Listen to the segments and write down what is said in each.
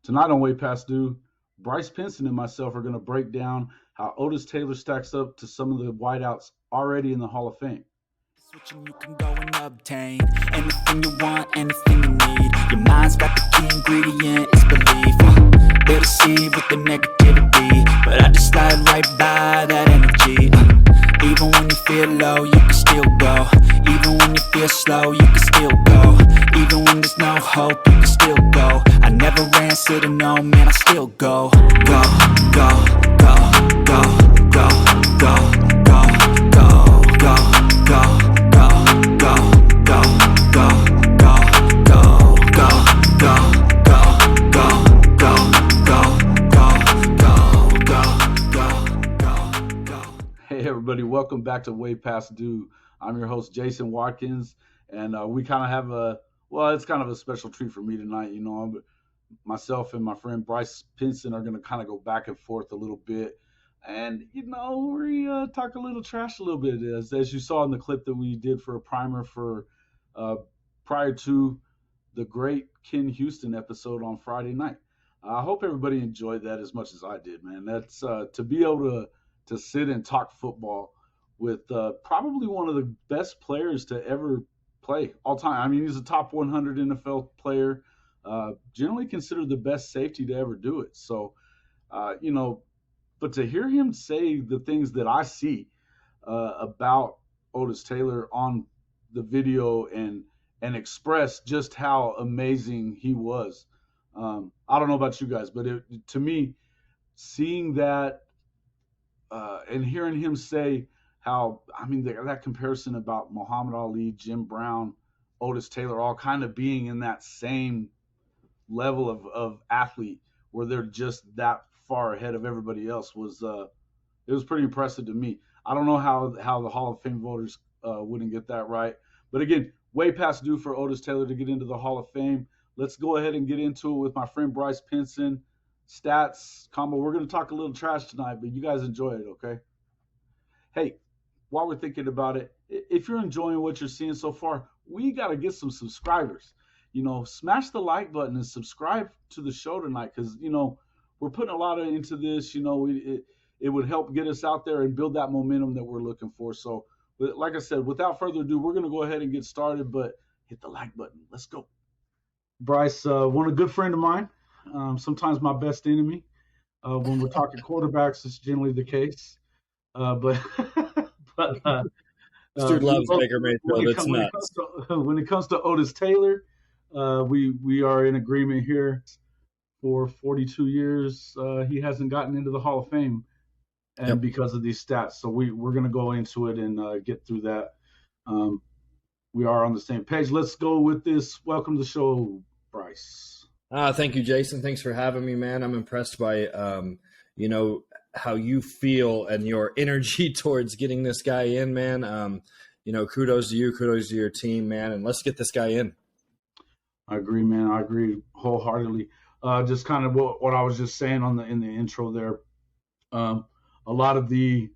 Tonight on Way Past Due, Bryce Pinson and myself are going to break down how Otis Taylor stacks up to some of the wideouts already in the Hall of Fame. Switching, you can go and obtain anything you want, anything you need. Your mind's got the key ingredient, it's belief. They deceive with the negativity, but I just slide right by that energy. Even when you feel low, you can still go. Even when you feel slow, you can still go. Even when there's no hope, you can still go. I never answer to no, man, I still go. Go, go, go, go, go, go, go, go, go, go. Hey everybody, welcome back to Way Past Due. I'm your host Jason Watkins, and we kind of have it's kind of a special treat for me tonight. Myself and my friend Bryce Pinson are going to kind of go back and forth a little bit, and we talk a little trash a little bit, as you saw in the clip that we did for a primer for prior to the great Ken Houston episode on Friday night. I hope everybody enjoyed that as much as I did, man. That's to be able to sit and talk football with probably one of the best players to ever play all time. I mean, he's a top 100 NFL player, generally considered the best safety to ever do it. So, but to hear him say the things that I see about Otis Taylor on the video and express just how amazing he was. I don't know about you guys, but to me, seeing that and hearing him say how, that comparison about Muhammad Ali, Jim Brown, Otis Taylor, all kind of being in that same level of athlete where they're just that far ahead of everybody else it was pretty impressive to me. I don't know how the Hall of Fame voters wouldn't get that right. But again, way past due for Otis Taylor to get into the Hall of Fame. Let's go ahead and get into it with my friend Bryce Pinson. Stats combo. We're going to talk a little trash tonight, but you guys enjoy it, okay? Hey, while we're thinking about it, if you're enjoying what you're seeing so far, we got to get some subscribers. Smash the like button and subscribe to the show tonight because, we're putting a lot into this. It would help get us out there and build that momentum that we're looking for. So, like I said, without further ado, we're going to go ahead and get started, but hit the like button. Let's go. Bryce, a good friend of mine. Sometimes my best enemy. When we're talking quarterbacks, it's generally the case. But Stu loves Baker Mayfield. It's nuts. When it comes to Otis Taylor, we are in agreement here. For 42 years, he hasn't gotten into the Hall of Fame, and because of these stats. So we're going to go into it and get through that. We are on the same page. Let's go with this. Welcome to the show, Bryce. Thank you, Jason. Thanks for having me, man. I'm impressed by, how you feel and your energy towards getting this guy in, man. Kudos to you. Kudos to your team, man. And let's get this guy in. I agree, man. I agree wholeheartedly. Just kind of what I was just saying in the intro there. A lot of the,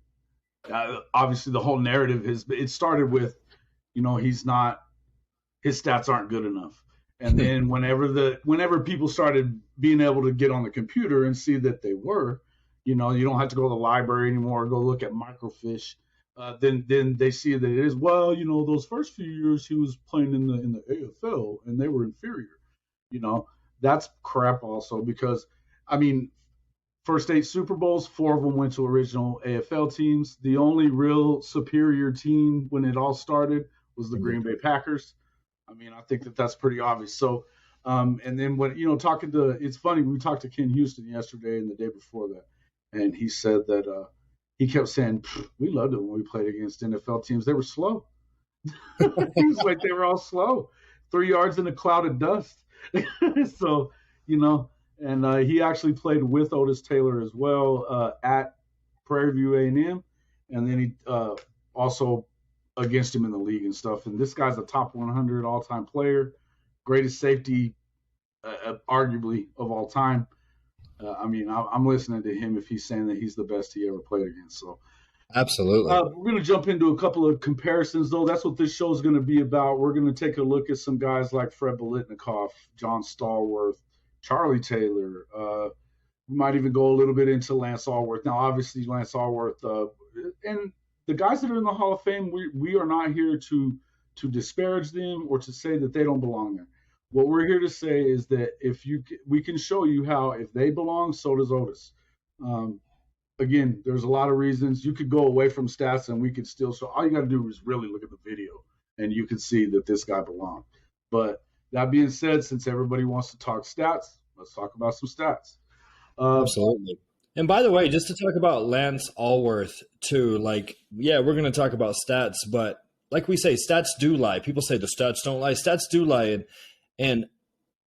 obviously the whole narrative it started with, his stats aren't good enough. And then whenever people started being able to get on the computer and see that they were, you don't have to go to the library anymore or go look at microfiche. Then they see that it is, those first few years he was playing in the AFL and they were inferior. That's crap also because, first 8 Super Bowls, 4 of them went to original AFL teams. The only real superior team when it all started was the Green Bay Packers. I think that's pretty obvious. So, and then when, it's funny, we talked to Ken Houston yesterday and the day before that, and he said that he kept saying, we loved it when we played against NFL teams. They were slow. He was like, they were all slow. 3 yards in a cloud of dust. So, and he actually played with Otis Taylor as well at Prairie View A&M, and then he also against him in the league and stuff. And this guy's a top 100 all-time player, greatest safety, arguably, of all time. I'm listening to him if he's saying that he's the best he ever played against. So, absolutely. We're going to jump into a couple of comparisons, though. That's what this show is going to be about. We're going to take a look at some guys like Fred Biletnikoff, John Stallworth, Charlie Taylor. We might even go a little bit into Lance Allworth. Now, obviously, Lance Allworth and the guys that are in the Hall of Fame, we are not here to disparage them or to say that they don't belong there. What we're here to say is that we can show you how if they belong, so does Otis. Again, there's a lot of reasons. You could go away from stats and we could still show. All you got to do is really look at the video and you can see that this guy belonged. But that being said, since everybody wants to talk stats, let's talk about some stats. Absolutely. And by the way, just to talk about Lance Allworth too, like, yeah, we're going to talk about stats, but like we say, stats do lie. People say the stats don't lie. Stats do lie. And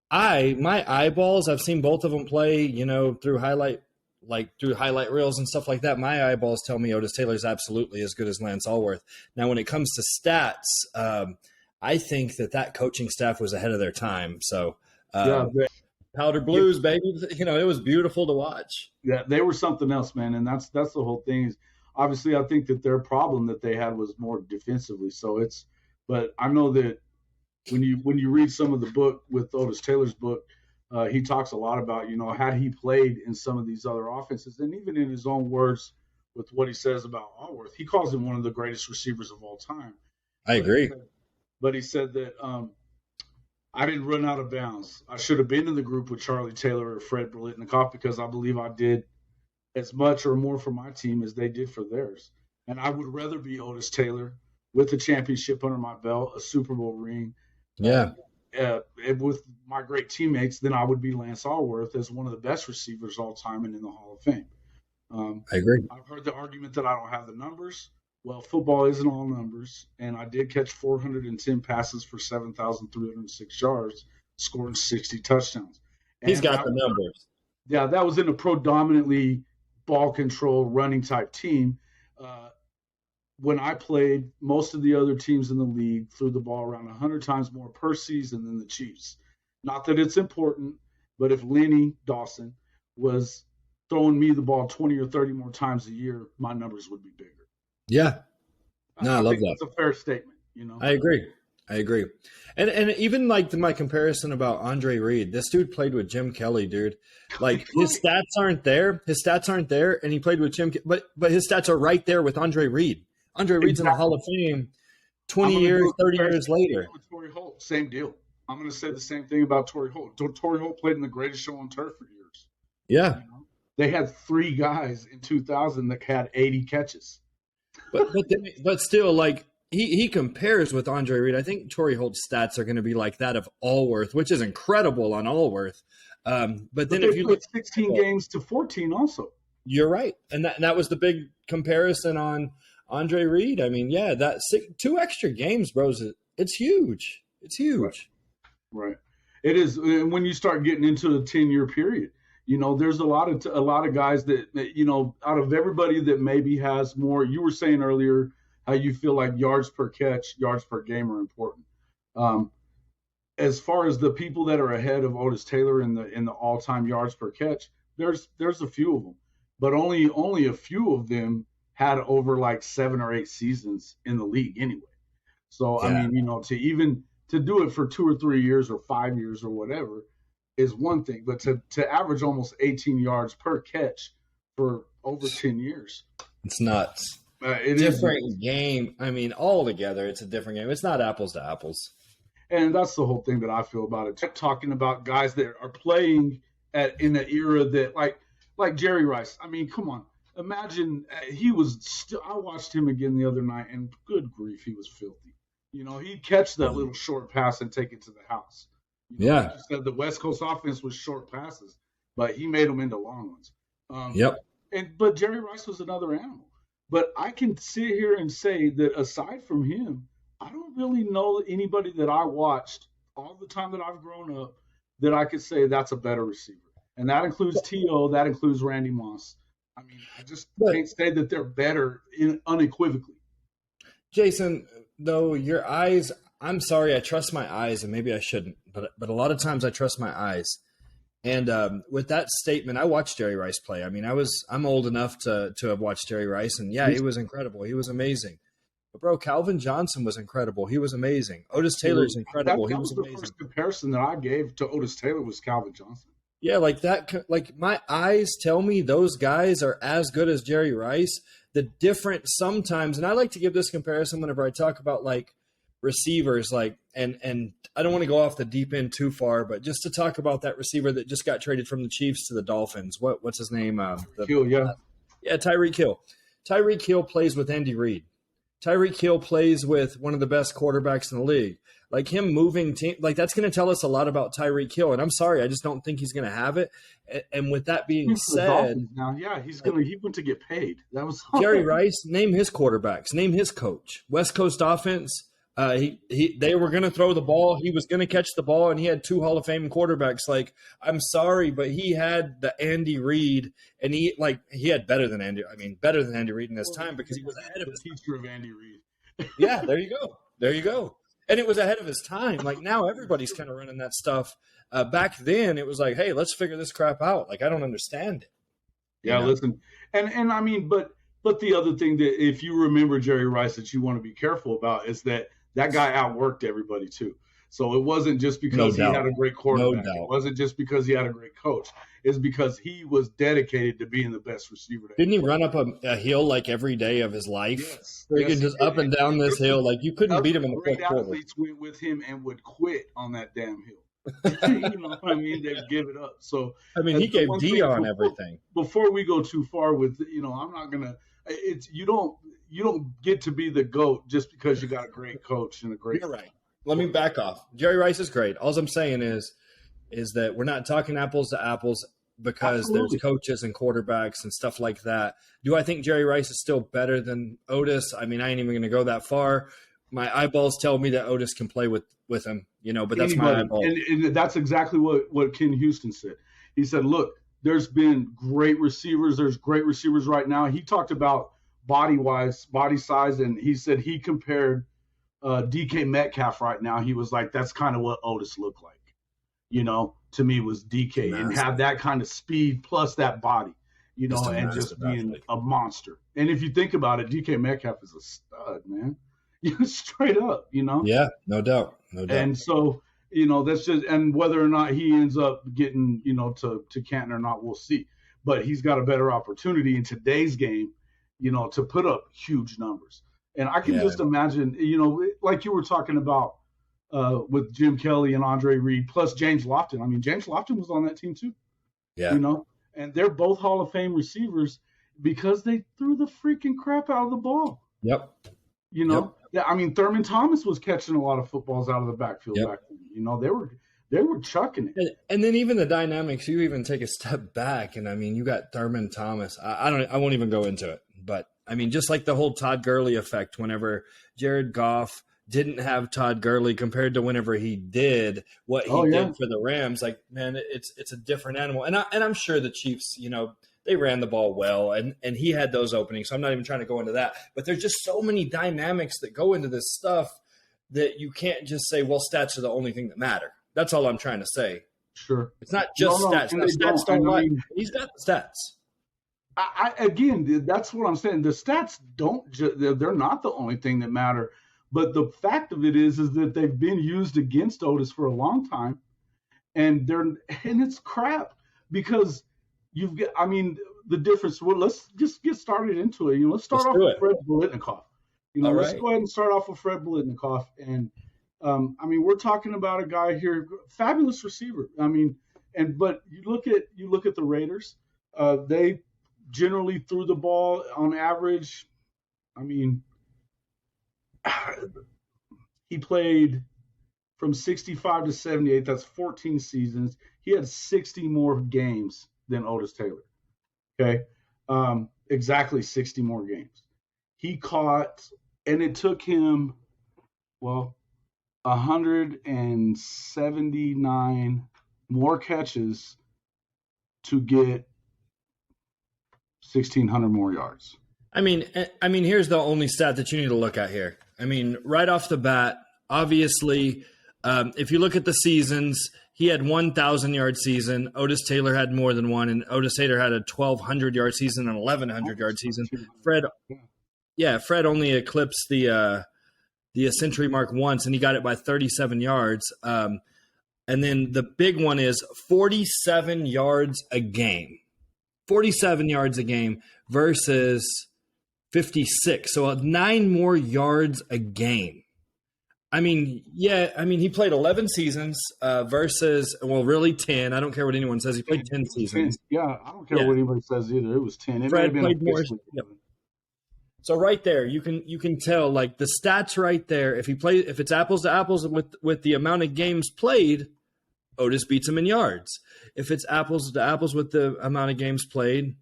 my eyeballs, I've seen both of them play, through highlight reels and stuff like that. My eyeballs tell me Otis Taylor is absolutely as good as Lance Allworth. Now, when it comes to stats, I think that coaching staff was ahead of their time. So, Powder Blues, baby, it was beautiful to watch. Yeah, they were something else, man. And that's the whole thing. Obviously, I think that their problem that they had was more defensively. But I know that when you read some of the book with Otis Taylor's book, he talks a lot about, had he played in some of these other offenses, and even in his own words with what he says about Allworth, he calls him one of the greatest receivers of all time. I agree. But he said that I didn't run out of bounds. I should have been in the group with Charlie Taylor or Fred Biletnikoff because I believe I did as much or more for my team as they did for theirs. And I would rather be Otis Taylor with a championship under my belt, a Super Bowl ring, with my great teammates, than I would be Lance Allworth as one of the best receivers all time and in the Hall of Fame. I agree. I've heard the argument that I don't have the numbers. Well, football isn't all numbers, and I did catch 410 passes for 7,306 yards, scoring 60 touchdowns. He's got the numbers. Yeah, that was in a predominantly ball control running type team. When I played, most of the other teams in the league threw the ball around 100 times more per season than the Chiefs. Not that it's important, but if Lenny Dawson was throwing me the ball 20 or 30 more times a year, my numbers would be bigger. Yeah. No, I love that. That's a fair statement, I agree. And even like my comparison about Andre Reed, this dude played with Jim Kelly, dude. Like his stats aren't there. And he played with Jim, but his stats are right there with Andre Reed. Andre Reed's in the Hall of Fame 30 years later. With Torrey Holt, same deal. I'm going to say the same thing about Torrey Holt. Torrey Holt played in the greatest show on turf for years. Yeah. They had 3 guys in 2000 that had 80 catches. But still, like he compares with Andre Reed. I think Torrey Holt's stats are going to be like that of Allworth, which is incredible on Allworth. But then if you look 16 games to 14, also, you're right, and that was the big comparison on Andre Reed. I mean, yeah, that 2 extra games, bros. It's huge. It's huge. Right. It is. And when you start getting into a 10-year period, there's a lot of guys that, out of everybody that maybe has more. You were saying earlier how you feel like yards per catch, yards per game are important. As far as the people that are ahead of Otis Taylor in the all-time yards per catch, there's a few of them, but only a few of them had over like 7 or 8 seasons in the league anyway. So yeah. I mean, to do it for 2 or 3 years or 5 years or whatever is one thing, but to average almost 18 yards per catch for over 10 years, it's nuts. It different is game. I mean, altogether, it's a different game. It's not apples to apples. And that's the whole thing that I feel about it. Talking about guys that are playing in an era that like Jerry Rice. I mean, come on. Imagine he was still. I watched him again the other night, and good grief, he was filthy. He'd catch that little short pass and take it to the house. Like you said the West Coast offense was short passes, but he made them into long ones. But Jerry Rice was another animal. But I can sit here and say that aside from him, I don't really know anybody that I watched all the time that I've grown up that I could say that's a better receiver. And that includes T.O., that includes Randy Moss. I mean, I just can't say that they're better unequivocally. Jason, though, your eyes, I'm sorry, I trust my eyes, and maybe I shouldn't, but a lot of times I trust my eyes. And with that statement, I watched Jerry Rice play. I mean, I'm old enough to have watched Jerry Rice, and yeah, he was incredible. He was amazing. But bro, Calvin Johnson was incredible. He was amazing. Otis Taylor's incredible. He was amazing. The first comparison that I gave to Otis Taylor was Calvin Johnson. Yeah, like that. Like my eyes tell me those guys are as good as Jerry Rice. The difference sometimes, and I like to give this comparison whenever I talk about like receivers, like and I don't want to go off the deep end too far, but just to talk about that receiver that just got traded from the Chiefs to the Dolphins. What's his name? Hill, yeah. Yeah, Tyreek Hill. Tyreek Hill plays with Andy Reid. Tyreek Hill plays with one of the best quarterbacks in the league. Like him moving team, like that's going to tell us a lot about Tyreek Hill. And I'm sorry, I just don't think he's going to have it. And with that being said, now, yeah, he went to get paid. That was Jerry Rice. Name his quarterbacks. Name his coach. West Coast offense. They were going to throw the ball. He was going to catch the ball, and he had 2 Hall of Fame quarterbacks. Like, I'm sorry, but he had the Andy Reid, and he had better than Andy Reid in his time because he was ahead of his teacher of Andy Reid. Yeah, there you go. And it was ahead of his time. Like now everybody's kind of running that stuff. Back then it was like, hey, let's figure this crap out. Like I don't understand it. Yeah, listen. And I mean, but the other thing that if you remember Jerry Rice that you want to be careful about is that guy outworked everybody too. So it wasn't just because he had a great quarterback. It wasn't just because he had a great coach. It's because he was dedicated to being the best receiver. Didn't he run up a hill like every day of his life? Yes. Freaking just up and down this hill. Like you couldn't beat him in the fourth quarter. Athletes went with him and would quit on that damn hill. You know what I mean? They'd give it up. So I mean, he gave Dion everything. Before we go too far with, I'm not gonna. It's you don't get to be the GOAT just because you got a great coach and a great. You're right. Let me back off. Jerry Rice is great. All I'm saying is that we're not talking apples to apples because Absolutely. There's coaches and quarterbacks and stuff like that. Do I think Jerry Rice is still better than Otis? I mean, I ain't even going to go that far. My eyeballs tell me that Otis can play with him, but that's my eyeball. And that's exactly what Ken Houston said. He said, look, there's been great receivers. There's great receivers right now. He talked about body size, and he said he compared DK Metcalf right now. He was like, that's kind of what Otis looked like, to me was DK and have that kind of speed plus that body, and just being a monster. And if you think about it, DK Metcalf is a stud, man. Straight up, Yeah, no doubt. And so, that's just, and whether or not he ends up getting, to Canton or not, we'll see. But he's got a better opportunity in today's game, to put up huge numbers. And I can just imagine, like you were talking about with Jim Kelly and Andre Reed, plus James Lofton. I mean, James Lofton was on that team too. Yeah. And they're both Hall of Fame receivers because they threw the freaking crap out of the ball. Yep. Yeah, I mean, Thurman Thomas was catching a lot of footballs out of the backfield back then. They were chucking it. And then even the dynamics, you even take a step back, and I mean, you got Thurman Thomas. I won't even go into it, but I mean, just like the whole Todd Gurley effect, whenever Jared Goff didn't have Todd Gurley compared to whenever he did what he did for the Rams, like, man, it's a different animal. And I'm sure the Chiefs, they ran the ball well, and he had those openings. So I'm not even trying to go into that. But there's just so many dynamics that go into this stuff that you can't just say, well, stats are the only thing that matter. That's all I'm trying to say. Sure. It's not just stats. Stats don't lie. He's got the stats. Again, that's what I'm saying. The stats they're not the only thing that matter. But the fact of it is that they've been used against Otis for a long time. And it's crap because the difference. Well, let's just get started into it. Let's start off with Fred Biletnikoff. Let's go ahead and start off with Fred Biletnikoff. And we're talking about a guy here, fabulous receiver. But you look at the Raiders. They generally threw the ball on average. He played from 65 to 78. That's 14 seasons. He had 60 more games than Otis Taylor. Okay. Exactly 60 more games. He caught, and it took him, 179 more catches to get 1,600 more yards. I mean, here's the only stat that you need to look at here. Right off the bat, obviously, if you look at the seasons, he had 1,000-yard season. Otis Taylor had more than one, and Otis Taylor had a 1,200-yard season and 1,100-yard season. Fred only eclipsed the century mark once, and he got it by 37 yards. And then the big one is 47 yards a game. 47 yards a game versus 56. So 9 more yards a game. I mean, he played 11 seasons versus, really 10. I don't care what anyone says. He played 10 seasons. 10. Yeah, I don't care what anybody says either. It was 10. It Fred may have been played more. Yep. So right there, you can tell, like, the stats right there. If it's apples to apples with the amount of games played, Otis beats him in yards. If it's apples to apples with the amount of games played,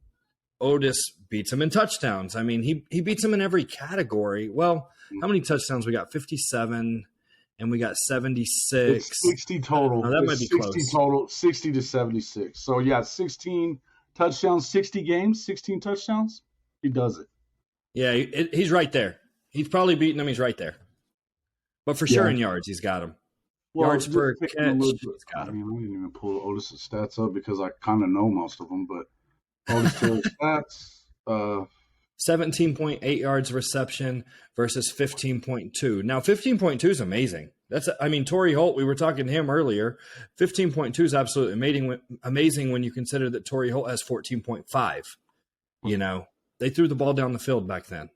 Otis beats him in touchdowns. I mean, he beats him in every category. Well, how many touchdowns we got? 57, and we got 76. It's 60 total. That might be 60 close. Total, 60 to 76. So, yeah, 16 touchdowns, 60 games, 16 touchdowns. He does it. Yeah, he's right there. He's probably beating him. He's right there. But for sure in yards, he's got him. Yards per catch, he's got him. I didn't even pull Otis' stats up because I kind of know most of them, but Otis Taylor's stats. 17.8 yards reception versus 15.2. Now, 15.2 is amazing. Torrey Holt, we were talking to him earlier. 15.2 is absolutely amazing when you consider that Torrey Holt has 14.5. You know, they threw the ball down the field back then.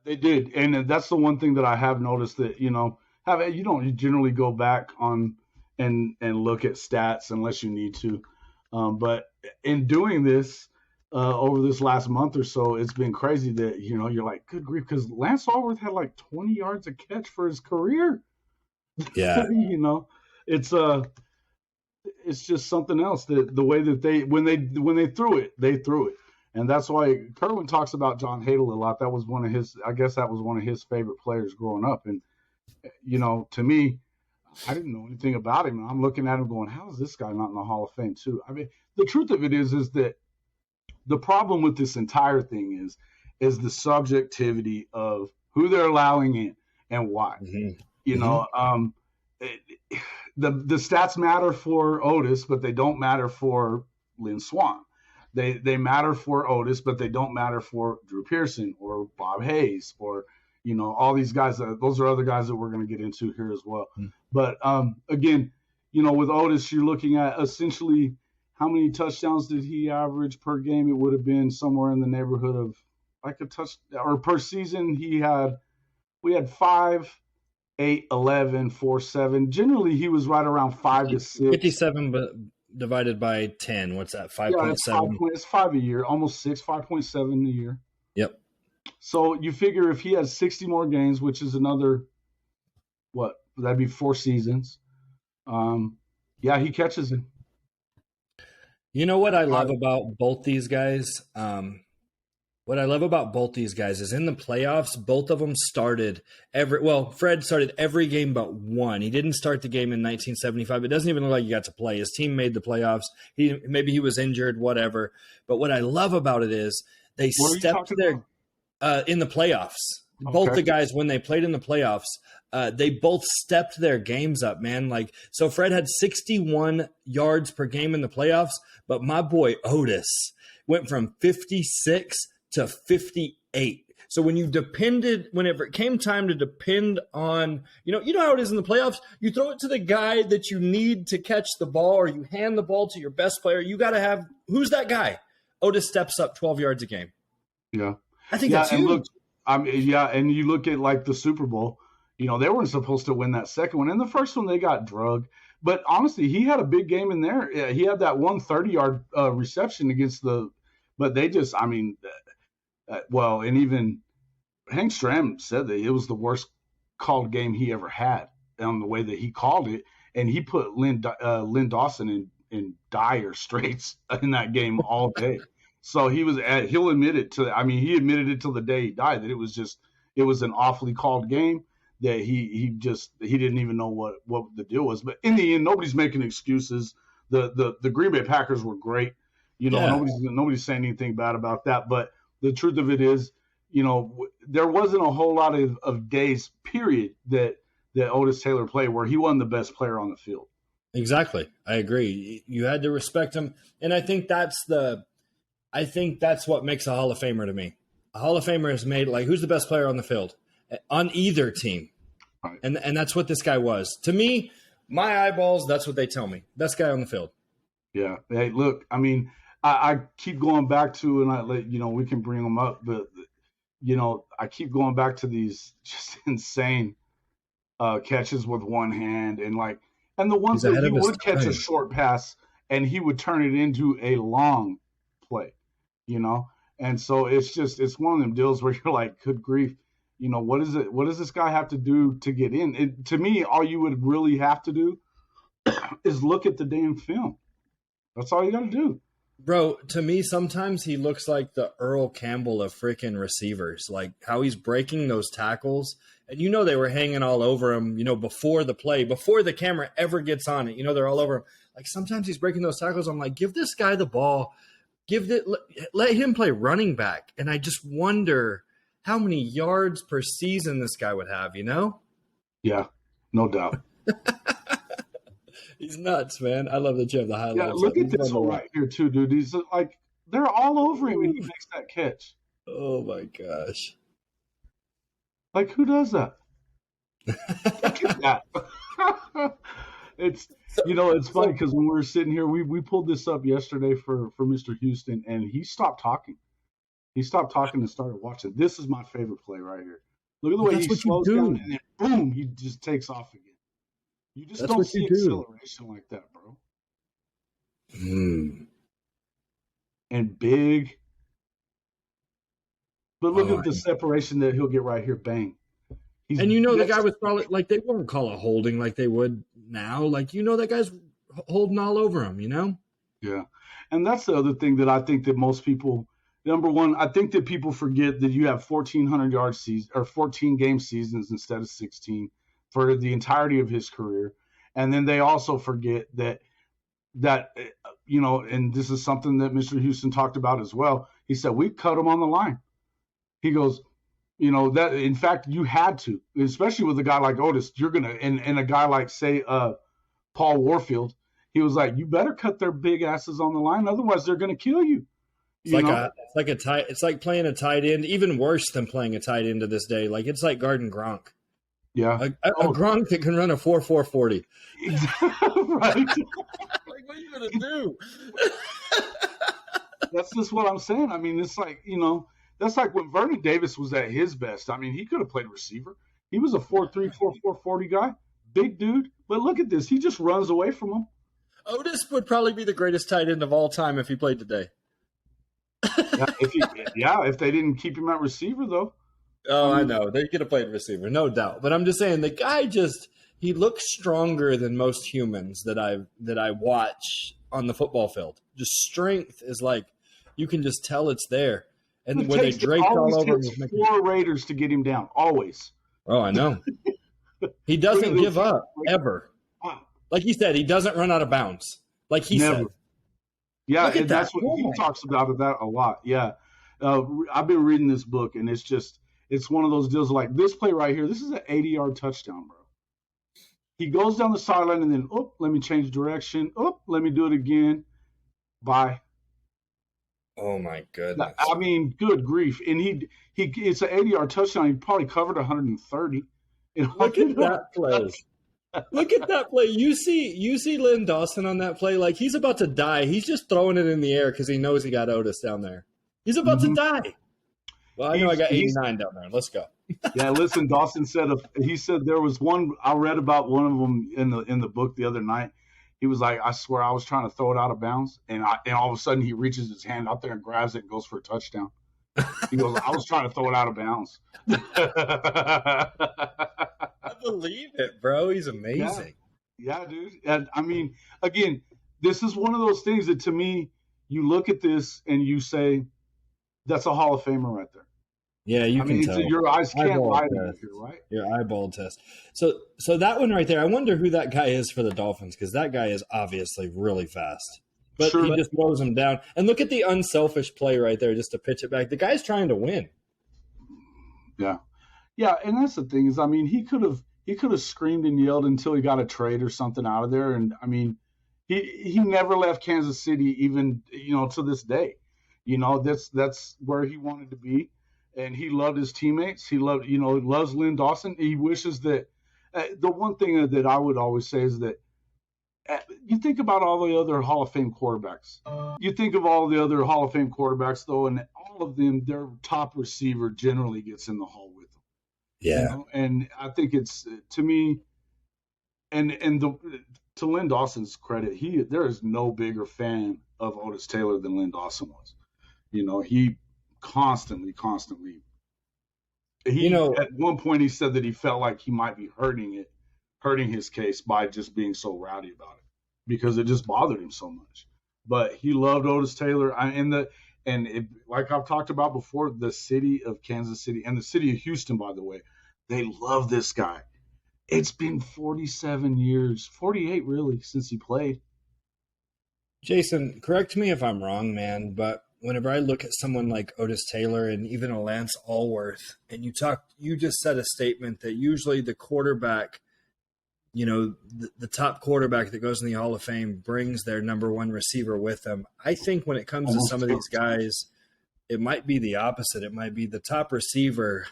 They did. And that's the one thing that I have noticed that, you don't generally go back on and look at stats unless you need to. But in doing this, over this last month or so, it's been crazy that, you're like, good grief, because Lance Allworth had like 20 yards a catch for his career. Yeah. It's just something else that the way that when they threw it. And that's why Kerwin talks about John Hadle a lot. That was one of his favorite players growing up. And, to me, I didn't know anything about him. I'm looking at him going, how is this guy not in the Hall of Fame too? I mean, the truth of it is that the problem with this entire thing is the subjectivity of who they're allowing in and why. Mm-hmm. The stats matter for Otis, but they don't matter for Lynn Swann. They matter for Otis, but they don't matter for Drew Pearson or Bob Hayes or all these guys. Those are other guys that we're going to get into here as well. Mm-hmm. But again, with Otis, you're looking at essentially how many touchdowns did he average per game? It would have been somewhere in the neighborhood of like a touchdown, or per season we had 5, 8, 11, 4, 7. Generally, he was right around 5 to 6. 57, but divided by 10, what's that? 5.7. It's 5 a year, almost 6, 5.7 a year. Yep. So you figure if he has 60 more games, which is another, that'd be 4 seasons. He catches him. You know what I love about both these guys? What I love about both these guys is in the playoffs, both of them started Fred started every game but one. He didn't start the game in 1975. It doesn't even look like he got to play. His team made the playoffs. Maybe he was injured, whatever. But what I love about it is they stepped their in the playoffs. Okay. Both the guys, when they played in the playoffs, they both stepped their games up, man. So Fred had 61 yards per game in the playoffs, but my boy Otis went from 56 to 58. So when whenever it came time to depend on, you know how it is in the playoffs, you throw it to the guy that you need to catch the ball, or you hand the ball to your best player. You got to have, who's that guy? Otis steps up 12 yards a game. Yeah. I think that's huge. And you look at like the Super Bowl, they weren't supposed to win that second one. And the first one, they got drugged. But honestly, he had a big game in there. Yeah, he had that 130-yard reception against but they just, and even Hank Stram said that it was the worst called game he ever had on the way that he called it. And he put Lynn Dawson in dire straits in that game all day. So he'll admit it he admitted it till the day he died that it was an awfully called game that he didn't even know what the deal was. But in the end, nobody's making excuses. The Green Bay Packers were great. Nobody's saying anything bad about that. But the truth of it is, there wasn't a whole lot of days, period, that Otis Taylor played where he wasn't the best player on the field. Exactly. I agree. You had to respect him. And I think that's what makes a Hall of Famer to me. A Hall of Famer is made who's the best player on the field on either team. Right. And that's what this guy was. To me, My eyeballs, that's what they tell me. Best guy on the field. Yeah. Hey, look, I mean, I keep going back to, and I let we can bring them up, but I keep going back to these just insane catches with one hand, and the ones that he would catch a short pass and he would turn it into a long play, and so it's one of them deals where you're like, good grief, what does this guy have to do to get in? To me, all you would really have to do is look at the damn film. That's all you got to do. Bro, to me, sometimes he looks like the Earl Campbell of freaking receivers, like how he's breaking those tackles. And they were hanging all over him, before the play, before the camera ever gets on it. They're all over him. Like sometimes he's breaking those tackles. I'm like, give this guy the ball. Let him play running back. And I just wonder how many yards per season this guy would have, Yeah, no doubt. He's nuts, man. I love that you have the highlights. Yeah, look at this one right here, too, dude. He's like, they're all over him and he makes that catch. Oh, my gosh. Like, who does that? Look at that. It's funny because when we were sitting here, we pulled this up yesterday for Mr. Houston, and he stopped talking. He stopped talking and started watching. This is my favorite play right here. Look at the way he slows down, and then boom, he just takes off again. You just don't see acceleration like that, bro. And big. But look at the separation that he'll get right here. Bang. And the guy was probably, like, they won't call a holding like they would now. Like, that guy's holding all over him, Yeah. And that's the other thing that I think that most people, number one, I think that people forget that you have 1,400-yard seasons or 14-game seasons instead of 16 for the entirety of his career. And then they also forget that and this is something that Mr. Houston talked about as well. He said, we cut him on the line. He goes, that in fact you had to, especially with a guy like Otis, you're going to, and a guy like, say, Paul Warfield, he was like, you better cut their big asses on the line. Otherwise they're going to kill you. It's like playing a tight end, even worse than playing a tight end to this day. Like it's like guarding Gronk. Yeah. A Gronk that can run a 4.40. Right. Like, what are you going to do? That's just what I'm saying. I mean, it's like, that's like when Vernon Davis was at his best. I mean, he could have played receiver. He was a 4.3, 4.40 guy. Big dude. But look at this. He just runs away from him. Otis would probably be the greatest tight end of all time if he played today. If they didn't keep him at receiver, though. Oh, I know. They could have played receiver, no doubt. But I'm just saying, the guy he looks stronger than most humans that I watch on the football field. Just strength is like, you can just tell it's there. And when they draped all over him. It takes 4 Raiders to get him down, always. Oh, I know. He doesn't give up, ever. Like he said, he doesn't run out of bounds. Like he said. Yeah, and that's what he talks about that a lot. Yeah. I've been reading this book, and it's one of those deals like this play right here. This is an 80-yard touchdown, bro. He goes down the sideline and then, let me change direction. Let me do it again. Bye. Oh, my goodness. I mean, good grief. And it's an 80-yard touchdown. He probably covered 130. Look at that play. Look at that play. You see Lynn Dawson on that play. Like, he's about to die. He's just throwing it in the air because he knows he got Otis down there. He's about to die. Well, I know I got 89 down there. Let's go. Yeah, listen, Dawson said there was one, I read about one of them in the book the other night. He was like, I swear I was trying to throw it out of bounds, and all of a sudden he reaches his hand out there and grabs it and goes for a touchdown. He goes, I was trying to throw it out of bounds. I believe it, bro. He's amazing. Yeah, dude. And I mean, again, this is one of those things that to me, you look at this and you say, that's a Hall of Famer right there. Yeah, you can tell. Your eyes can't lie to you, right? Your eyeball test. So that one right there, I wonder who that guy is for the Dolphins, because that guy is obviously really fast. But he just blows him down. And look at the unselfish play right there, just to pitch it back. The guy's trying to win. Yeah. Yeah, and that's the thing is, I mean, he could have screamed and yelled until he got a trade or something out of there. And, I mean, he never left Kansas City even, to this day. That's where he wanted to be. And he loved his teammates. He loves Lynn Dawson. He wishes that the one thing that I would always say is that you think about all the other Hall of Fame quarterbacks. You think of all the other Hall of Fame quarterbacks, though, and all of them, their top receiver generally gets in the Hall with them. Yeah. You know? And I think it's, to me, to Lynn Dawson's credit, there is no bigger fan of Otis Taylor than Lynn Dawson was. You know, he constantly. At one point he said that he felt like he might be hurting his case by just being so rowdy about it because it just bothered him so much. But he loved Otis Taylor, like I've talked about before, the city of Kansas City and the city of Houston, by the way, they love this guy. It's been 47 years, 48 really, since he played. Jason, correct me if I'm wrong, man, but whenever I look at someone like Otis Taylor and even a Lance Allworth, and you just said a statement that usually the quarterback, you know, the top quarterback that goes in the Hall of Fame brings their number one receiver with them. I think when it comes to some of these guys, it might be the opposite. It might be the top receiver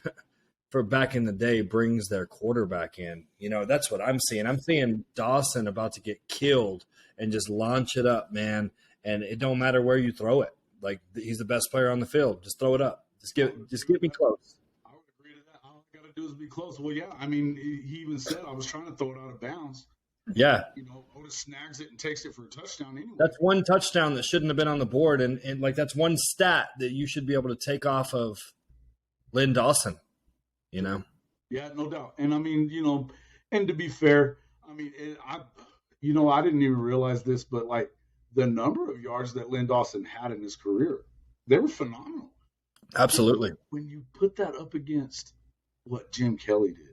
for back in the day brings their quarterback in. You know, that's what I'm seeing. I'm seeing Dawson about to get killed and just launch it up, man. And it don't matter where you throw it. Like, he's the best player on the field. Just throw it up. Just get me close. I would agree to that. All I got to do is be close. Well, yeah, I mean, he even said I was trying to throw it out of bounds. Yeah. You know, Otis snags it and takes it for a touchdown anyway. That's one touchdown that shouldn't have been on the board. And like, that's one stat that you should be able to take off of Lynn Dawson, you know? Yeah, no doubt. And I mean, you know, and to be fair, I mean, I didn't even realize this, but like the number of yards that Lynn Dawson had in his career, they were phenomenal. Absolutely. When you put that up against what Jim Kelly did,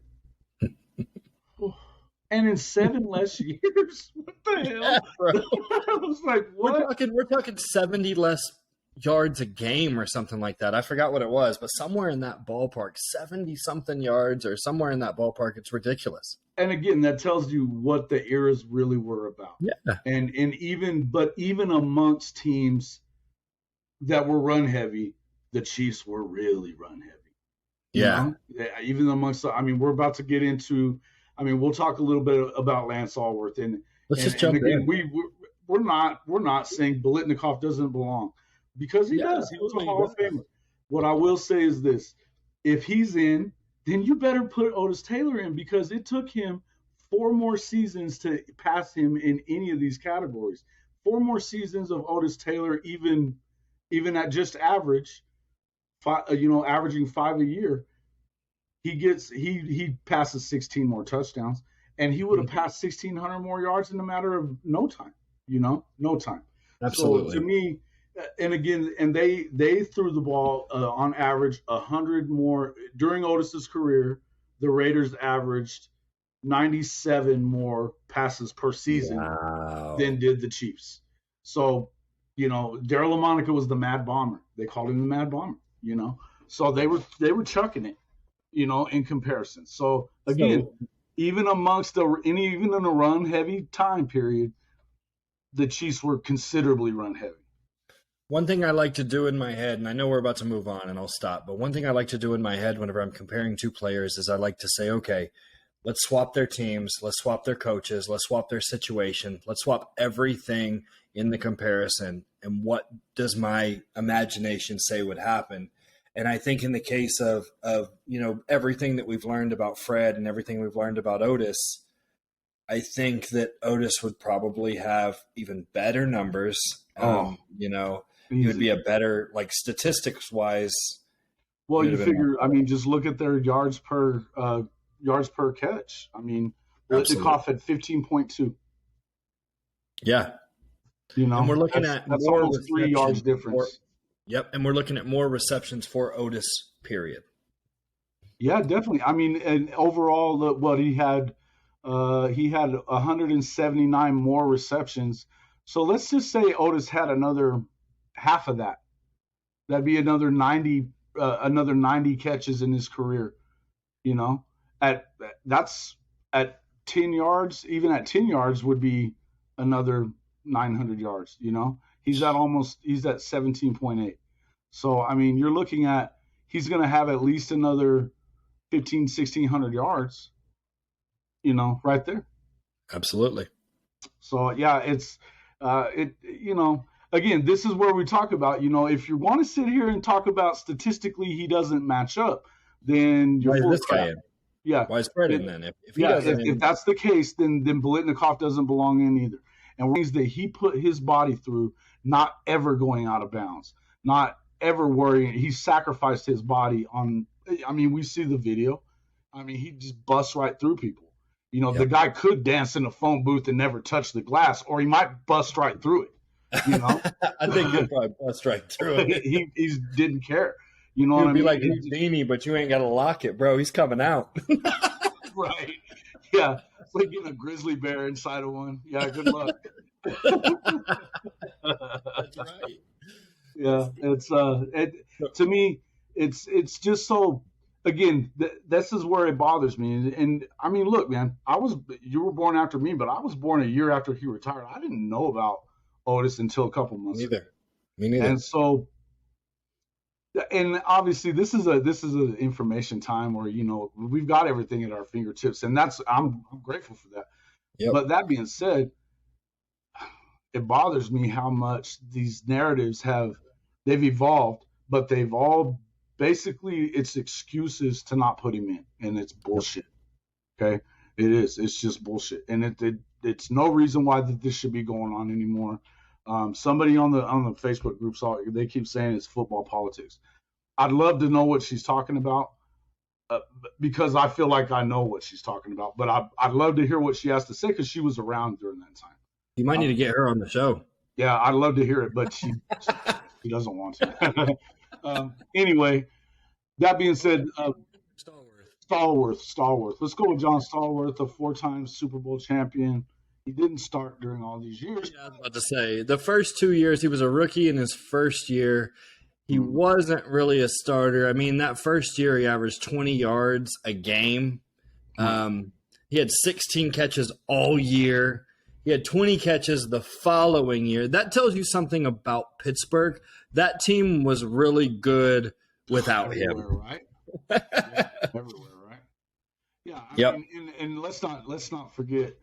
and in 7 less years, what the hell? Yeah, bro. I was like, what? We're talking 70 less yards a game or something like that. I forgot what it was, but somewhere in that ballpark, 70-something yards or somewhere in that ballpark. It's ridiculous. And again, that tells you what the eras really were about. Yeah. And even amongst teams that were run heavy, the Chiefs were really run heavy. Yeah. You know? Even amongst, I mean, we're about to get into, I mean, we'll talk a little bit about Lance Allworth, and let's just jump again, in. We're not saying Biletnikoff doesn't belong, because he does. He was a Hall of Famer. What I will say is this: if he's in, then you better put Otis Taylor in, because it took him 4 more seasons to pass him in any of these categories. 4 more seasons of Otis Taylor, even at just average, averaging 5 a year, he passes 16 more touchdowns, and he would have passed 1,600 more yards in a matter of no time. No time. Absolutely. So to me, and again, and they threw the ball on average 100 more during Otis's career. The Raiders averaged 97 more passes per season than did the Chiefs. So, Darryl LaMonica was the Mad Bomber. They called him the Mad Bomber. So they were chucking it, in comparison. So again, even amongst even in a run heavy time period, the Chiefs were considerably run heavy. One thing I like to do in my head, and I know we're about to move on and I'll stop, but one thing I like to do in my head whenever I'm comparing two players is I like to say, okay, let's swap their teams, let's swap their coaches, let's swap their situation, let's swap everything in the comparison, and what does my imagination say would happen? And I think in the case of everything that we've learned about Fred and everything we've learned about Otis, I think that Otis would probably have even better numbers. He would be a better, like, statistics wise. Well, you figure, just look at their yards per catch. I mean, Biletnikoff had 15.2. Yeah. And we're looking at that's more almost 3 yards difference. Yep. And we're looking at more receptions for Otis, period. Yeah, definitely. I mean, and overall, what he had 179 more receptions. So let's just say Otis had another half of that. That'd be another 90 catches in his career. That's at 10 yards. Even at 10 yards would be another 900 yards. He's at 17.8. So I mean, you're looking at, he's going to have at least another 1,500-1,600 yards. right there. Absolutely. So yeah, it's again, this is where we talk about, if you want to sit here and talk about statistically he doesn't match up, then you're Why is full this of crap. guy in? Yeah. Why is Fred in then? If he Yeah, doesn't, if that's the case, then Biletnikoff doesn't belong in either. And things that he put his body through, not ever going out of bounds, not ever worrying. He sacrificed his body on. I mean, we see the video. I mean, he just busts right through people. The guy could dance in a phone booth and never touch the glass, or he might bust right through it. I think he'll probably bust right through it. he didn't care. You know what I He'd be mean? like Houdini, but you ain't got to lock it, bro. He's coming out. Right. Yeah. It's like getting a grizzly bear inside of one. Yeah, good luck. That's right. Yeah. It's to me, it's just so, again, this is where it bothers me. And I mean, look, man, you were born after me, but I was born a year after he retired. I didn't know about Otis until a couple months ago. Me neither. And so, and obviously this is an information time where we've got everything at our fingertips, and I'm grateful for that. Yep. But that being said, it bothers me how much these narratives they've evolved, but they've all basically, it's excuses to not put him in, and it's bullshit. Okay, it is. It's just bullshit, and it's no reason why this should be going on anymore. Somebody on the Facebook group they keep saying it's football politics. I'd love to know what she's talking about because I feel like I know what she's talking about. But I'd love to hear what she has to say because she was around during that time. You might need to get her on the show. Yeah, I'd love to hear it, but she doesn't want to. Anyway, that being said, Stallworth. Let's go with John Stallworth, a 4-time Super Bowl champion. He didn't start during all these years. Yeah, I was about to say, the first 2 years, he was a rookie in his first year. He wasn't really a starter. I mean, that first year, he averaged 20 yards a game. He had 16 catches all year. He had 20 catches the following year. That tells you something about Pittsburgh. That team was really good without him. Right? Yeah, everywhere, right? Yeah. I mean, and let's not forget,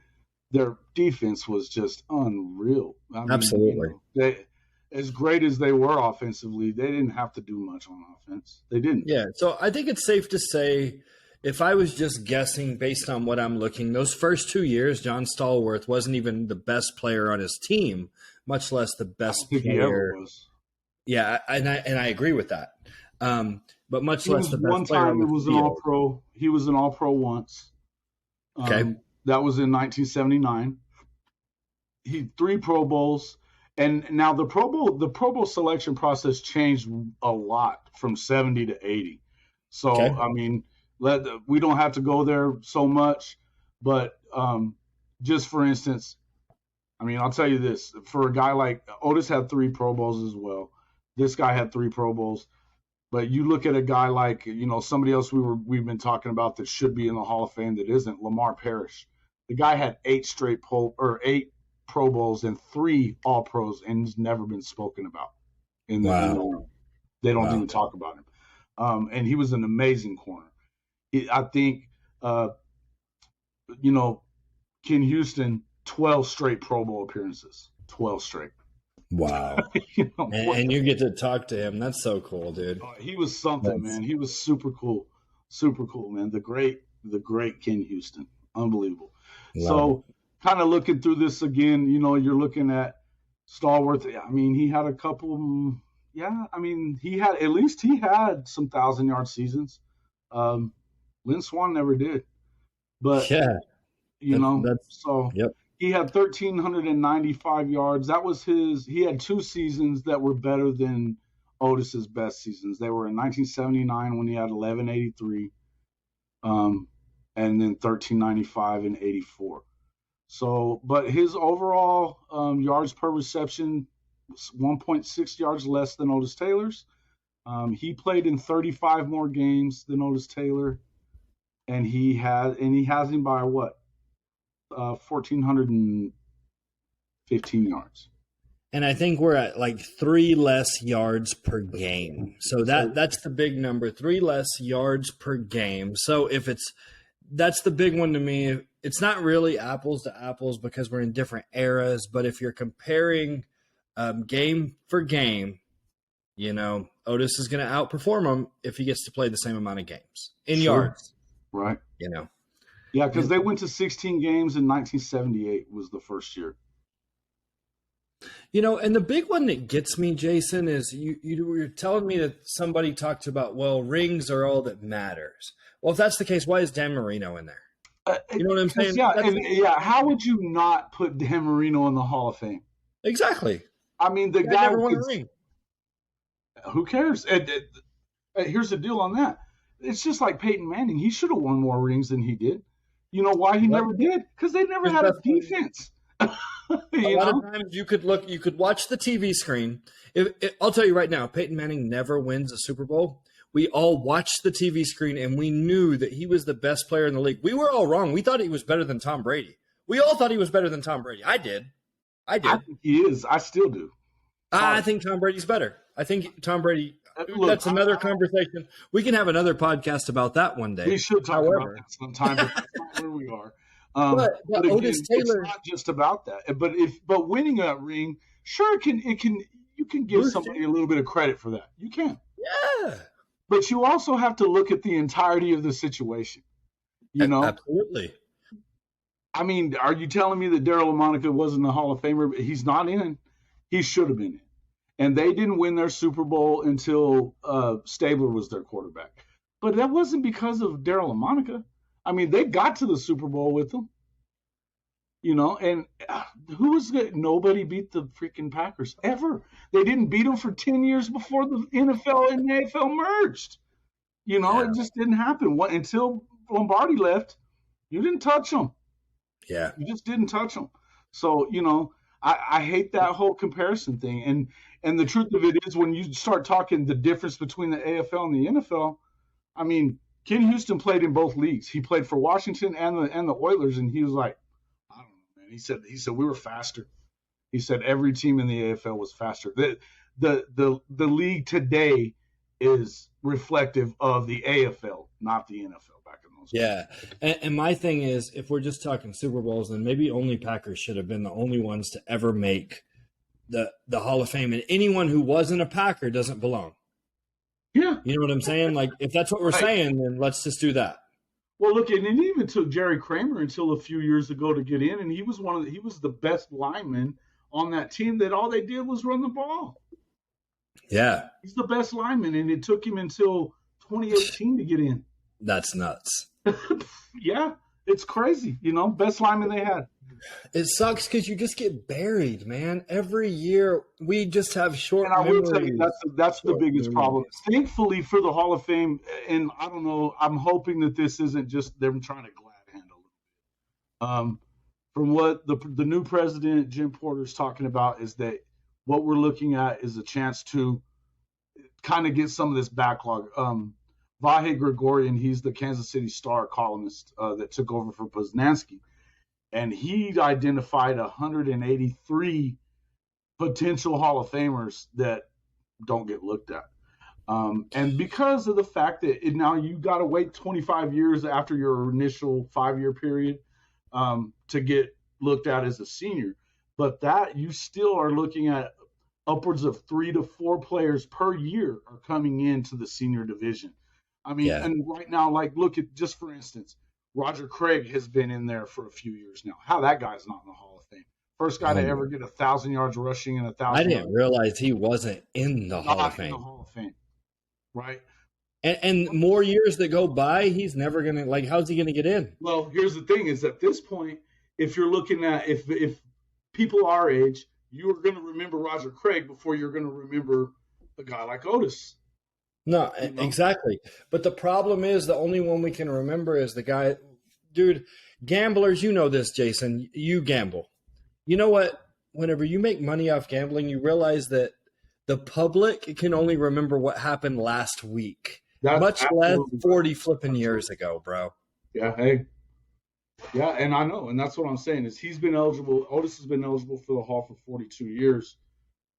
their defense was just unreal. Absolutely. They, as great as they were offensively, they didn't have to do much on offense. They didn't. Yeah, so I think it's safe to say, if I was just guessing based on what I'm looking, those first 2 years, John Stallworth wasn't even the best player on his team, much less the best player. He ever was. Yeah, and I agree with that. But much less the best one player time on the he was field. an All-Pro. He was an All-Pro once. Okay. That was in 1979. He 3 Pro Bowls. And now the Pro Bowl selection process changed a lot from 70 to 80. So, okay. I mean, we don't have to go there so much, but just for instance, I mean, I'll tell you this, for a guy like Otis had 3 Pro Bowls as well. This guy had 3 Pro Bowls, but you look at a guy like, somebody else we've been talking about that should be in the Hall of Fame that isn't, Lamar Parrish. The guy had 8 Pro Bowls and 3 All Pros, and he's never been spoken about. They don't even talk about him. And he was an amazing corner. I think, Ken Houston, 12 straight Pro Bowl appearances. 12 straight. Wow. And you get to talk to him. That's so cool, dude. He was something, man. He was super cool. Super cool, man. The great Ken Houston. Unbelievable. So kind of looking through this again, you're looking at Stallworth. I mean, he had a couple. Yeah, I mean, he had some 1,000-yard seasons. Lynn Swann never did. But, yeah, yep. He had 1,395 yards. That was he had 2 seasons that were better than Otis's best seasons. They were in 1979 when he had 1,183, and then 1,395 in 84. So, but his overall yards per reception was 1.6 yards less than Otis Taylor's. He played in 35 more games than Otis Taylor, and he has him by what? 1,415 yards. And I think we're at like 3 less yards per game. So that's the big number, 3 less yards per game. So if it's That's the big one to me. It's not really apples to apples because we're in different eras, but if you're comparing game for game, Otis is going to outperform him if he gets to play the same amount of games in yards. Right. Yeah, because they went to 16 games in 1978 was the first year. And the big one that gets me, Jason, is you were telling me that somebody talked about, well, rings are all that matters. Well, if that's the case, why is Dan Marino in there? You know what I'm saying? Yeah, how would you not put Dan Marino in the Hall of Fame? Exactly. I mean, the guy never won a ring. Who cares? Here's the deal on that. It's just like Peyton Manning. He should have won more rings than he did. You know why he never did? Because they never had a defense. A lot of times you could watch the TV screen. I'll tell you right now, Peyton Manning never wins a Super Bowl. We all watched the TV screen and we knew that he was the best player in the league. We were all wrong. We thought he was better than Tom Brady. We all thought he was better than Tom Brady. I did. I think he is. I still do. I think Tom Brady's better. I think Tom Brady. That's another conversation. We can have another podcast about that one day. We should talk about that sometime, but that's not where we are. But again, Otis Taylor, it's not just about that. But winning a ring, sure, you can give somebody a little bit of credit for that. You can. Yeah. But you also have to look at the entirety of the situation. Absolutely. I mean, are you telling me that Darryl LaMonica wasn't a Hall of Famer? He's not in. He should have been in. And they didn't win their Super Bowl until Stabler was their quarterback. But that wasn't because of Darryl LaMonica. I mean, they got to the Super Bowl with him. And who was good? Nobody beat the freaking Packers ever. They didn't beat them for 10 years before the NFL and the AFL merged. It just didn't happen. Until Lombardi left, you didn't touch them. Yeah. You just didn't touch them. So, I hate that whole comparison thing. And the truth of it is, when you start talking the difference between the AFL and the NFL, I mean, Ken Houston played in both leagues. He played for Washington and the Oilers, and he was like, I don't know, man. He said we were faster. He said every team in the AFL was faster. The league today is reflective of the AFL, not the NFL back in those days. Yeah. And my thing is, if we're just talking Super Bowls, then maybe only Packers should have been the only ones to ever make the Hall of Fame, and anyone who wasn't a Packer doesn't belong. Yeah. You know what I'm saying? Like, if that's what we're saying, then let's just do that. Well, look, and it even took Jerry Kramer until a few years ago to get in, and he was the best lineman on that team that all they did was run the ball. Yeah. He's the best lineman, and it took him until 2018 to get in. That's nuts. Yeah, it's crazy. Best lineman they had. It sucks because you just get buried, man. Every year we just have short memories. And I will tell you, that's the biggest problem. Thankfully for the Hall of Fame, and I don't know, I'm hoping that this isn't just them trying to glad hand a little bit. From what the new president, Jim Porter, is talking about, is that what we're looking at is a chance to kind of get some of this backlog. Vahe Gregorian, he's the Kansas City Star columnist that took over for Poznanski. And he identified 183 potential Hall of Famers that don't get looked at. And because of the fact that now you got to wait 25 years after your initial 5-year period to get looked at as a senior. But that you still are looking at upwards of 3 to 4 players per year are coming into the senior division. I mean, And right now, like, look at, just for instance, Roger Craig has been in there for a few years now. How that guy's not in the Hall of Fame. First guy to ever get 1,000 yards rushing and 1,000. I didn't realize he wasn't in the Hall of Fame. Not in the Hall of Fame, right? And more years that go by, he's never going to, like, how's he going to get in? Well, here's the thing is, at this point, if you're looking at, if people our age, you're going to remember Roger Craig before you're going to remember a guy like Otis. No, exactly. But the problem is the only one we can remember is the guy, dude, gamblers, you know this, Jason, you gamble. You know what? Whenever you make money off gambling, you realize that the public can only remember what happened last week, much less 40 flipping years ago, bro. Yeah, hey. Yeah, and I know, and that's what I'm saying is he's been eligible. Otis has been eligible for the Hall for 42 years.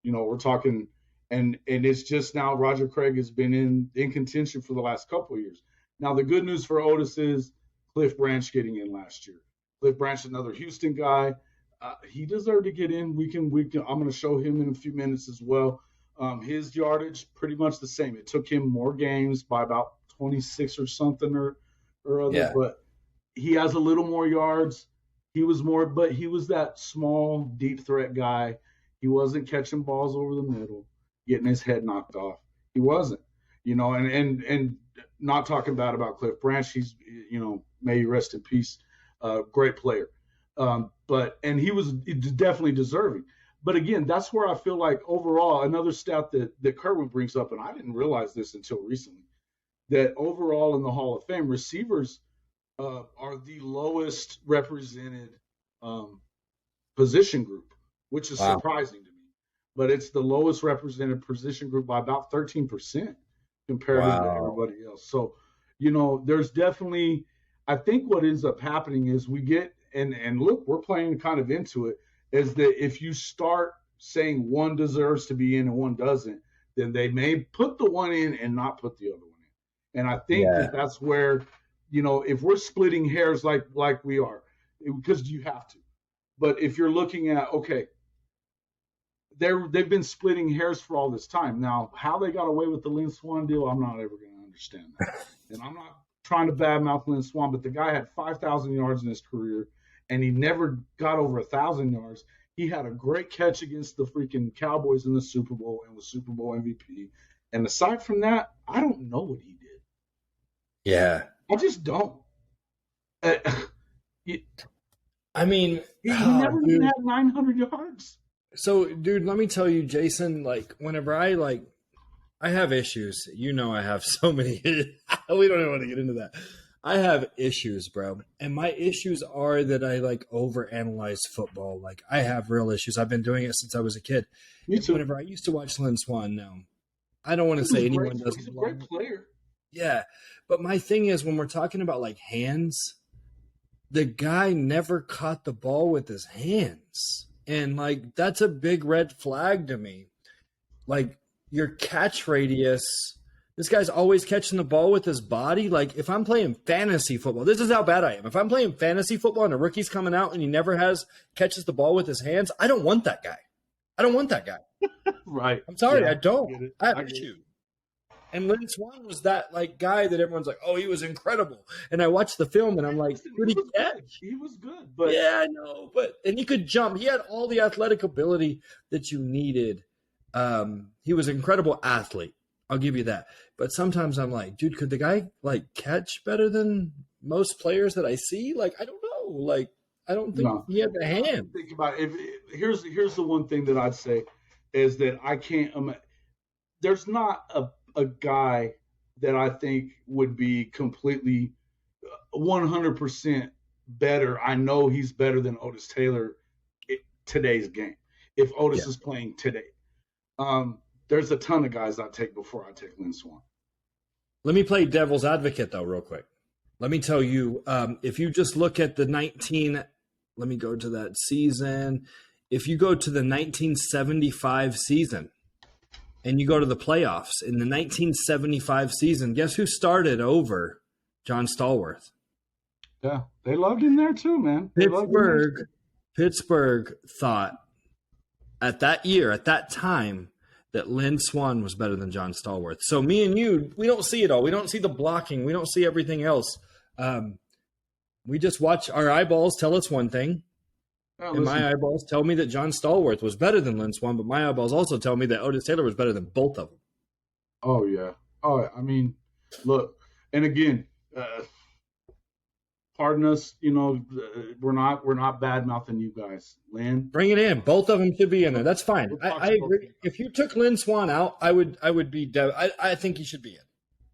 We're talking. And it's just now Roger Craig has been in contention for the last couple of years. Now, the good news for Otis is Cliff Branch getting in last year. Cliff Branch, another Houston guy. He deserved to get in. I'm going to show him in a few minutes as well. His yardage pretty much the same. It took him more games by about 26 or something or other, but he has a little more yards. He was that small, deep threat guy. He wasn't catching balls over the middle, getting his head knocked off. He wasn't, and not talking bad about Cliff Branch. He's, may he rest in peace. Great player. But he was definitely deserving. But again, that's where I feel like overall, another stat that Kerwin brings up, and I didn't realize this until recently, that overall in the Hall of Fame, receivers are the lowest represented position group, which is surprising to me. But it's the lowest represented position group by about 13% compared to everybody else. So, there's definitely, I think what ends up happening is we get, and look, we're playing kind of into it, is that if you start saying one deserves to be in and one doesn't, then they may put the one in and not put the other one in. And I think that's where, if we're splitting hairs like we are, because you have to. But if you're looking at, okay, they've been splitting hairs for all this time. Now, how they got away with the Lynn Swan deal, I'm not ever going to understand that. And I'm not trying to badmouth Lynn Swan, but the guy had 5,000 yards in his career, and he never got over 1,000 yards. He had a great catch against the freaking Cowboys in the Super Bowl and was Super Bowl MVP. And aside from that, I don't know what he did. Yeah. I just don't. He never even had 900 yards. So, dude, let me tell you, Jason, whenever I have issues. I have so many. We don't even want to get into that. I have issues, bro. And my issues are that I overanalyze football. I have real issues. I've been doing it since I was a kid. Me too. Whenever I used to watch Lynn Swan now, I don't want to say anyone doesn't. He's a great player. Yeah. But my thing is, when we're talking about hands, the guy never caught the ball with his hands. And that's a big red flag to me. Your catch radius, this guy's always catching the ball with his body. If I'm playing fantasy football, this is how bad I am. If I'm playing fantasy football and a rookie's coming out and he never catches the ball with his hands, I don't want that guy. Right. I'm sorry, Yeah, I don't. I have get it. issues. And Lynn Swan was that guy that everyone's oh, he was incredible. And I watched the film and I'm did he catch? He was good, but Yeah, I know. And he could jump. He had all the athletic ability that you needed. He was an incredible athlete. I'll give you that. But sometimes I'm dude, could the guy catch better than most players that I see? I don't know. I don't think he had the hand. Think about it. Here's the one thing that I'd say is that I can't. There's not a guy that I think would be completely 100% better. I know he's better than Otis Taylor in today's game. If Otis is playing today, there's a ton of guys I take before I take Lynn Swan. Let me play devil's advocate though, real quick. Let me tell you, if you just look at the let me go to that season. If you go to the 1975 season and you go to the playoffs in the 1975 season, guess who started over John Stallworth? Yeah, they loved him there too, man. Pittsburgh thought at that time, that Lynn Swan was better than John Stallworth. So me and you, we don't see it all. We don't see the blocking. We don't see everything else. We just watch. Our eyeballs tell us one thing. And my eyeballs tell me that John Stallworth was better than Lynn Swan, but my eyeballs also tell me that Otis Taylor was better than both of them. Oh, yeah. Oh, I mean, look, and again, pardon us, we're not bad-mouthing you guys. Lynn, bring it in. Both of them should be in there. That's fine. I agree. If you took Lynn Swan out, I would be. I think he should be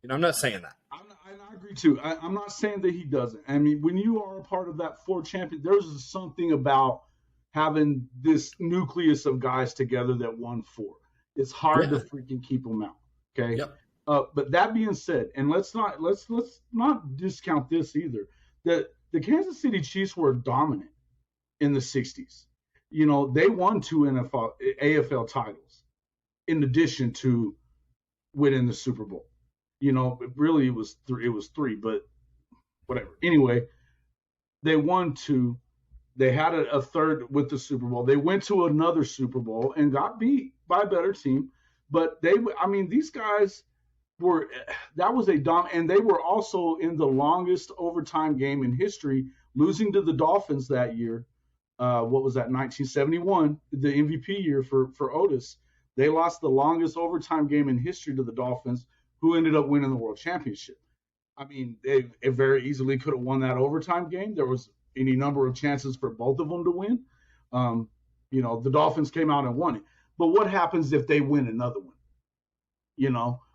in. I'm not saying that. I agree too. I'm not saying that he doesn't. I mean, when you are a part of that 4 champion, there's something about having this nucleus of guys together that won 4. It's hard to freaking keep them out. Okay. Yep. But that being said, and let's not discount this either. That the Kansas City Chiefs were dominant in the 60s. They won 2 AFL titles in addition to winning the Super Bowl. Really it was 3, but whatever. Anyway, they won 2. They had a third with the Super Bowl. They went to another Super Bowl and got beat by a better team. But these guys that was and they were also in the longest overtime game in history, losing to the Dolphins that year. What was that, 1971, the MVP year for Otis. They lost the longest overtime game in history to the Dolphins, who ended up winning the world championship. I mean, they very easily could have won that overtime game. There was any number of chances for both of them to win. The Dolphins came out and won it. But what happens if they win another one?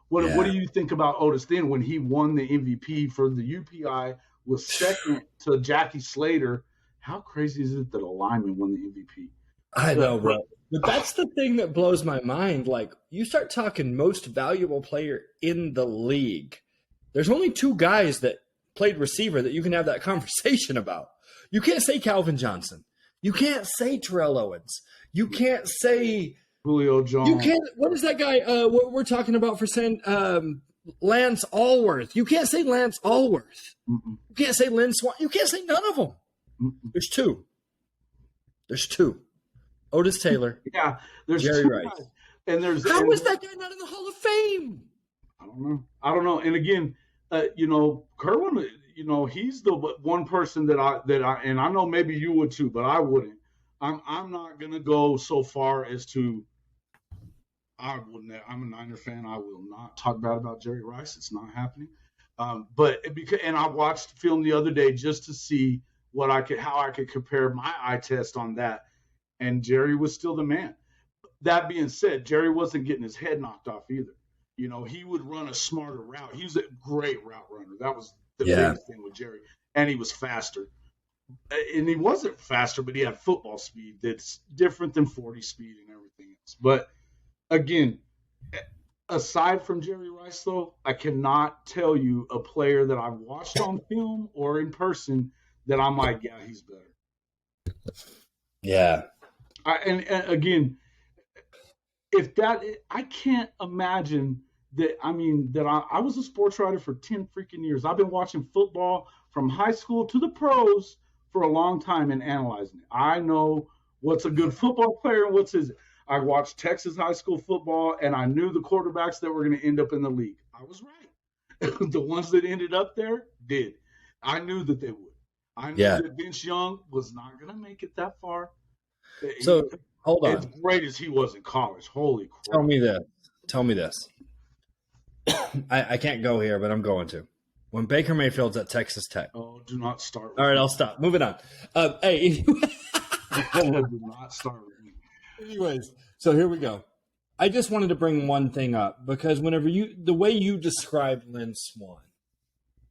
What do you think about Otis then when he won the MVP for the UPI, was second to Jackie Slater? How crazy is it that a lineman won the MVP? I know, bro. But that's the thing that blows my mind. Like, you start talking most valuable player in the league. There's only 2 guys that played receiver that you can have that conversation about. You can't say Calvin Johnson. You can't say Terrell Owens. You can't say Julio Jones. You can't. What is that guy we're talking about for saying Lance Allworth? You can't say Lance Allworth. Mm-mm. You can't say Lynn Swan. You can't say none of them. Mm-mm. There's 2. Otis Taylor. Yeah, there's Jerry 2 Rice. guys. And How is that guy not in the Hall of Fame? I don't know. And again, Kerwin, he's the one person that I and I know maybe you would too, but I wouldn't. I'm not gonna go so far as to. I wouldn't. I'm a Niner fan. I will not talk bad about Jerry Rice. It's not happening. And I watched film the other day just to see how I could compare my eye test on that. And Jerry was still the man. That being said, Jerry wasn't getting his head knocked off either. He would run a smarter route. He was a great route runner. That was the biggest thing with Jerry. And he was faster. And he wasn't faster, but he had football speed that's different than 40 speed and everything else. But again, aside from Jerry Rice, though, I cannot tell you a player that I've watched on film or in person that I'm like, yeah, he's better. Yeah. And again, I can't imagine that. I was a sports writer for 10 freaking years. I've been watching football from high school to the pros for a long time and analyzing it. I know what's a good football player and what's his. I watched Texas high school football, and I knew the quarterbacks that were going to end up in the league. I was right. The ones that ended up there did. I knew that they would. I knew that Vince Young was not going to make it that far. So, hold on. As great as he was in college. Holy crap. Tell me this. I can't go here, but I'm going to. When Baker Mayfield's at Texas Tech. Oh, do not start with All right, I'll stop. Moving on. Hey. do not start with me. Anyways, so here we go. I just wanted to bring one thing up because the way you described Lynn Swan.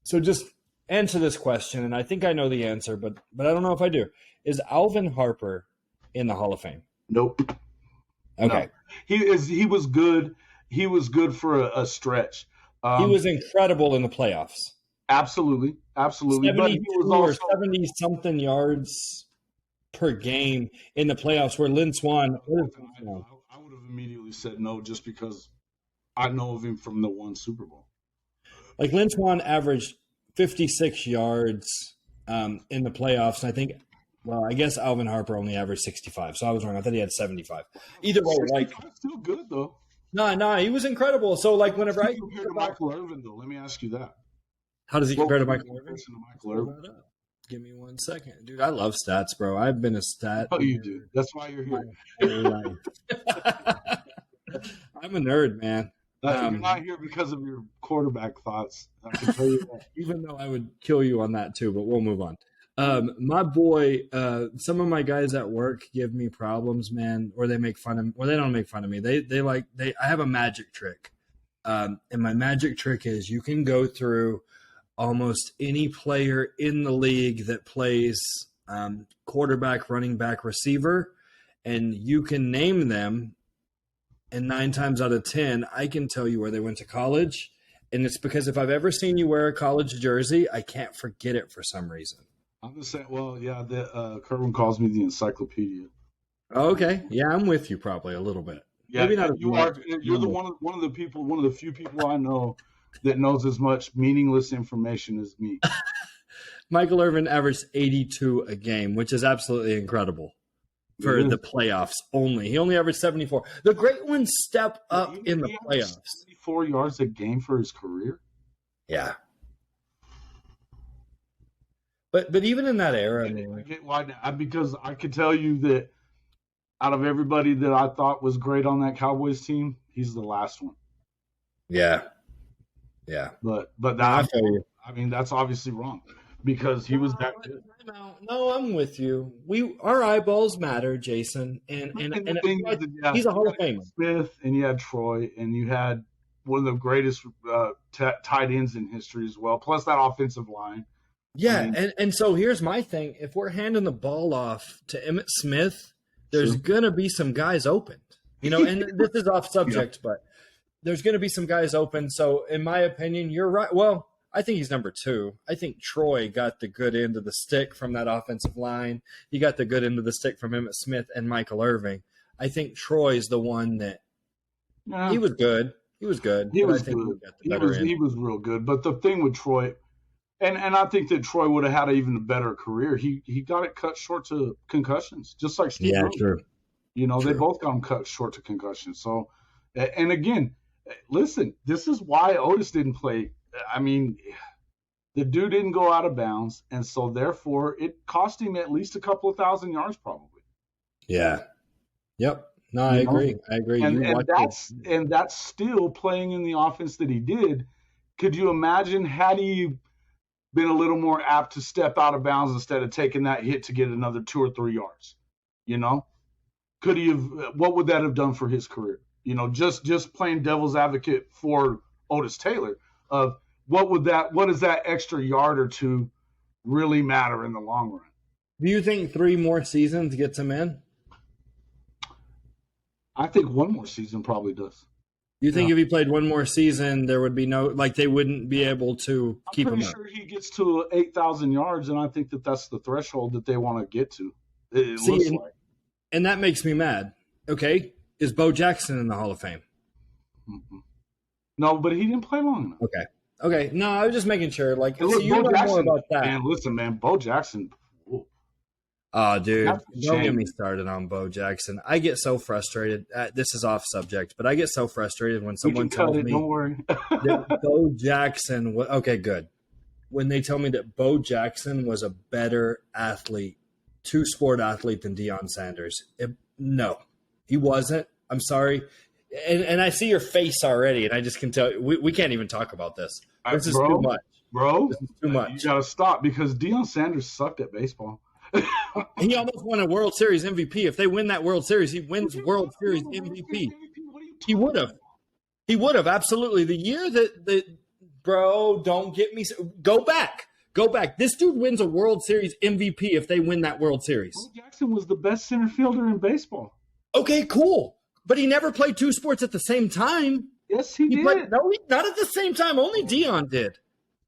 So just answer this question, and I think I know the answer, but I don't know if I do. Is Alvin Harper in the Hall of Fame? Nope. Okay. No. He was good. He was good for a stretch. He was incredible in the playoffs. Absolutely. 72 But he was also 70-something yards per game in the playoffs where Lynn Swan. I would have immediately said no just because I know of him from the one Super Bowl. Like Lynn Swan averaged 56 yards in the playoffs. And I guess Alvin Harper only averaged 65. So I was wrong. I thought he had 75. Either way, still good though. No, he was incredible. So whenever I compare to Michael Irvin though, let me ask you that. How does he compare to Michael Irvin? Give me 1 second. Dude, I love stats, bro. I've been a stat. Oh, you do. That's why you're here. I'm a nerd, man. You're not here because of your quarterback thoughts. I can tell you that. Even though I would kill you on that too, but we'll move on. My boy, some of my guys at work give me problems, man, or they make fun of me. Well, they don't make fun of me. I have a magic trick. And my magic trick is you can go through almost any player in the league that plays quarterback, running back, receiver, and you can name them. And 9 times out of 10, I can tell you where they went to college. And it's because if I've ever seen you wear a college jersey, I can't forget it for some reason. I'm just saying, Kerwin calls me the encyclopedia. Okay. Yeah, I'm with you probably a little bit. Yeah, maybe not. You're the one of the few people I know that knows as much meaningless information as me. Michael Irvin averaged 82 a game, which is absolutely incredible for the playoffs only. He only averaged 74. The great ones step up in the playoffs. 74 yards a game for his career? Yeah. But even in that era, I get why now, because I could tell you that out of everybody that I thought was great on that Cowboys team, he's the last one. Yeah. But that, I mean, that's obviously wrong because he was that good. No, I'm with you. Our eyeballs matter, Jason, and he's a Hall of Famer. Smith, and you had Troy, and you had one of the greatest tight ends in history as well. Plus that offensive line. Yeah, I mean, and so here's my thing: if we're handing the ball off to Emmitt Smith, there's gonna be some guys open, And this is off subject, but there's gonna be some guys open. So, in my opinion, you're right. Well, I think he's number 2. I think Troy got the good end of the stick from that offensive line. He got the good end of the stick from Emmitt Smith and Michael Irving. I think Troy's the one that he was good. He was good. He was good. He was real good. But the thing with Troy. And I think that Troy would have had an even better career. He got it cut short to concussions, just like Steve. Yeah, true. They both got them cut short to concussions. So, and again, listen, this is why Otis didn't play. I mean, the dude didn't go out of bounds, and so therefore it cost him at least a couple of thousand yards, probably. Yeah. Yep. No, I agree. And that's still playing in the offense that he did. Could you imagine had he been a little more apt to step out of bounds instead of taking that hit to get another 2 or 3 yards? Could he have? What would that have done for his career? Just playing devil's advocate for Otis Taylor of what does that extra yard or 2 really matter in the long run? Do you think 3 more seasons gets him in? I think 1 more season probably does. You think if he played 1 more season, there would be they wouldn't be able to keep him up? I'm pretty sure he gets to 8,000 yards, and I think that's the threshold that they want to get to. It looks like. And that makes me mad. Okay, is Bo Jackson in the Hall of Fame? Mm-hmm. No, but he didn't play long enough. Okay. No, I was just making sure. Look, you know more about that. Man, listen, man, Bo Jackson. Oh, dude, don't get me started on Bo Jackson. I get so frustrated. This is off subject, but I get so frustrated when someone tells me don't worry. that Bo Jackson – okay, good. When they tell me that Bo Jackson was a better athlete, 2-sport athlete than Deion Sanders. No, he wasn't. I'm sorry. And I see your face already, and I just can tell – we can't even talk about this. This is too much. Bro, this is too much. You got to stop because Deion Sanders sucked at baseball. He almost won a World Series MVP. If they win that World Series, he wins World Series MVP. He would have. He would have, absolutely. The year that bro, don't get me – go back. This dude wins a World Series MVP if they win that World Series. Bo Jackson was the best center fielder in baseball. Okay, cool. But he never played 2 sports at the same time. Yes, he did. Not at the same time. Only Deion did.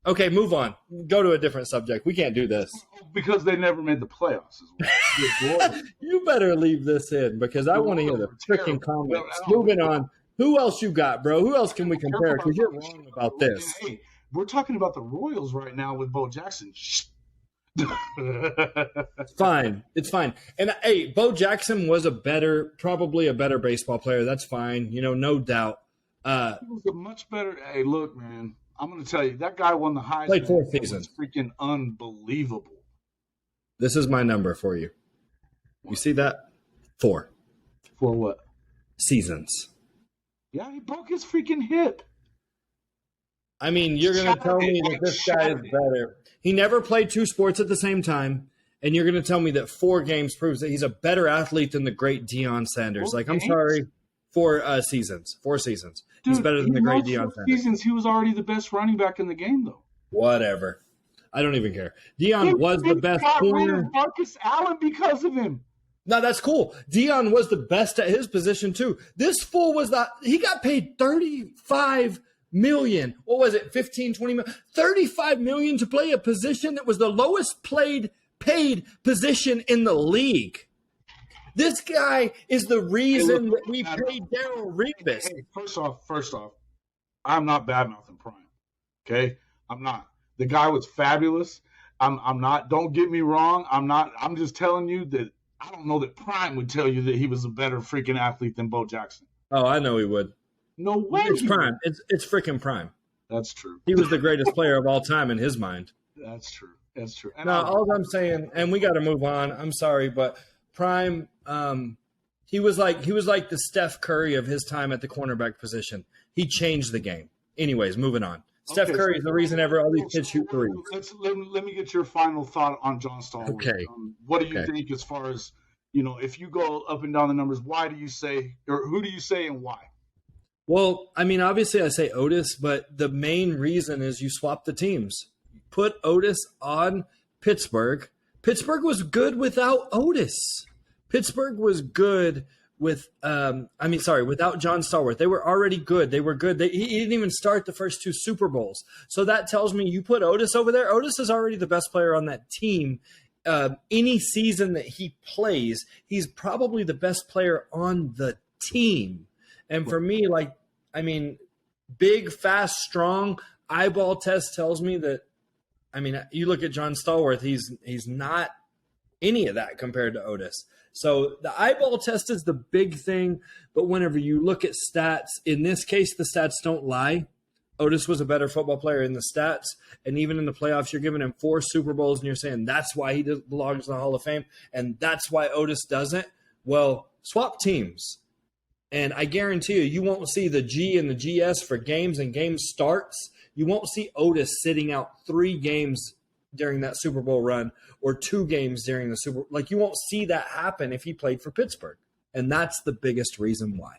Okay, move on. Go to a different subject. We can't do this. Because they never made the playoffs as well. You better leave this in because I want to hear the freaking comments. Moving on. Who else you got, bro? Who else can we compare? Because you're wrong about this. Hey, we're talking about the Royals right now with Bo Jackson. It's fine. And, hey, Bo Jackson was probably a better baseball player. That's fine. No doubt. He was a much better – hey, look, man. I'm going to tell you, that guy won the Heisman. Played 4 seasons. It's freaking unbelievable. This is my number for you. You see that? 4. For what? Seasons. Yeah, he broke his freaking hip. I mean, you're going to tell me that this guy is better. He never played 2 sports at the same time, and you're going to tell me that 4 games proves that he's a better athlete than the great Deion Sanders. I'm sorry. 4 seasons. 4 seasons. Dude, he's better than the great Deion Sanders. Seasons, he was already the best running back in the game, though. Whatever. I don't even care. Deion was the best corner. Marcus Allen because of him. No, that's cool. Deion was the best at his position too. This fool was not. He got paid $35 million. What was it? 15, 20 million? $35 million to play a position that was the lowest paid position in the league. This guy is the reason that we paid Darrell Revis. Hey, first off, I'm not bad-mouthing Prime. Okay? I'm not. The guy was fabulous. I'm not. Don't get me wrong. I'm not. I'm just telling you that I don't know that Prime would tell you that he was a better freaking athlete than Bo Jackson. Oh, I know he would. No way. It's Prime. It's freaking Prime. That's true. He was the greatest player of all time in his mind. That's true. That's true. No, all I'm saying, and we got to move on. I'm sorry, but Prime, he was like the Steph Curry of his time at the cornerback position. He changed the game. Anyways, moving on. Steph Curry is the reason all these kids shoot threes. Let me get your final thought on John Stallworth. Okay. What do you think as far as, if you go up and down the numbers, why do you say, or who do you say and why? Well, I mean, obviously I say Otis, but the main reason is you swap the teams. Put Otis on Pittsburgh. Pittsburgh was good without Otis. Pittsburgh was good without John Stallworth. They were already good. They were good. He didn't even start the first 2 Super Bowls. So that tells me you put Otis over there. Otis is already the best player on that team. Any season that he plays, he's probably the best player on the team. And for me, big, fast, strong, eyeball test tells me that, you look at John Stallworth, he's not any of that compared to Otis. So the eyeball test is the big thing, but whenever you look at stats, in this case, the stats don't lie. Otis was a better football player in the stats, and even in the playoffs, you're giving him 4 Super Bowls, and you're saying that's why he belongs in the Hall of Fame, and that's why Otis doesn't. Well, swap teams. And I guarantee you won't see the G and the GS for games and game starts. You won't see Otis sitting out 3 games during that Super Bowl run or 2 games during the Super Bowl. Like, you won't see that happen if he played for Pittsburgh. And that's the biggest reason why.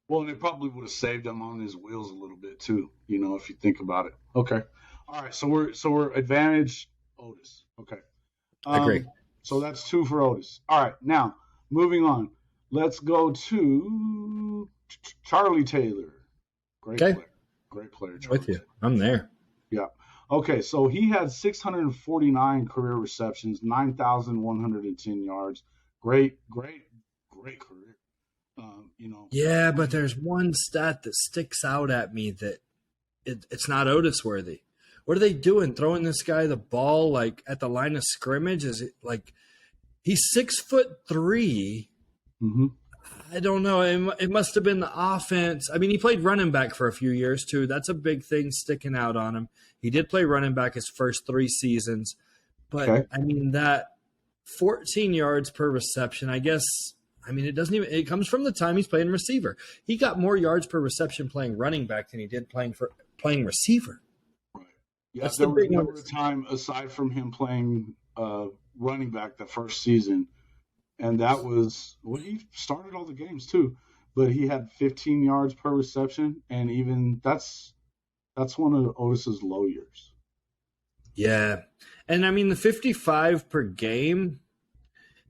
Well, and it probably would have saved him on his wheels a little bit too, if you think about it. Okay. All right. So we're advantage Otis. Okay. I agree. So that's 2 for Otis. All right. Now, moving on. Let's go to Charlie Taylor. Great player. Great player, Charlie With you. Taylor. I'm there. Yeah. Okay, so he had 649 career receptions, 9,110 yards. Great career. Yeah, but there's one stat that sticks out at me that it's not Otis worthy. What are they doing? Throwing this guy the ball at the line of scrimmage? Is it he's 6'3"? Mm-hmm. I don't know. It must have been the offense. He played running back for a few years too. That's a big thing sticking out on him. He did play running back his first 3 seasons. But, okay. That 14 yards per reception, I guess, it comes from the time he's playing receiver. He got more yards per reception playing running back than he did playing receiver. Right. Yeah, That's there the was big never a time aside from him playing running back the first season. And that was he started all the games too, but he had 15 yards per reception, and even that's one of Otis's low years. Yeah, and the 55 per game.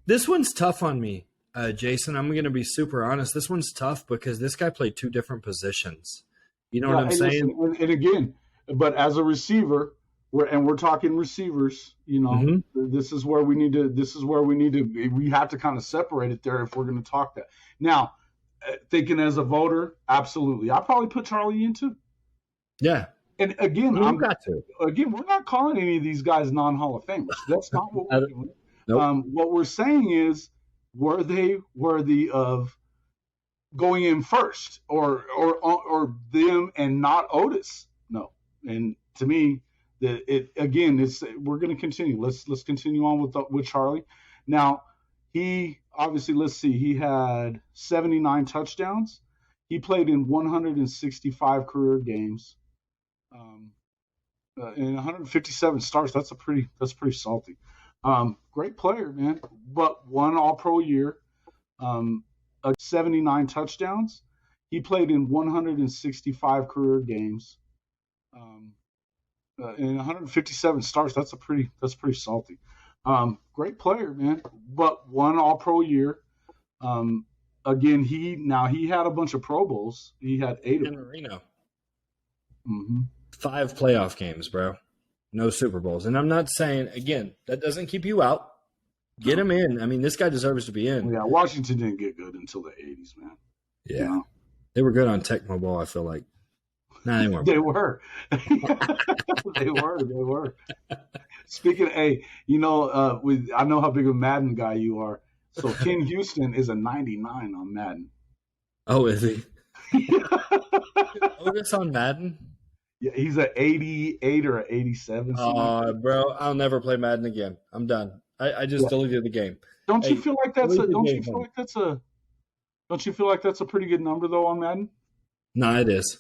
This one's tough on me, Jason. I'm going to be super honest. This one's tough because this guy played 2 different positions. You know what I'm saying? Listen, and again, but as a receiver. We're talking receivers, Mm-hmm. This is where we need to. We have to kind of separate it there if we're going to talk that. Now, thinking as a voter, absolutely, I probably put Charlie in too. Yeah, and again, we're not calling any of these guys non-Hall of Famers. That's not what we're doing. Nope. What we're saying is, were they worthy of going in first, or them and not Otis? No, and to me. We're going to continue. Let's continue on with Charlie. Now, he obviously, let's see, he had 79 touchdowns. He played in 165 career games, and 157 starts. That's pretty salty. Great player, man. But 1 All-Pro year, 79 touchdowns. He played in 165 career games. And 157 starts. That's pretty salty. Great player, man. But 1 All-Pro year. Again, he had a bunch of Pro Bowls. He had 8 in Reno. Mm-hmm. 5 playoff games, bro. No Super Bowls. And I'm not saying, again, that doesn't keep you out. Get him in. This guy deserves to be in. Yeah, Washington didn't get good until the 80s, man. Yeah. They were good on Tecmo Bowl, I feel like. No, they weren't. They were. They were. Speaking of, hey, I know how big a Madden guy you are. So Ken Houston is a 99 on Madden. Oh, is he? Otis on Madden? Yeah, he's an 88 or an 87. Bro, I'll never play Madden again. I'm done. I just deleted the game. Don't you feel like that's a pretty good number though on Madden? No, it is.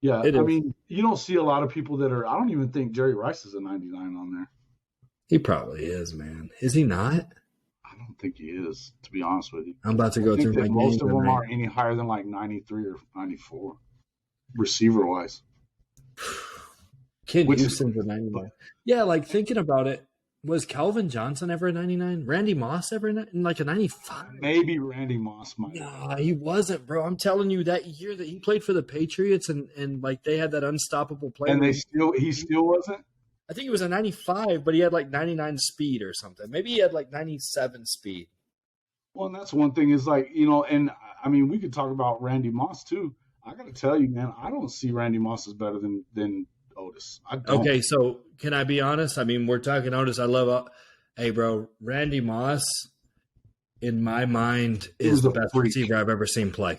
Yeah, I mean, you don't see a lot of people that are. I don't even think Jerry Rice is a 99 on there. He probably is, man. Is he not? I don't think he is, to be honest with you. I'm about to go through my most of them aren't any higher than like 93 or 94, receiver wise. Kid Houston's a 99. Yeah, like thinking about it, was Calvin Johnson ever a 99? Randy Moss ever in like a 95? Maybe Randy Moss might. Nah, he wasn't, bro. I'm telling you, that year that he played for the Patriots and like they had that unstoppable play. And he still wasn't? I think he was a 95, but he had like 99 speed or something. Maybe he had like 97 speed. Well, and that's one thing is like, and I mean, we could talk about Randy Moss too. I got to tell you, man, I don't see Randy Moss as better than Otis. I don't. Okay, so can I be honest? I mean, we're talking Otis. I love hey, bro, Randy Moss, in my mind, is the best receiver I've ever seen play.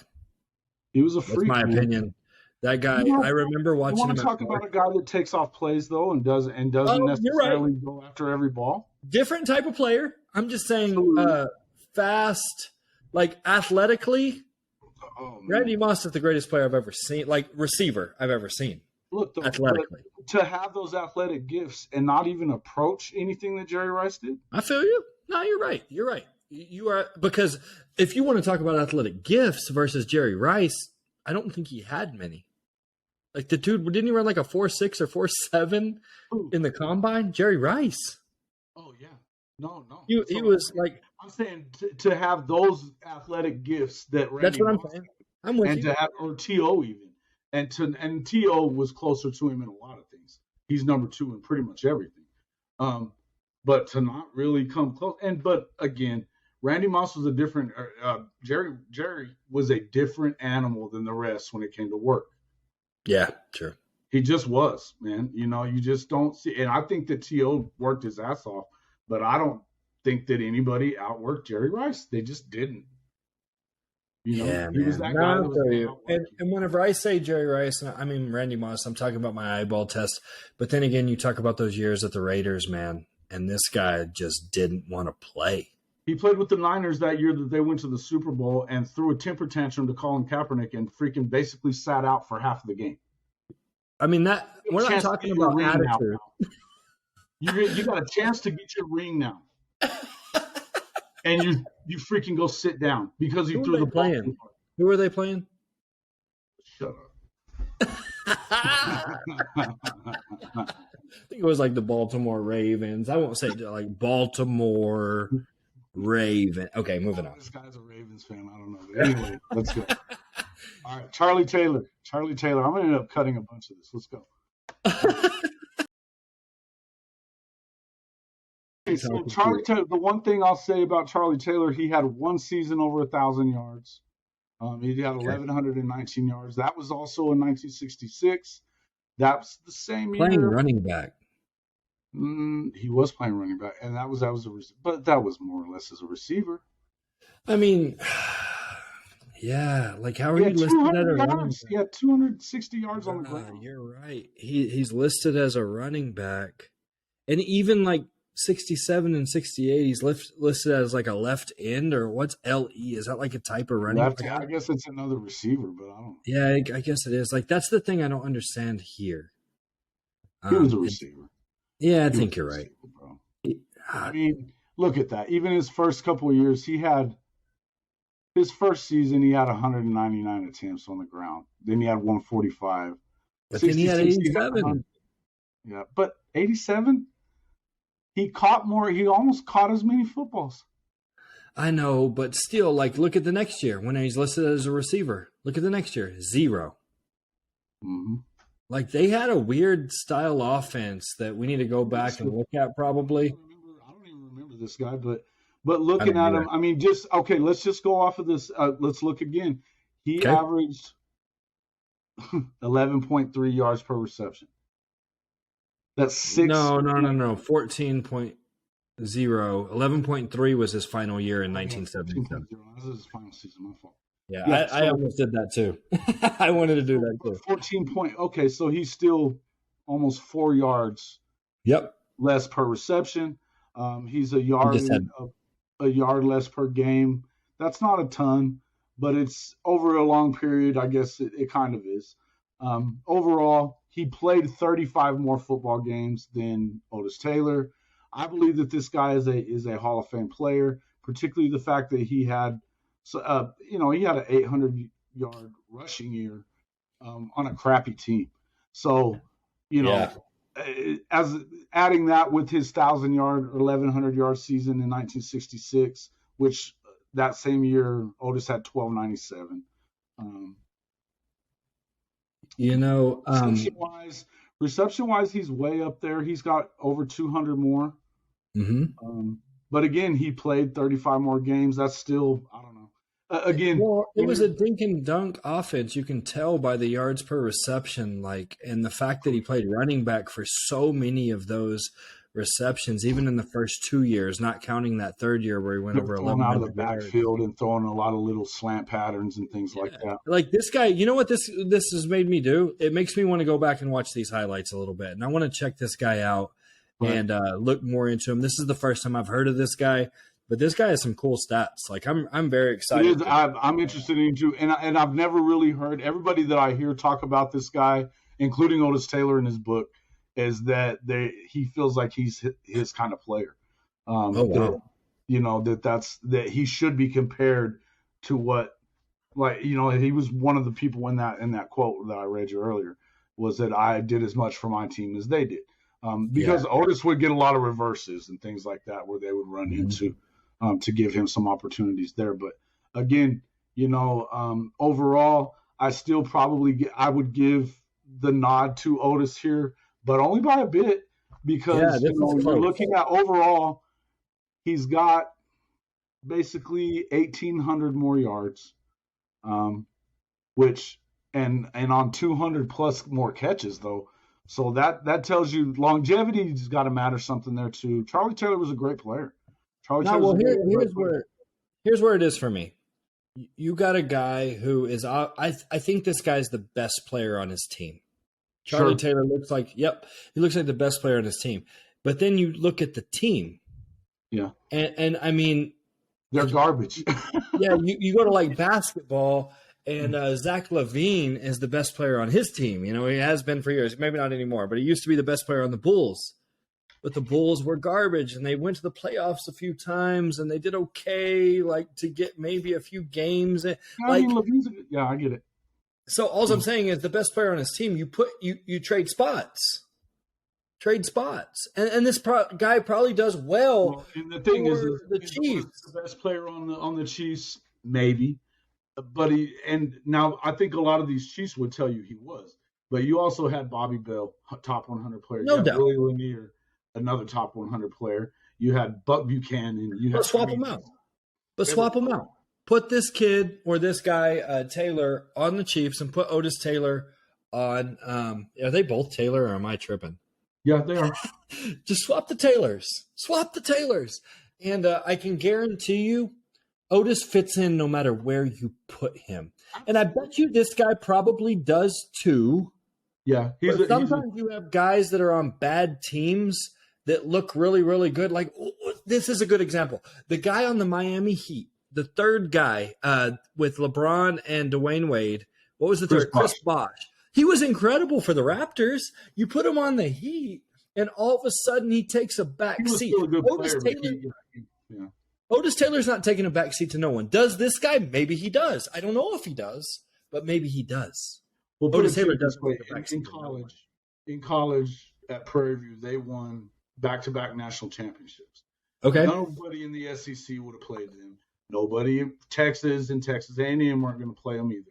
He was a freak. That's my opinion. That guy, I remember watching him. You want to talk about a guy that takes off plays, though, and doesn't necessarily go after every ball? Different type of player. I'm just saying fast, like athletically. Randy Moss is the greatest player I've ever seen, like receiver I've ever seen. Look, though, athletically. To have those athletic gifts and not even approach anything that Jerry Rice did. I feel you. No, you're right. You're right. You are, because if you want to talk about athletic gifts versus Jerry Rice, I don't think he had many. Like the dude, didn't he run like a 4.6 or 4.7 in the combine? Jerry Rice. Oh yeah, no. He was like. I'm saying to have those athletic gifts that Randy. That's what I'm saying. I'm with you. And to have, or T.O. even, and T.O. was closer to him in a lot of things. He's number 2 in pretty much everything. But to not really come close, but again, Randy Moss was a different. Jerry was a different animal than the rest when it came to work. Yeah, sure. He just was, man. You just don't see. And I think that T.O. worked his ass off, but I don't think that anybody outworked Jerry Rice. They just didn't. He was that guy. And whenever I say Jerry Rice, I mean Randy Moss, I'm talking about my eyeball test. But then again, you talk about those years at the Raiders, man, and this guy just didn't want to play. He played with the Niners that year that they went to the Super Bowl and threw a temper tantrum to Colin Kaepernick and freaking basically sat out for half of the game. I mean, we're not talking about attitude. You got a chance to get your ring now. And you freaking go sit down because he threw the ball. Playing? Who are they playing? Shut up. I think it was like the Baltimore Ravens. I won't say like Baltimore Raven. Okay, moving on. This guy's a Ravens fan. I don't know. But anyway, let's go. All right, Charlie Taylor. I'm going to end up cutting a bunch of this. Let's go. So Charlie Taylor, the one thing I'll say about Charlie Taylor, he had one season over 1,000 yards. He had 1,119 yards. That was also in 1966. That's the same year. Playing running back. He was playing running back, and that was but that was more or less as a receiver. I mean, yeah. Like how are you listed as a running back? He had 260 yards on the ground. You're right. He's listed as a running back, and even like 67 and 68, he's listed as like a left end, or what's LE? Is that like a type of running back? I guess it's another receiver, but I don't. Yeah, I guess it is. Like that's the thing I don't understand here. He was a receiver. Yeah, I think you're right. Bro. I mean, look at that. Even his first couple of years, his first season, he had 199 attempts on the ground. Then he had 145. But then he had 87. Yeah, but 87? He caught more. He almost caught as many footballs. I know, but still, like, look at the next year when he's listed as a receiver. Look at the next year, 0. Mm-hmm. Like, they had a weird style offense that we need to go back and look at probably. I don't even remember this guy, but looking at him, I mean, let's just go off of this. Let's look again. He averaged 11.3 yards per reception. That's six. No. 14.0. 11.3 was his final year in 1977. This is his final season. My fault. Yeah, Yeah, I almost did that too. I wanted to do that too. 14 point. Okay, so he's still almost 4 yards Yep. less per reception. He's a He yard just had a yard less per game. That's not a ton, but it's over a long period. I guess it kind of is. Overall, he played 35 more football games than Otis Taylor. I believe that this guy is a Hall of Fame player, particularly the fact that he had, he had an 800-yard rushing year on a crappy team. So, as adding that with his 1,000-yard or 1,100-yard season in 1966, which that same year Otis had 1,297. Reception-wise, he's way up there. He's got over 200 more. Mm-hmm. But again, he played 35 more games. That's still, I don't know. It was a dink and dunk offense. You can tell by the yards per reception, and the fact that he played running back for so many of those receptions, even in the first 2 years, not counting that third year where he went over 11 out of the backfield and throwing a lot of little slant patterns and things like that. Like this guy, you know what this has made me do? It makes me want to go back and watch these highlights a little bit, and I want to check this guy out and look more into him. This is the first time I've heard of this guy. But this guy has some cool stats. I'm very excited. I'm interested in too, and I've never really heard everybody that I hear talk about this guy, including Otis Taylor in his book, is that he feels like he's his kind of player. Wow. That he should be compared to what, he was one of the people in that quote that I read you earlier, was that I did as much for my team as they did, because Otis would get a lot of reverses and things like that where they would run into. To give him some opportunities there. But again, overall, I still I would give the nod to Otis here, but only by a bit, because you're looking at overall, he's got basically 1,800 more yards, which and on 200 plus more catches though. So that tells you longevity's got to matter something there too. Charlie Taylor was a great player. Here's where it is for me. You got a guy who is I think this guy's the best player on his team. Charlie Taylor looks like he looks like the best player on his team. But then you look at the team. Yeah. And I mean, they're garbage. You go to basketball, and Zach LaVine is the best player on his team. He has been for years, maybe not anymore, but he used to be the best player on the Bulls. But the Bulls were garbage, and they went to the playoffs a few times, and they did okay, to get maybe a few games. I get it. So all I'm saying is the best player on his team, you trade spots. And this guy probably does well. And the thing is the Chiefs, the best player on the Chiefs, maybe. But now I think a lot of these Chiefs would tell you he was. But you also had Bobby Bell, top 100 player. No doubt. Willie Lanier, another top 100 player. You had Buck Buchanan. Swap them out. Put this kid or this guy Taylor on the Chiefs and put Otis Taylor on. Are they both Taylor, or am I tripping? Yeah, they are. Just swap the Taylors. And I can guarantee you, Otis fits in no matter where you put him. And I bet you this guy probably does too. Yeah. Sometimes you have guys that are on bad teams that look really, really good. This is a good example. The guy on the Miami Heat, the third guy with LeBron and Dwayne Wade. What was the third? Chris Bosh. He was incredible for the Raptors. You put him on the Heat, and all of a sudden he takes a back seat. Otis Taylor's not taking a back seat to no one. Does this guy? Maybe he does. I don't know if he does, but maybe he does. Well, Otis Taylor does. In college at Prairie View, they won back-to-back national championships. Okay. Nobody in the SEC would have played them. Nobody in Texas A&M weren't going to play them either.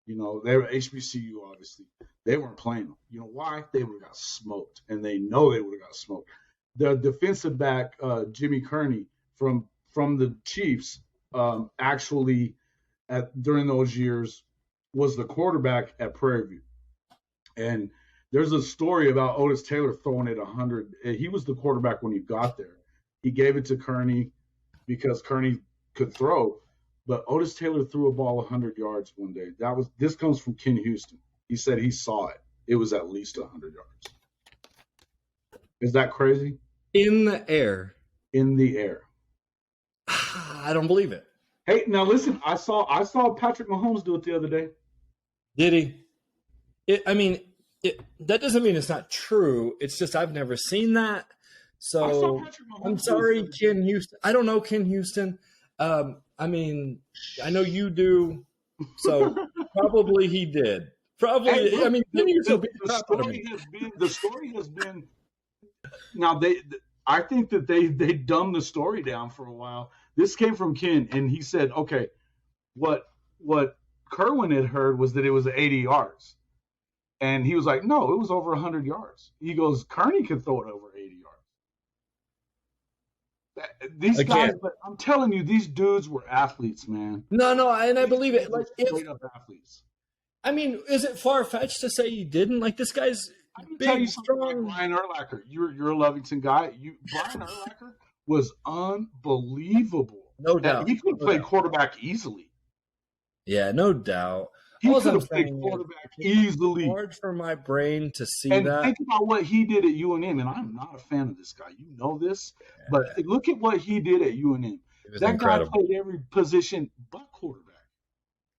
They were HBCU, obviously. They weren't playing them. You know why? They would have got smoked, and they know they would have got smoked. The defensive back, Jimmy Kearney from the Chiefs, actually during those years was the quarterback at Prairie View. And There's a story about Otis Taylor throwing it 100. He was the quarterback when he got there. He gave it to Kearney because Kearney could throw, but Otis Taylor threw a ball 100 yards one day. This comes from Ken Houston. He said he saw it. It was at least 100 yards. Is that crazy? In the air. In the air. I don't believe it. Hey, now listen. I saw Patrick Mahomes do it the other day. Did he? That doesn't mean it's not true. It's just I've never seen that. So I'm sorry, Ken Houston. I don't know Ken Houston. I know you do. So probably he did. Probably. Hey, look, the story has been. Now I think that they dumbed the story down for a while. This came from Ken, and he said, okay, what Kerwin had heard was that it was 80 yards. And he was like, no, it was over 100 yards. He goes, Kearney could throw it over 80 yards. These guys, but I'm telling you, these dudes were athletes, man. No, and I believe it. Like, straight up athletes. I mean, is it far-fetched to say he didn't? Like, this guy's big, strong. Like Brian Urlacher, you're a Lovington guy. Brian Urlacher was unbelievable. No doubt. He could play quarterback easily. Yeah, no doubt. He could have played quarterback easily. It's hard for my brain to see and that. Think about what he did at UNM, and I'm not a fan of this guy. You know this. Yeah. But look at what he did at UNM. That incredible. Guy played every position but quarterback.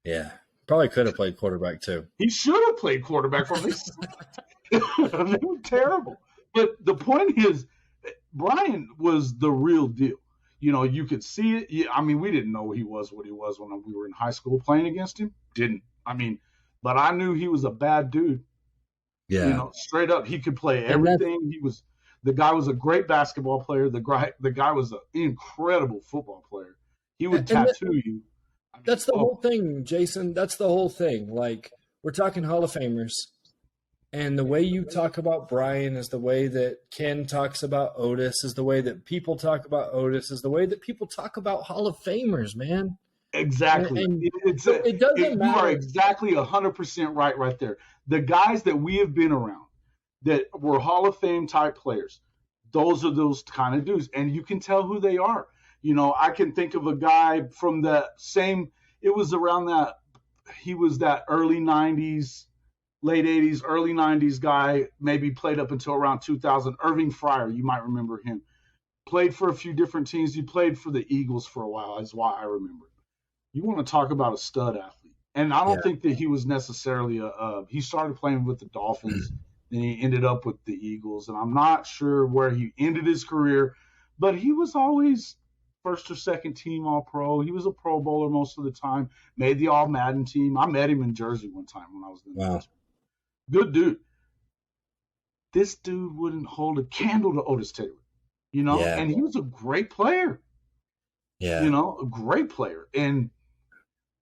Yeah. Probably could have played quarterback, too. He should have played quarterback for me. They were terrible. But the point is, Brian was the real deal. You know, you could see it. I mean, we didn't know what he was when we were in high school playing against him. Didn't. I mean, but I knew he was a bad dude. Yeah. You know, straight up, he could play everything. The guy was a great basketball player. The guy was an incredible football player. He would tattoo you. That's the whole thing, Jason. That's the whole thing. Like, we're talking Hall of Famers. And the way you talk about Brian is the way that Ken talks about Otis, is the way that people talk about Otis, is the way that people talk about Hall of Famers, man. Exactly. It doesn't matter. You are exactly 100% right there. The guys that we have been around that were Hall of Fame type players, those are those kind of dudes. And you can tell who they are. You know, I can think of a guy from the same – it was around that – he was that early 90s, late 80s, early 90s guy, maybe played up until around 2000. Irving Fryer, you might remember him. Played for a few different teams. He played for the Eagles for a while is why I remember. You want to talk about a stud athlete. And I don't think that he was necessarily he started playing with the Dolphins, and he ended up with the Eagles. And I'm not sure where he ended his career, but he was always – first or second team All-Pro. He was a Pro Bowler most of the time. Made the All-Madden team. I met him in Jersey one time when I was in the military. Good dude. This dude wouldn't hold a candle to Otis Taylor, you know? Yeah. And he was a great player. Yeah. You know, a great player. And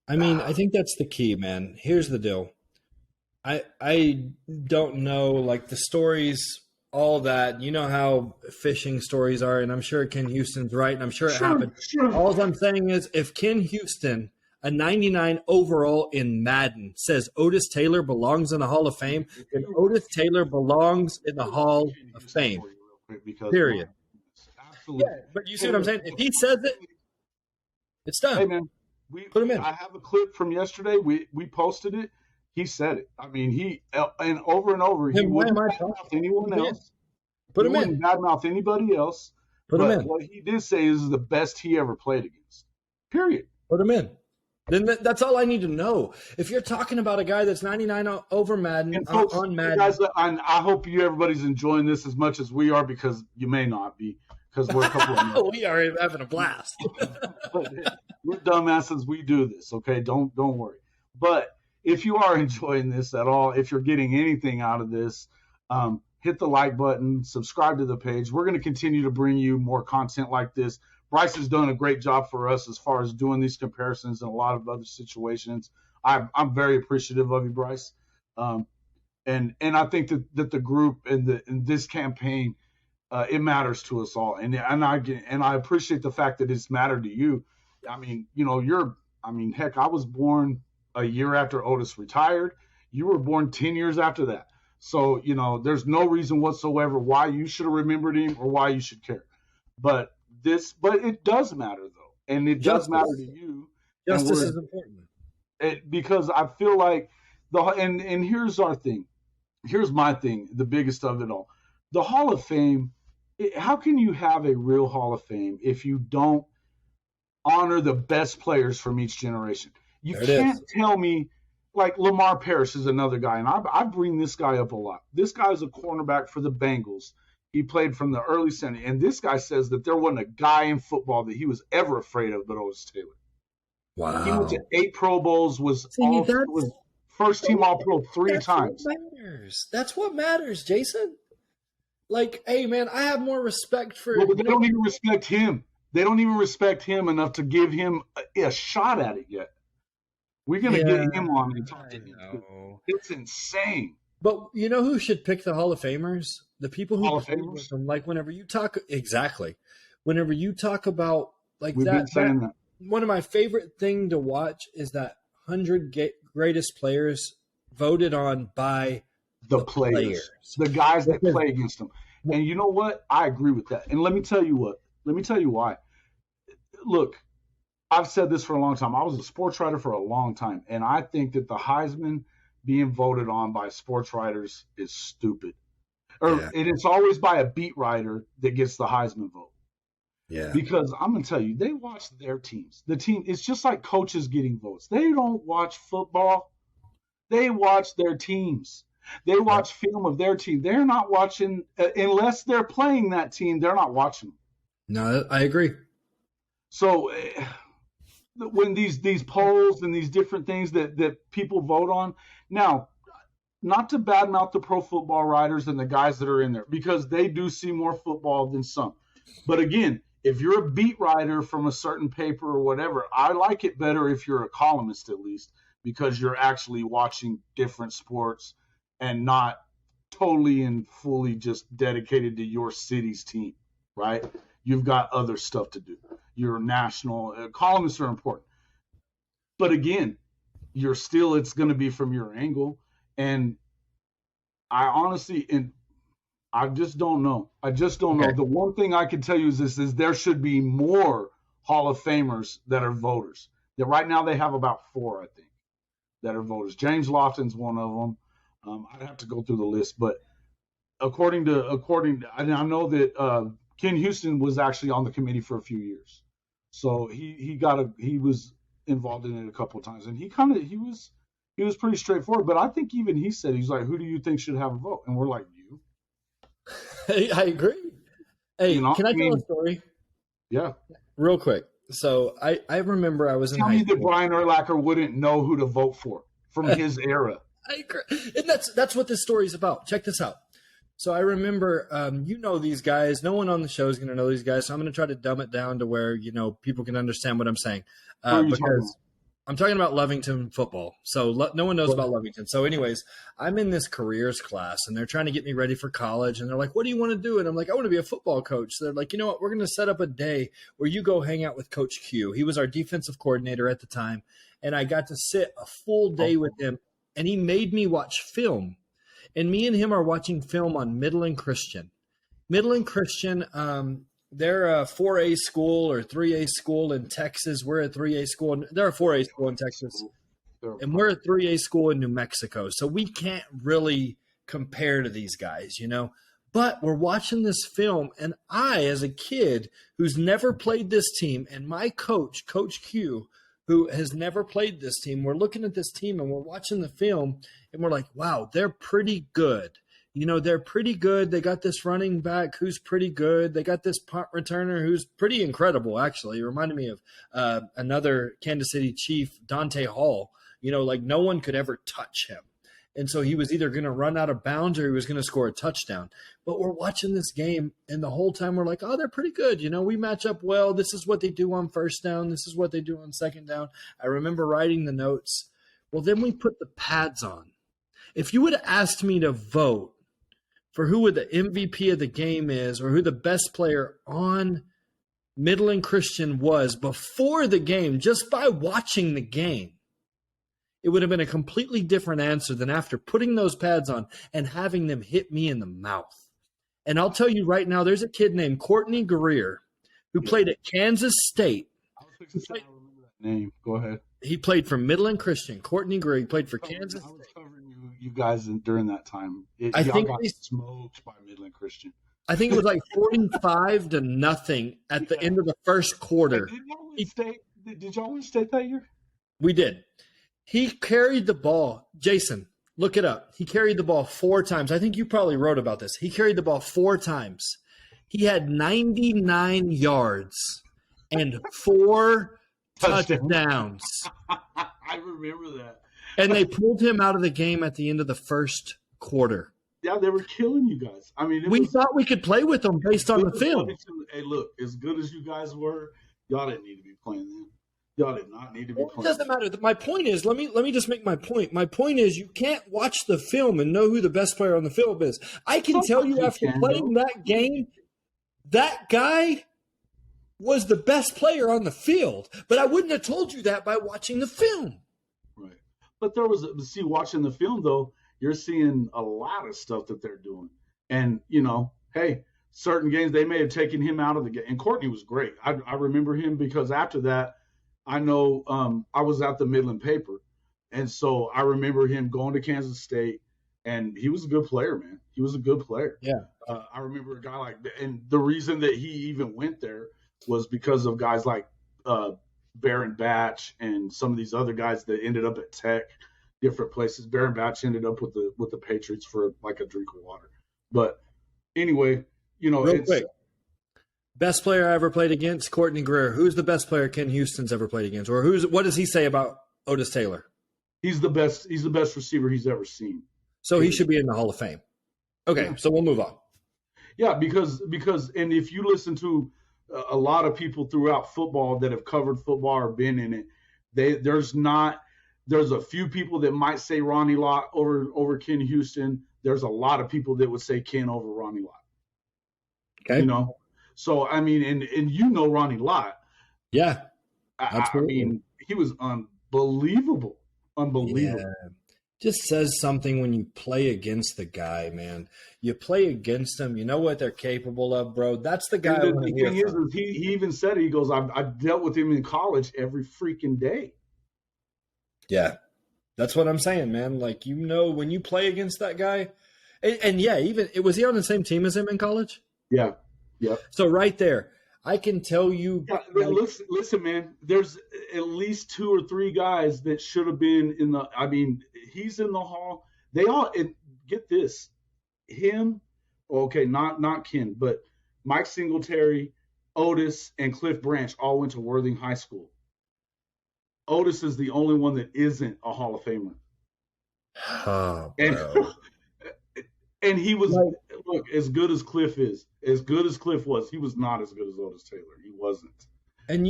I mean, I think that's the key, man. Here's the deal. I don't know, like, the stories – all that, you know how fishing stories are, and I'm sure Ken Houston's right, and I'm sure it happened. Sure. All I'm saying is if Ken Houston, a 99 overall in Madden, says Otis Taylor belongs in the Hall of Fame, then Otis Taylor belongs in the Hall of Fame. Period. Yeah, but you see what I'm saying? If he says it, it's done. Hey, man, put him in. I have a clip from yesterday. We posted it. He said it. I mean, he and over, he wouldn't badmouth anyone else. Put him in. He wouldn't badmouth anybody else. Put him in. What he did say is the best he ever played against. Period. Put him in. Then that's all I need to know. If you're talking about a guy that's 99 over Madden, folks, on Madden. Guys, I hope everybody's enjoying this as much as we are, because you may not be, because we're a couple of we are having a blast. We're dumbasses. We do this, okay? Don't worry. But if you are enjoying this at all, if you're getting anything out of this, hit the like button, subscribe to the page. We're going to continue to bring you more content like this. Bryce has done a great job for us as far as doing these comparisons in a lot of other situations. I'm very appreciative of you, Bryce. And I think that the group and this campaign, it matters to us all. And I appreciate the fact that it's mattered to you. I mean, you know, heck, I was born a year after Otis retired. You were born 10 years after that. So, there's no reason whatsoever why you should have remembered him or why you should care. But it does matter though. And it does matter to you. Justice is important. Because I feel like and here's our thing. Here's my thing, the biggest of it all. The Hall of Fame, how can you have a real Hall of Fame if you don't honor the best players from each generation? You can't tell me, like Lamar Parrish is another guy, and I bring this guy up a lot. This guy is a cornerback for the Bengals. He played from the early 70s, and this guy says that there wasn't a guy in football that he was ever afraid of but Otis Taylor. Wow. He went to 8 Pro Bowls, was first team All-Pro 3 times. That's what matters, Jason. Like, hey, man, I have more respect for... Well, but they don't even respect him. They don't even respect him enough to give him a shot at it yet. We're going to get him on and talk to him. It's insane. But you know who should pick the Hall of Famers? The people who Hall of Famers? With them. Like, whenever you talk... Exactly. Whenever you talk about... like We've been saying that. One of my favorite thing to watch is that 100 greatest players voted on by the players, the guys that play against them. And you know what? I agree with that. And let me tell you what. Let me tell you why. Look, I've said this for a long time. I was a sports writer for a long time, and I think that the Heisman being voted on by sports writers is stupid. And it's always by a beat writer that gets the Heisman vote. Yeah. Because I'm going to tell you, they watch their teams. The team, it's just like coaches getting votes. They don't watch football. They watch their teams. They watch film of their team. They're not watching, unless they're playing that team, they're not watching them. No, I agree. So when these polls and these different things that people vote on, now, not to badmouth the pro football writers and the guys that are in there, because they do see more football than some. But again, if you're a beat writer from a certain paper or whatever, I like it better if you're a columnist at least, because you're actually watching different sports and not totally and fully just dedicated to your city's team, right? You've got other stuff to do. You're national. Columnists are important. But again, it's going to be from your angle. And I honestly, I just don't know. I just don't know. The one thing I can tell you is this: there should be more Hall of Famers that are voters. That right now they have about 4, I think, that are voters. James Lofton's one of them. I'd have to go through the list, but according to, I know that Ken Houston was actually on the committee for a few years, so he was involved in it a couple of times, and he was pretty straightforward. But I think even he said, he's like, "Who do you think should have a vote?" And we're like, "You." Hey, I agree. Hey, can I tell a story? Yeah. Real quick. So I remember I was in high school. Tell me that Brian Urlacher wouldn't know who to vote for from his era. I agree. And that's what this story is about. Check this out. So I remember, these guys. No one on the show is going to know these guys. So I'm going to try to dumb it down to where, people can understand what I'm saying. Because I'm talking about Lovington football. So no one knows about Lovington. So anyways, I'm in this careers class, and they're trying to get me ready for college. And they're like, what do you want to do? And I'm like, I want to be a football coach. So they're like, you know what? We're going to set up a day where you go hang out with Coach Q. He was our defensive coordinator at the time. And I got to sit a full day with him, and he made me watch film. And me and him are watching film on Midland Christian. Midland Christian, they're a 4A school or 3A school in Texas. We're a 3A school. They're a 4A school in Texas. And we're a 3A school in New Mexico. So we can't really compare to these guys, But we're watching this film, and I, as a kid who's never played this team, and my coach, Coach Q, who has never played this team, we're looking at this team, and we're watching the film, and we're like, wow, they're pretty good. They're pretty good. They got this running back who's pretty good. They got this punt returner who's pretty incredible, actually. It reminded me of another Kansas City Chief, Dante Hall. Like no one could ever touch him. And so he was either going to run out of bounds or he was going to score a touchdown. But we're watching this game, and the whole time we're like, oh, they're pretty good. We match up well. This is what they do on first down. This is what they do on second down. I remember writing the notes. Well, then we put the pads on. If you would have asked me to vote for who the MVP of the game is or who the best player on Midland Christian was before the game, just by watching the game, it would have been a completely different answer than after putting those pads on and having them hit me in the mouth. And I'll tell you right now, there's a kid named Courtney Greer who played at Kansas State. I was fixing to say, I remember that name. Go ahead. He played for Midland Christian. Courtney Greer. He played for Kansas State. I was covering you guys during that time. I think got smoked by Midland Christian. I think it was like 45-0 at the end of the first quarter. Did y'all win state that year? We did. He carried the ball. Jason, look it up. He carried the ball 4 times. I think you probably wrote about this. He carried the ball 4 times. He had 99 yards and 4 touchdowns. I remember that. And they pulled him out of the game at the end of the first quarter. Yeah, they were killing you guys. I mean, we thought we could play with them based on the film. Hey, look, as good as you guys were, y'all didn't need to be playing then. Y'all did not need to be playing. It doesn't matter. My point is, let me just make my point. My point is, you can't watch the film and know who the best player on the field is. I can tell you after playing that game, that guy was the best player on the field. But I wouldn't have told you that by watching the film. Right. But watching the film, though, you're seeing a lot of stuff that they're doing. And, hey, certain games, they may have taken him out of the game. And Courtney was great. I remember him because after that, I know I was at the Midland paper. And so I remember him going to Kansas State, and he was a good player, man. He was a good player. Yeah. I remember a guy like that. And the reason that he even went there was because of guys like Baron Batch and some of these other guys that ended up at Tech, different places. Baron Batch ended up with the Patriots for like a drink of water. But anyway, Real quick. Best player I ever played against, Courtney Greer. Who's the best player Ken Houston's ever played against? Or what does he say about Otis Taylor? He's the best receiver he's ever seen. So he should be in the Hall of Fame. Okay, so we'll move on. Yeah, because and if you listen to a lot of people throughout football that have covered football or been in it, there's a few people that might say Ronnie Lott over Ken Houston. There's a lot of people that would say Ken over Ronnie Lott. Okay. So I mean, and Ronnie Lott. Yeah. I mean, he was unbelievable. Unbelievable. Yeah. Just says something when you play against the guy, man. You play against them, you know what they're capable of, bro. That's the guy. The thing is, he even said it. He goes, I've dealt with him in college every freaking day. Yeah. That's what I'm saying, man. Like, when you play against that guy, and yeah, even was he on the same team as him in college? Yeah. Yeah. So right there, I can tell you. Yeah, listen, man. There's at least 2 or 3 guys that should have been in the. I mean, he's in the Hall. They all get this. Him, okay, not Ken, but Mike Singletary, Otis, and Cliff Branch all went to Worthing High School. Otis is the only one that isn't a Hall of Famer. Oh, bro. And he was, look, as good as Cliff was, he was not as good as Otis Taylor. He wasn't. And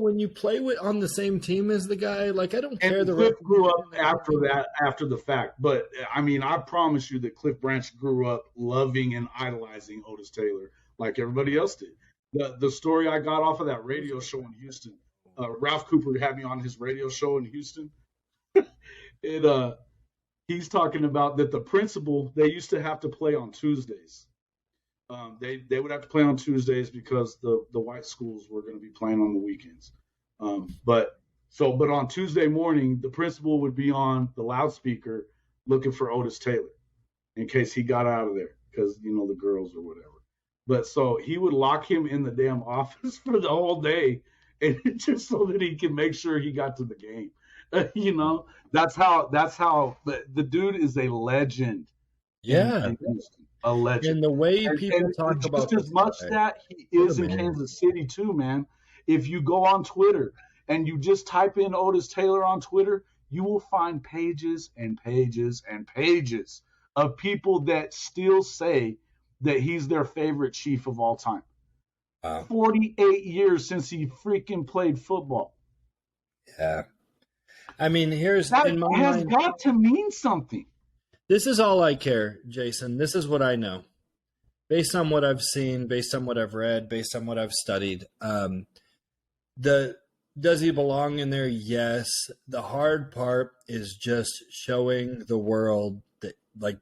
when you play on the same team as the guy, like, I don't care. Cliff grew up after the fact. But, I mean, I promise you that Cliff Branch grew up loving and idolizing Otis Taylor like everybody else did. The story I got off of that radio show in Houston, Ralph Cooper had me on his radio show in Houston. He's talking about that the principal, they used to have to play on Tuesdays. They would have to play on Tuesdays because the white schools were going to be playing on the weekends. But on Tuesday morning, the principal would be on the loudspeaker looking for Otis Taylor in case he got out of there because, the girls or whatever. But so he would lock him in the damn office for the whole day, and just so that he can make sure he got to the game. That's how the dude is a legend. Yeah. A legend. And the way people talk about just as much that he is in Kansas City too, man. If you go on Twitter and you just type in Otis Taylor on Twitter, you will find pages and pages and pages of people that still say that he's their favorite Chief of all time. 48 years since he freaking played football. Yeah. I mean, that in my has mind, got to mean something. This is all I care, Jason. This is what I know. Based on what I've seen, based on what I've read, based on what I've studied. The Does he belong in there? Yes. The hard part is just showing the world that, like,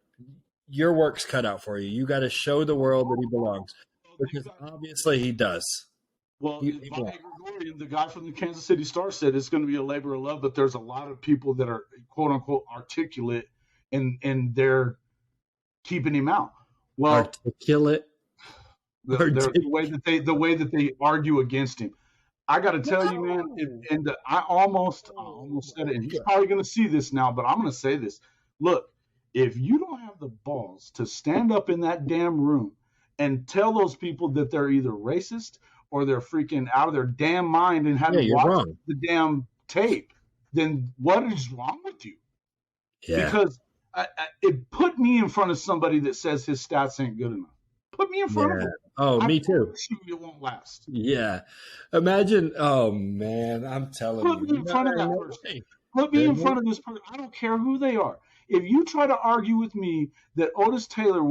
your work's cut out for you. You got to show the world that he belongs, because obviously he does. Well, He Bonnie belongs. Gregorian, the guy from the Kansas City Star, said it's going to be a labor of love, but there's a lot of people that are quote unquote articulate and they're keeping him out. Well, Articulate. the way that they argue against him. I got to tell you, man, I almost said it, and he's probably going to see this now, but I'm going to say this. Look, if you don't have the balls to stand up in that damn room and tell those people that they're either racist or they're freaking out of their damn mind and haven't watched the damn tape, then what is wrong with you? Yeah. Because it put me in front of somebody that says his stats ain't good enough. Put me in front of him. Oh, me too. It won't last. Yeah. Imagine. Oh man, I'm telling you. Put me in front of that person. Put me in front of this person. I don't care who they are. If you try to argue with me that Otis Taylor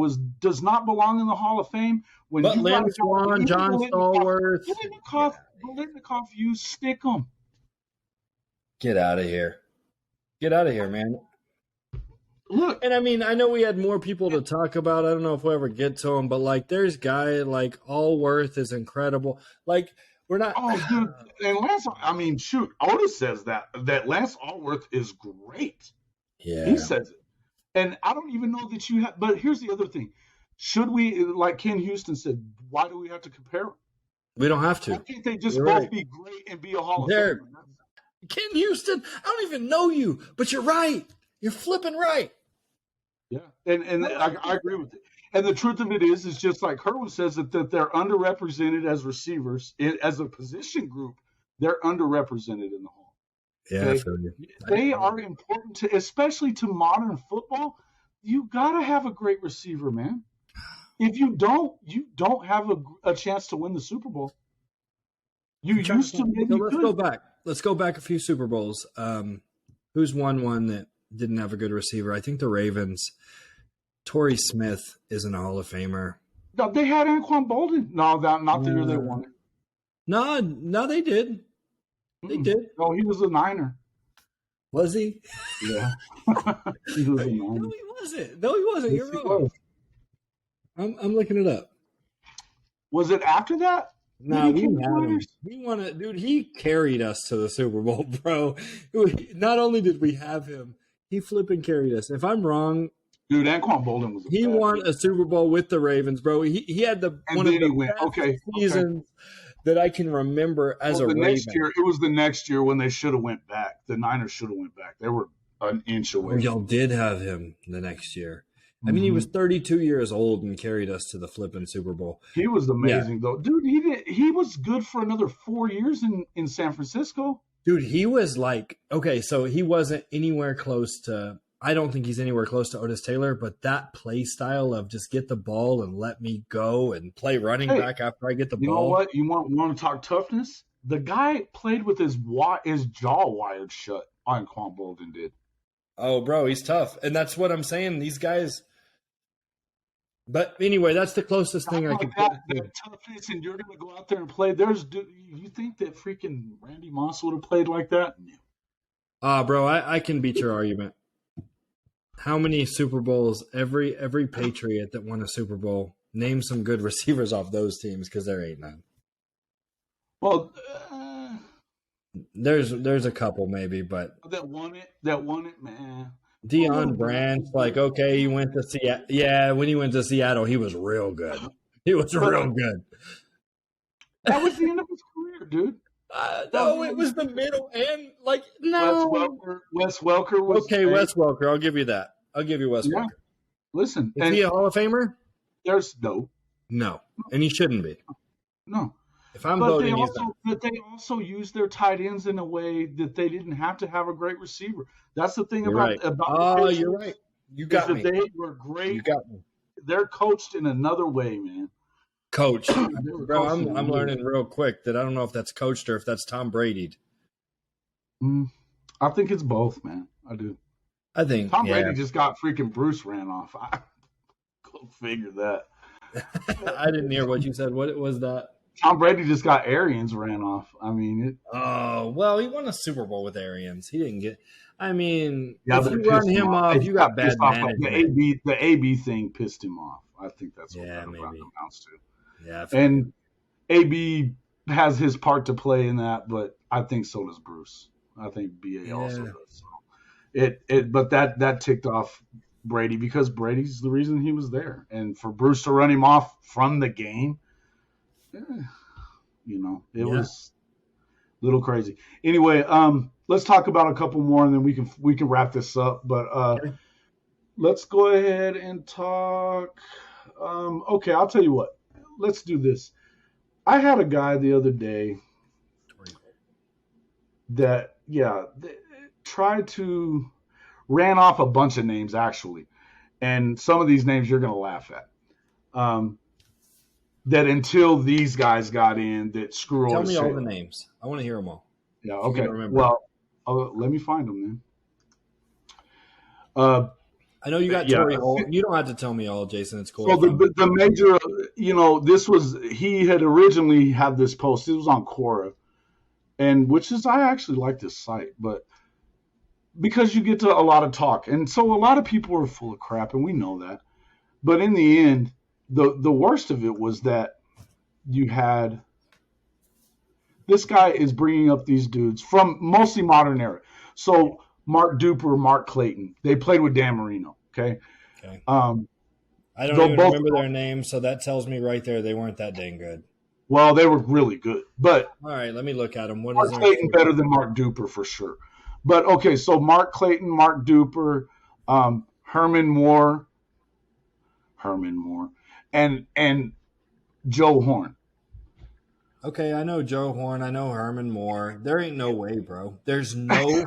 does not belong in the Hall of Fame, when but you Lynn Swan, John Stallworth, Biletnikoff, you stick them. Get out of here. Get out of here, man. Look, and I mean, I know we had more people to talk about. I don't know if we'll ever get to them, but like, there's guy like Allworth is incredible. Like, we're not. Oh, dude, and Lance. I mean, shoot, Otis says that Lance Allworth is great. Yeah, he says it, and I don't even know that you have. But here's the other thing: should we, like Ken Houston said, why do we have to compare them? We don't have to. Why can't they just both be great and be a Hall of Famer? Ken Houston, I don't even know you, but you're right. You're flipping right. Yeah, and I agree with it. And the truth of it is just like Kerwin says that they're underrepresented as receivers. As a position group, they're underrepresented in the Hall. Yeah, okay? I feel you. They are important to, especially to modern football. You got to have a great receiver, man. If you don't have a chance to win the Super Bowl. You used to. Maybe let's go back. Let's go back a few Super Bowls. Who's won one that didn't have a good receiver? I think the Ravens. Torrey Smith isn't a Hall of Famer. No, they had Anquan Bolden. No, not the year they won it. No, they did. They did. No, he was a Niner. Was he? Yeah. He was a Niner. No, he wasn't. No, he wasn't. Yes, you're wrong. I'm looking it up. Was it after that? No, we won it, dude. He carried us to the Super Bowl, bro. Not only did we have him, he flipping carried us. If I'm wrong, dude, Anquan Bolden was. He won a Super Bowl with the Ravens, bro. He had one of the best seasons that I can remember as a Raven. It was the next year when they should have went back. The Niners should have went back. They were an inch away. Y'all did have him the next year. I mean, he was 32 years old and carried us to the flipping Super Bowl. He was amazing, though. Dude, he was good for another 4 years in San Francisco. Dude, he was like, okay, so he wasn't anywhere close to – I don't think he's anywhere close to Otis Taylor, but that play style of just get the ball and let me go and play running back after I get the ball. You know what? You want to talk toughness? The guy played with his jaw wired shut. Anquan Bolden did. Oh, bro, he's tough. And that's what I'm saying. These guys – but anyway, that's the closest thing I can get. That toughness, and you're going to go out there and play. You think that freaking Randy Moss would have played like that? Bro, I can beat your argument. How many Super Bowls? Every Patriot that won a Super Bowl, name some good receivers off those teams, because there ain't none. Well, there's a couple maybe, but that won it, man. Deion Branch, like, okay, he went to Seattle. Yeah, when he went to Seattle, he was real good. He was real good. That was the end of his career, dude. No, it was the middle and no. Wes Welker was okay. Wes Welker, I'll give you that. I'll give you Wes Welker. Listen, is he a Hall of Famer? There's no, and he shouldn't be. No. If I'm voting, but they also use their tight ends in a way that they didn't have to have a great receiver. That's the thing about. Oh, you're right. You got me. They were great. You got me. They're coached in another way, man. Coach, bro, I'm learning real quick that I don't know if that's coached or if that's Tom Brady. I think it's both, man. I do. I think Tom Brady just got freaking Bruce ran off. Go figure that. I didn't hear what you said. What was that? Tom Brady just got Arians ran off. I mean, Oh, well, he won a Super Bowl with Arians. He didn't get. I mean, yeah, if but you it run pissed him him off. off, He you got got pissed bad off. Like management. the AB thing pissed him off. I think that's what Yeah, that maybe. amounts to. Yeah, And AB has his part to play in that, but I think so does Bruce. I think BA also does. So but that ticked off Brady because Brady's the reason he was there, and for Bruce to run him off from the game, it was a little crazy. Anyway, let's talk about a couple more, and then we can wrap this up. But let's go ahead and talk. Okay, I'll tell you what. Let's do this. I had a guy the other day that tried to ran off a bunch of names actually, and some of these names you're going to laugh at. That until these guys got in, that screw. Tell me all the names. I want to hear them all. Yeah. Okay. Well, let me find them then. I know you got Torrey Holt. You don't have to tell me all, Jason. It's cool. So the major, this was he had originally had this post. It was on Quora, and I actually like this site, but because you get to a lot of talk, and so a lot of people are full of crap, and we know that. But in the end, the worst of it was that you had this guy is bringing up these dudes from mostly modern era. So Mark Duper, Mark Clayton, they played with Dan Marino. Okay. I don't even remember their names, so that tells me right there they weren't that dang good. Well, they were really good, but all right, let me look at them. Mark Clayton better than Mark Duper for sure. But okay, so Mark Clayton, Mark Duper, Herman Moore, and Joe Horn. Okay, I know Joe Horn. I know Herman Moore. There ain't no way, bro. There's no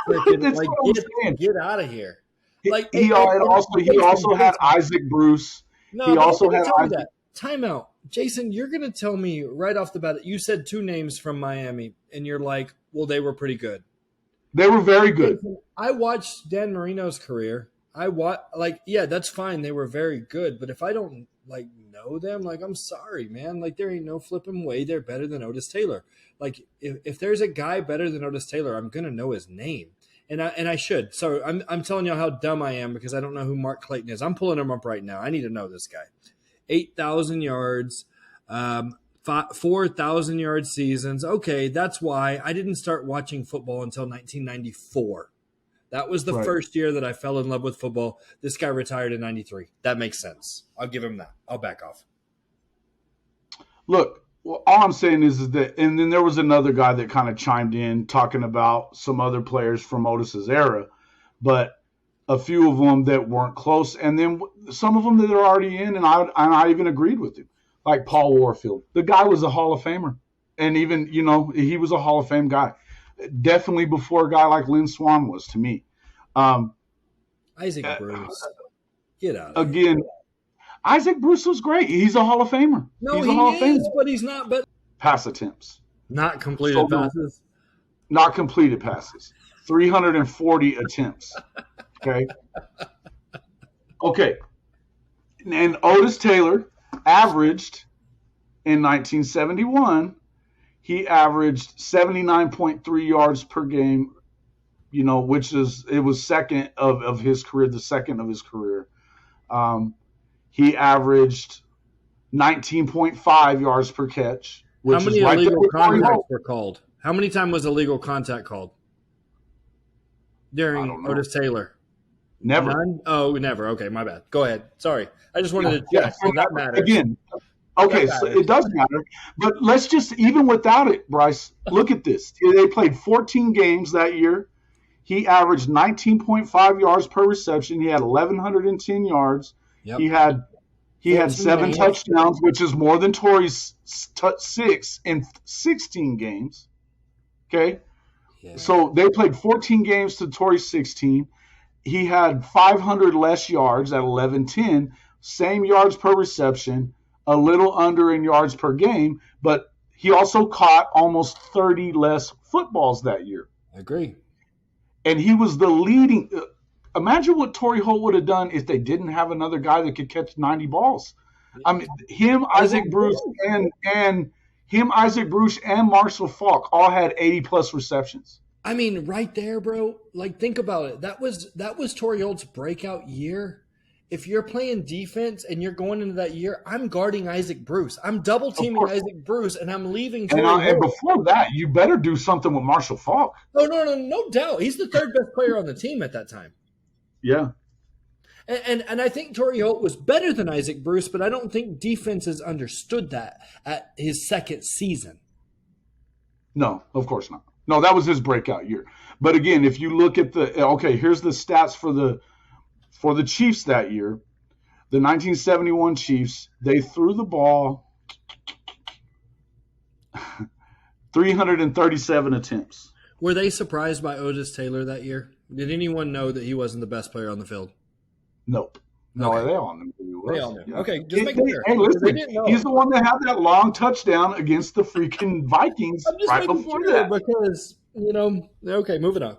freaking get out of here. He also had Isaac Bruce. No, he also had that. Timeout. Jason, you're going to tell me right off the bat, you said two names from Miami, and you're like, well, they were pretty good. They were very good. Jason, I watched Dan Marino's career. That's fine. They were very good. But if I don't, know them, I'm sorry, man. There ain't no flipping way they're better than Otis Taylor. If there's a guy better than Otis Taylor, I'm going to know his name. And I should. So I'm telling you how dumb I am because I don't know who Mark Clayton is. I'm pulling him up right now. I need to know this guy. 8,000 yards, 4,000 yard seasons. Okay, that's why I didn't start watching football until 1994. That was the first year that I fell in love with football. This guy retired in 93. That makes sense. I'll give him that. I'll back off. Look. Well, all I'm saying is that, and then there was another guy that kind of chimed in talking about some other players from Otis's era, but a few of them that weren't close, and then some of them that are already in, and I even agreed with him, like Paul Warfield. The guy was a Hall of Famer, and even he was a Hall of Fame guy, definitely before a guy like Lynn Swann was to me. Isaac Bruce, get out again. Here. Isaac Bruce was great. He's a Hall of Famer. No, he is, but he's not. But pass attempts. Not completed passes? Not completed passes. 340 attempts. Okay. And Otis Taylor averaged, in 1971, he averaged 79.3 yards per game, which was second of his career, the second of his career. He averaged 19.5 yards per catch. How many illegal contacts were called? How many times was illegal contact called during Otis Taylor? Never. None? Oh, never. Okay, my bad. Go ahead. Sorry. I just wanted to check. So that matters. Again, okay, so it does matter. But let's just, even without it, Bryce, look at this. They played 14 games that year. He averaged 19.5 yards per reception. He had 1,110 yards. Yep. He had 7 touchdowns, which is more than Torrey's 6 in 16 games. Okay? Yeah. So they played 14 games to Torrey's 16. He had 500 less yards at 1,110, same yards per reception, a little under in yards per game, but he also caught almost 30 less footballs that year. I agree. And he was the leading imagine what Torrey Holt would have done if they didn't have another guy that could catch 90 balls. I mean, him, Isaac Bruce, and him, Isaac Bruce, and Marshall Faulk all had 80-plus receptions. I mean, right there, bro. Like, think about it. That was Torrey Holt's breakout year. If you're playing defense and you're going into that year, I'm guarding Isaac Bruce. I'm double teaming Isaac Bruce, and I'm leaving Torrey Holt. And before that, you better do something with Marshall Faulk. Oh, no doubt. He's the third best player on the team at that time. Yeah. And I think Torrey Holt was better than Isaac Bruce, but I don't think defenses understood that at his second season. No, of course not. No, that was his breakout year. But again, if you look at here's the stats for the Chiefs that year. The 1971 Chiefs, they threw the ball 337 attempts. Were they surprised by Otis Taylor that year? Did anyone know that he wasn't the best player on the field? Nope. No, Okay. They all knew who he was. They all knew. Yeah. Okay, just making sure. Hey, listen, They didn't know. he's the one that had that long touchdown against the freaking Vikings I'm just right making before sure that. because, okay, moving on.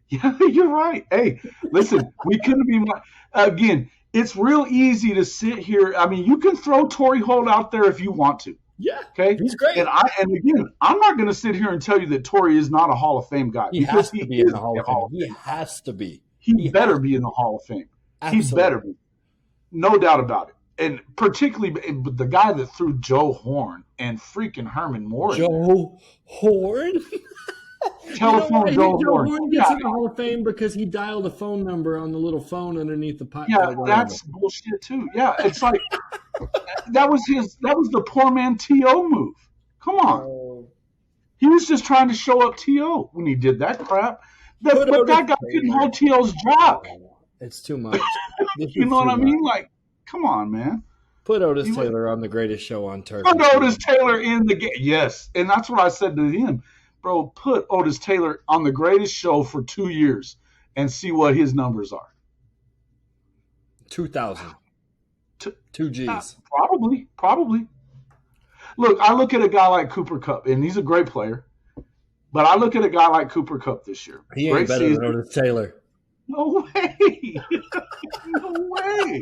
Yeah, you're right. Hey, listen, we couldn't be more. Again, it's real easy to sit here. I mean, you can throw Torrey Holt out there if you want to. Yeah, Okay, he's great. And again, I'm not going to sit here and tell you that Torrey is not a Hall of Fame guy. He has to be in the Hall of Fame. He has to be. He better be in the Hall of Fame. Absolutely. He better be. No doubt about it. And particularly the guy that threw Joe Horn and freaking Herman Morris. Joe Horn? Telephone Joe Horn. Horn gets in the Hall of Fame because he dialed a phone number on the little phone underneath the pipe. Yeah, that's bullshit too. Yeah, it's like that was the poor man T.O. move. Come on. He was just trying to show up T.O. when he did that crap. But that guy couldn't hold T.O.'s job. It's too much. You know what I mean? Like, come on, man. Put Otis Taylor on the greatest show on turf. Put Otis Taylor in the game. Yes. And that's what I said to him. Bro, put Otis Taylor on the greatest show for 2 years and see what his numbers are. 2,000. 2 G's. Probably. Look, I look at a guy like Cooper Kupp, and he's a great player. But I look at a guy like Cooper Kupp this year. He ain't better than Otis Taylor. No way. No way.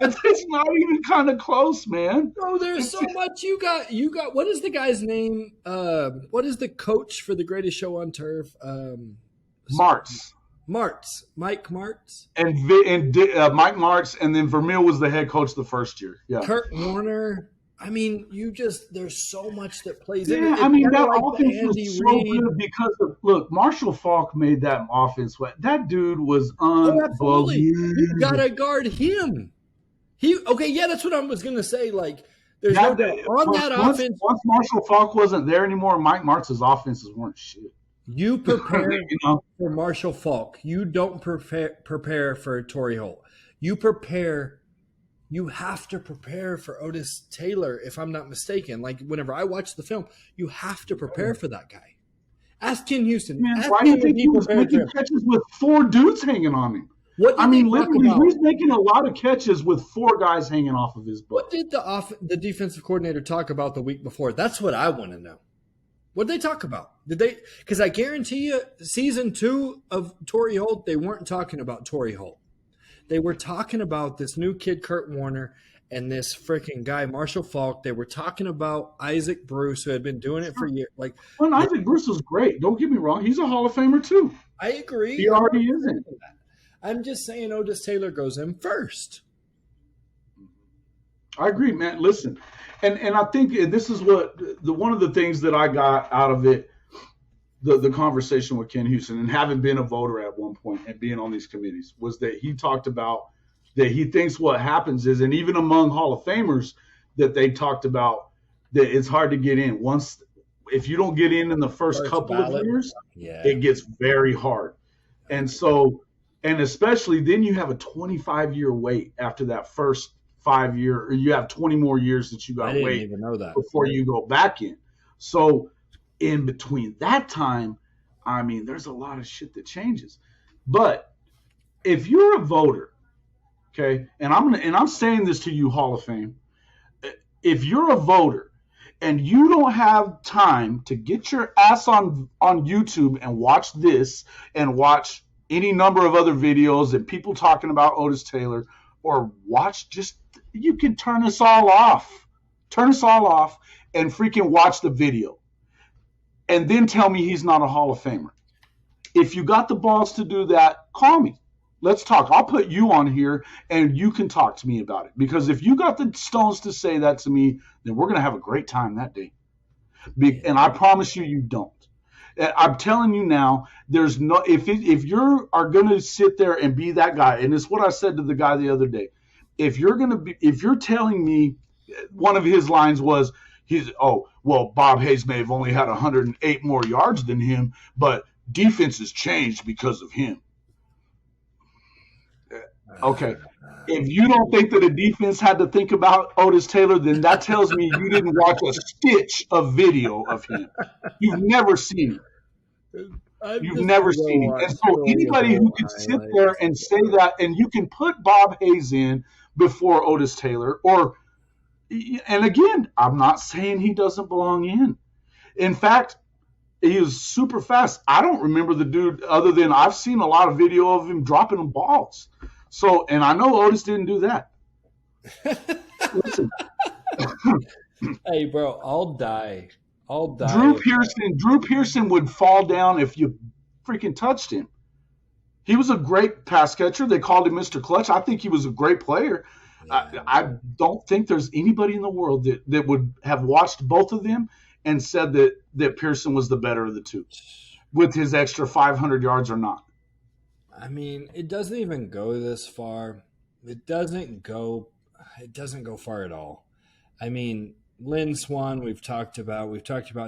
It's not even kind of close, man. Bro, there's so much you got. What is the guy's name? What is the coach for the greatest show on turf? Martz. Mike Martz. And Mike Martz, and then Vermeil was the head coach the first year. Yeah. Kurt Warner. I mean, there's so much that plays in it. Yeah, I mean, that offense was so good because look, Marshall Faulk made that offense sweat. That dude was unbelievable. You got to guard him. That's what I was going to say. Like, there's no doubt on that offense. Once Marshall Faulk wasn't there anymore, Mike Martz's offenses weren't shit. You prepare for Marshall Faulk. You don't prepare for Torrey Holt. You have to prepare for Otis Taylor, if I'm not mistaken. Like, whenever I watch the film, you have to prepare for that guy. Ask Ken Houston. Man, why do you think he was making catches with 4 dudes hanging on him? Literally, he's making a lot of catches with 4 guys hanging off of his butt. What did the defensive coordinator talk about the week before? That's what I want to know. What did they talk about? Because I guarantee you, season 2 of Torrey Holt, they weren't talking about Torrey Holt. They were talking about this new kid, Kurt Warner, and this freaking guy, Marshall Faulk. They were talking about Isaac Bruce, who had been doing it for years. Isaac Bruce was great. Don't get me wrong. He's a Hall of Famer, too. I agree. He already is in. I'm just saying Otis Taylor goes in first. I agree, man. Listen, and I think this is one of the things that I got out of it, the conversation with Ken Houston, and having been a voter at one point and being on these committees, was that he talked about that he thinks what happens is, and even among Hall of Famers, that they talked about that it's hard to get in. If you don't get in the first couple of years, it gets very hard. And so, and especially then you have a 25-year wait after that first 5 year, or you have 20 more years that you got to wait before you go back in. So in between that time, I mean, there's a lot of shit that changes. But if you're a voter, okay, and I'm saying this to you, Hall of Fame, if you're a voter and you don't have time to get your ass on YouTube and watch this and watch any number of other videos and people talking about Otis Taylor, or watch, you can turn us all off. Turn us all off and freaking watch the video and then tell me he's not a Hall of Famer. If you got the balls to do that, call me. Let's talk. I'll put you on here and you can talk to me about it. Because if you got the stones to say that to me, then we're going to have a great time that day. And I promise you, you don't. I'm telling you now, there's no, if you are going to sit there and be that guy, and it's what I said to the guy the other day. If you're telling me, one of his lines was, Bob Hayes may have only had 108 more yards than him, but defense has changed because of him. Okay. If you don't think that a defense had to think about Otis Taylor, then that tells me you didn't watch a stitch of video of him. You've never seen it. You've never seen it. And so anybody who can sit there and say that, and you can put Bob Hayes in before Otis Taylor, and again, I'm not saying he doesn't belong in. In fact, he was super fast. I don't remember the dude other than I've seen a lot of video of him dropping them balls. So, and I know Otis didn't do that. Listen. Hey, bro, I'll die. Drew Pearson would fall down if you freaking touched him. He was a great pass catcher. They called him Mr. Clutch. I think he was a great player. Yeah. I don't think there's anybody in the world that would have watched both of them and said that Pearson was the better of the two, with his extra 500 yards or not. I mean, it doesn't even go this far. It doesn't go far at all. I mean, Lynn Swan, we've talked about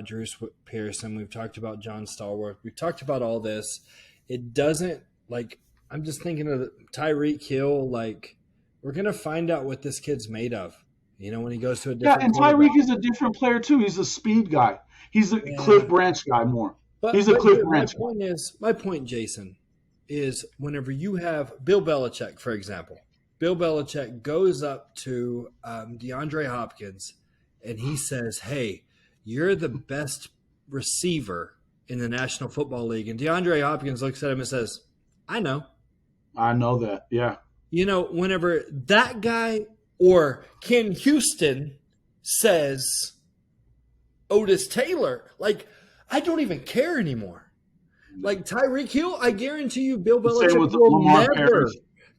Drew Pearson, we've talked about John Stallworth, we've talked about all this. It doesn't, like, I'm just thinking of Tyreek Hill, like, we're going to find out what this kid's made of, when he goes to a different and Tyreek is a different player too. He's a speed guy. He's a Cliff Branch guy more. He's a Cliff Branch guy. My point, Jason, is whenever you have Bill Belichick, for example, Bill Belichick goes up to DeAndre Hopkins and he says, hey, you're the best receiver in the National Football League. And DeAndre Hopkins looks at him and says, I know. I know that, yeah. Whenever that guy or Ken Houston says Otis Taylor, like, I don't even care anymore. Like Tyreek Hill, I guarantee you Bill Belichick will never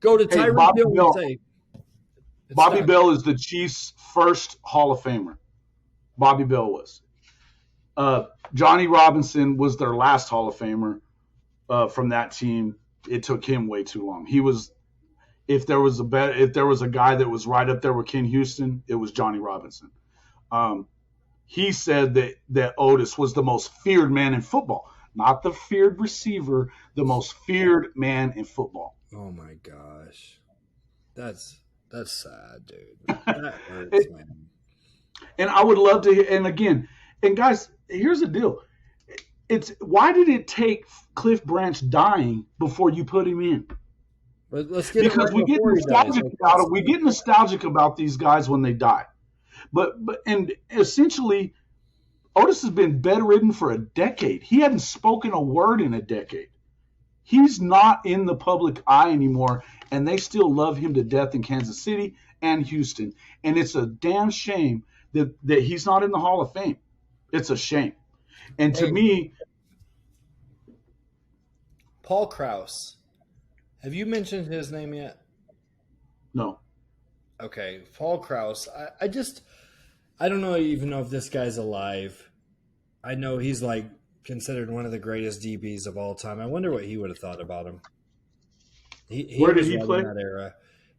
go to Tyreek Hill and say Bobby Bell is the Chiefs' first Hall of Famer. Bobby Bell was. Johnny Robinson was their last Hall of Famer from that team. It took him way too long. He was, if there was a guy that was right up there with Ken Houston, it was Johnny Robinson. He said that Otis was the most feared man in football. Not the feared receiver, the most feared man in football. Oh my gosh. That's sad, dude. That hurts, man. And I would love to hear, and guys, here's the deal. It's why did it take Cliff Branch dying before you put him in? But let's get because we get nostalgic about it. We get nostalgic about these guys when they die. But essentially Otis has been bedridden for a decade. He hadn't spoken a word in a decade. He's not in the public eye anymore, and they still love him to death in Kansas City and Houston. And it's a damn shame that he's not in the Hall of Fame. It's a shame. And to me, Paul Krause, have you mentioned his name yet? No. Okay, Paul Krause. I don't even know if this guy's alive. I know he's like considered one of the greatest DBs of all time. I wonder what he would have thought about him. Where did he play? In that era.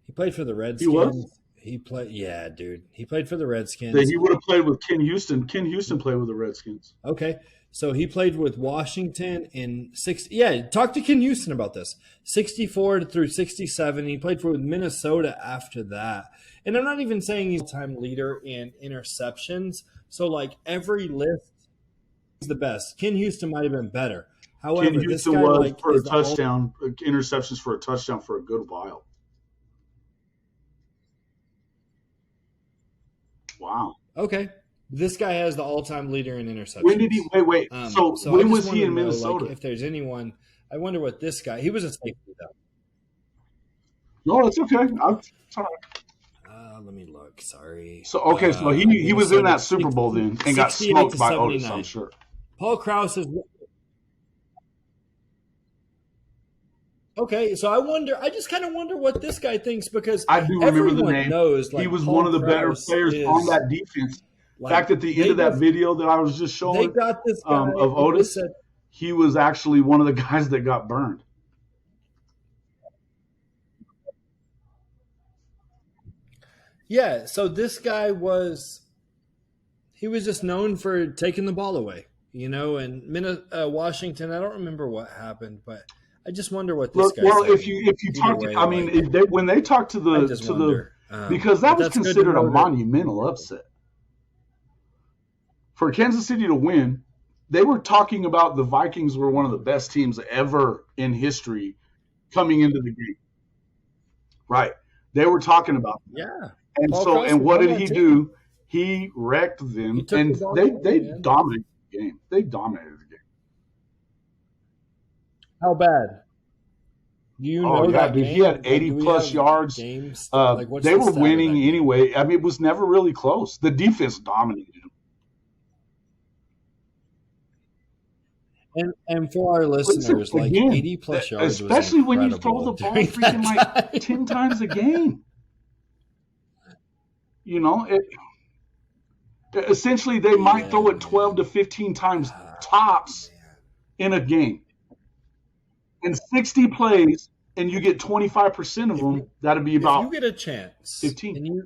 He played for the Redskins. He was? He played, yeah, dude. He played for the Redskins. He would have played with Ken Houston. Ken Houston played with the Redskins. Okay, so he played with Washington in 60. Yeah, talk to Ken Houston about this. 64 through 67. He played for Minnesota after that. And I'm not even saying he's a time leader in interceptions. So, like, every list, he's the best. Ken Houston might have been better. However, Ken Houston this guy, was like, for a touchdown, interceptions for a touchdown for a good while. Wow. Okay. This guy has the all-time leader in interceptions. When did he – wait. So when was he in Minnesota? Like, if there's anyone – I wonder what this guy – he was a safety, though. No, that's okay. It's all right. Let me look. Sorry. So okay, so he was in that Super Bowl then and got 68 smoked to by 79. Otis, I'm sure. Paul Krause is okay. So I just kind of wonder what this guy thinks, because I do remember the everyone name. knows, like, He was Paul one of the better Krause players on that defense. In fact, at the end of that video that I was just they showing got this guy of Otis, said, he was actually one of the guys that got burned. yeah. So this guy he was just known for taking the ball away, and Washington. I don't remember what happened, but I just wonder what this guy. Well, said. if you talk, way, I mean, when they talk to the because that was considered a monumental upset for Kansas City to win. They were talking about the Vikings were one of the best teams ever in history coming into the game. Right. They were talking about that. Yeah. And what did he do? He wrecked them, and they dominated the game. They dominated the game. How bad? Do you know that dude, game? He had 80-plus yards. Games? They were winning anyway. I mean, it was never really close. The defense dominated them. And for our listeners, like, 80-plus yards, especially when you throw the ball freaking like 10 times a game. Essentially they might throw it 12 to 15 times tops in a game. In 60 plays, and you get 25% of them, that'd be about. If you get a chance, 15.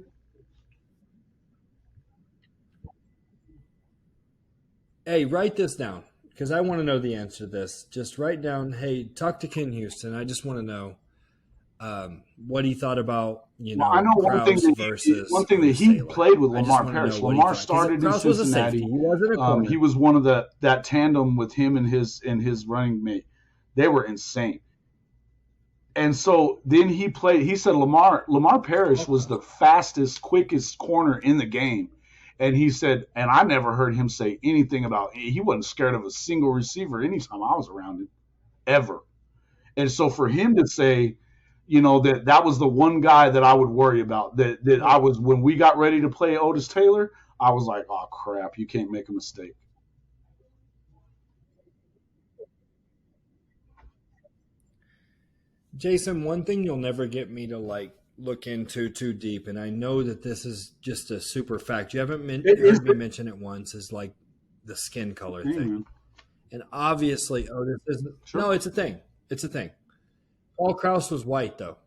Hey, write this down, because I want to know the answer to this. Just write down, hey, talk to Ken Houston. I just want to know what he thought about, I know one thing that he played with Lamar Parrish. Lamar started in Cincinnati. He wasn't a corner. He was one of that tandem with him and his running mate. They were insane. And so then he said Lamar Parrish was the fastest, quickest corner in the game. And he said, and I never heard him say anything about, he wasn't scared of a single receiver anytime I was around him, ever. And so for him to say, that was the one guy that I would worry about, that I was, when we got ready to play Otis Taylor, I was like, oh crap, you can't make a mistake. Jason, one thing you'll never get me to look into too deep, and I know that this is just a super fact. You haven't heard me mention it once, is like the skin color thing. And obviously Otis isn't. Sure. No, it's a thing. It's a thing. Paul Krause was white, though.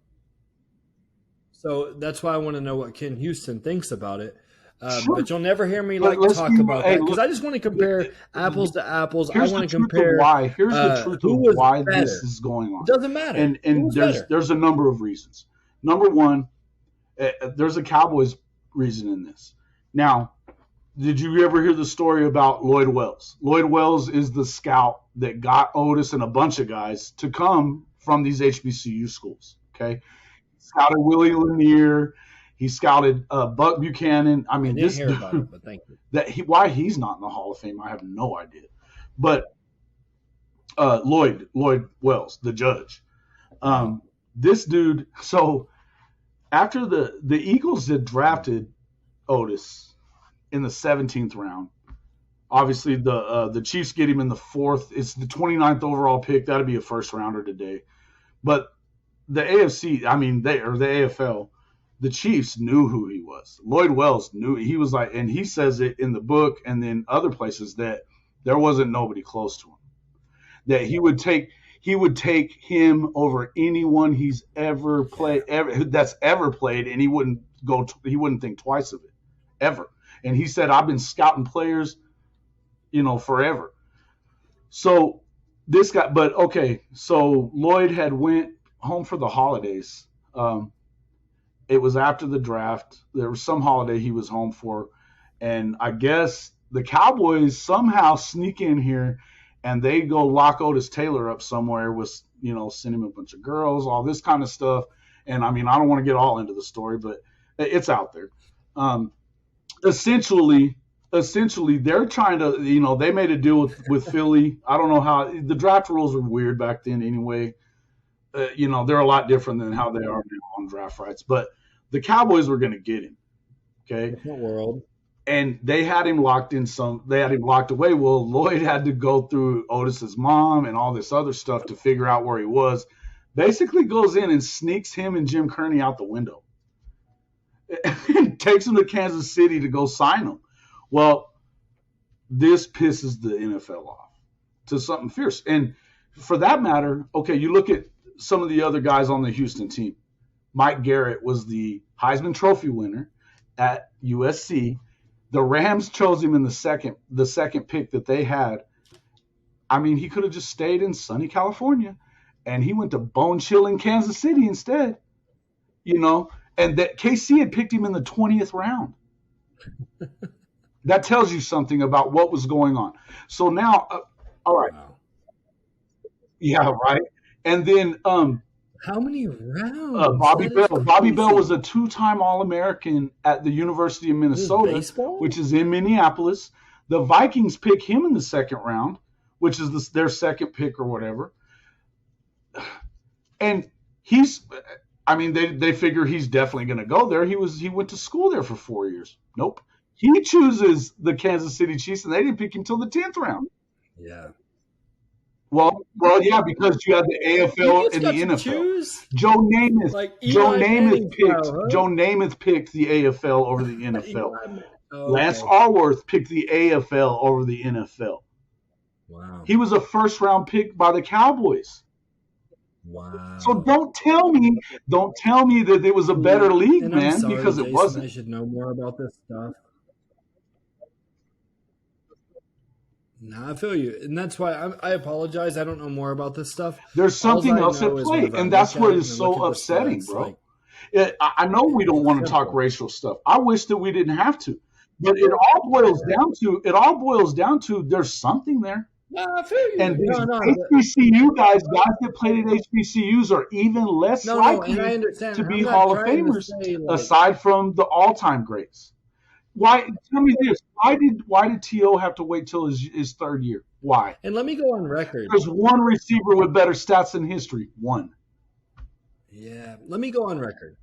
So that's why I want to know what Ken Houston thinks about it. Sure. But you'll never hear me talk about that, because I just want to compare apples to apples. I want to compare why. Here's the truth of why this is going on. It doesn't matter. And there's a number of reasons. Number one, there's a Cowboys reason in this. Now, did you ever hear the story about Lloyd Wells? Lloyd Wells is the scout that got Otis and a bunch of guys to come from these HBCU schools. Okay, scouted Willie Lanier. He scouted Buck Buchanan. I mean, this dude, about it, but thank you. Why he's not in the Hall of Fame, I have no idea. But Lloyd Wells, the judge, this dude. So after the Eagles had drafted Otis in the 17th round, obviously the Chiefs get him in the 4th. It's the 29th overall pick. That'd be a first rounder today. But the AFC, I mean, the AFL. The Chiefs knew who he was. Lloyd Wells knew. He was like, and he says it in the book and then other places, that there wasn't nobody close to him. That he would take him over anyone he's ever played, that's ever played, and he wouldn't think twice of it, ever. And he said, I've been scouting players, forever. So this guy, but okay, so Lloyd had went home for the holidays. It was after the draft. There was some holiday he was home for. And I guess the Cowboys somehow sneak in here and they go lock Otis Taylor up somewhere with, send him a bunch of girls, all this kind of stuff. And I mean, I don't want to get all into the story, but it's out there. Essentially, they're trying to, they made a deal with Philly. I don't know how the draft rules were weird back then anyway. They're a lot different than how they are now on draft rights. But the Cowboys were going to get him. Okay. Different world. And they had him locked away. Well, Lloyd had to go through Otis's mom and all this other stuff to figure out where he was. Basically goes in and sneaks him and Jim Kearney out the window. And takes him to Kansas City to go sign him. Well, this pisses the NFL off to something fierce. And for that matter, okay, you look at some of the other guys on the Houston team. Mike Garrett was the Heisman Trophy winner at USC. The Rams chose him in the second pick that they had. I mean, he could have just stayed in sunny California, and he went to bone-chilling Kansas City instead. You know, and that KC had picked him in the 20th round. That tells you something about what was going on. So now, all right. Wow. Yeah, right. And then how many rounds? Bobby Bell. Bobby Bell was a 2-time All-American at the University of Minnesota, which is in Minneapolis. The Vikings pick him in the second round, which is their second pick or whatever. And they figure he's definitely going to go there. He went to school there for 4 years. Nope. He chooses the Kansas City Chiefs, and they didn't pick him until the 10th round. Yeah. Well, yeah, because you had the AFL and the NFL. Joe Namath picked the AFL over the NFL. Lance Allworth picked the AFL over the NFL. Wow. He was a first-round pick by the Cowboys. Wow. So don't tell me that it was a better league, man, sorry, because Jason, it wasn't. I should know more about this stuff. No, I feel you. And that's why I apologize. I don't know more about this stuff. There's something else at play, and that's what is so upsetting, bro. I know we don't want to talk racial stuff. I wish that we didn't have to. But it all boils down to there's something there. No, I feel you. And these HBCU guys that played at HBCUs are even less likely to be Hall of Famers, aside from the all-time greats. Why? Tell me this. Why did T.O. have to wait till his third year? Why? And let me go on record. There's one receiver with better stats in history. One. Yeah. Let me go on record.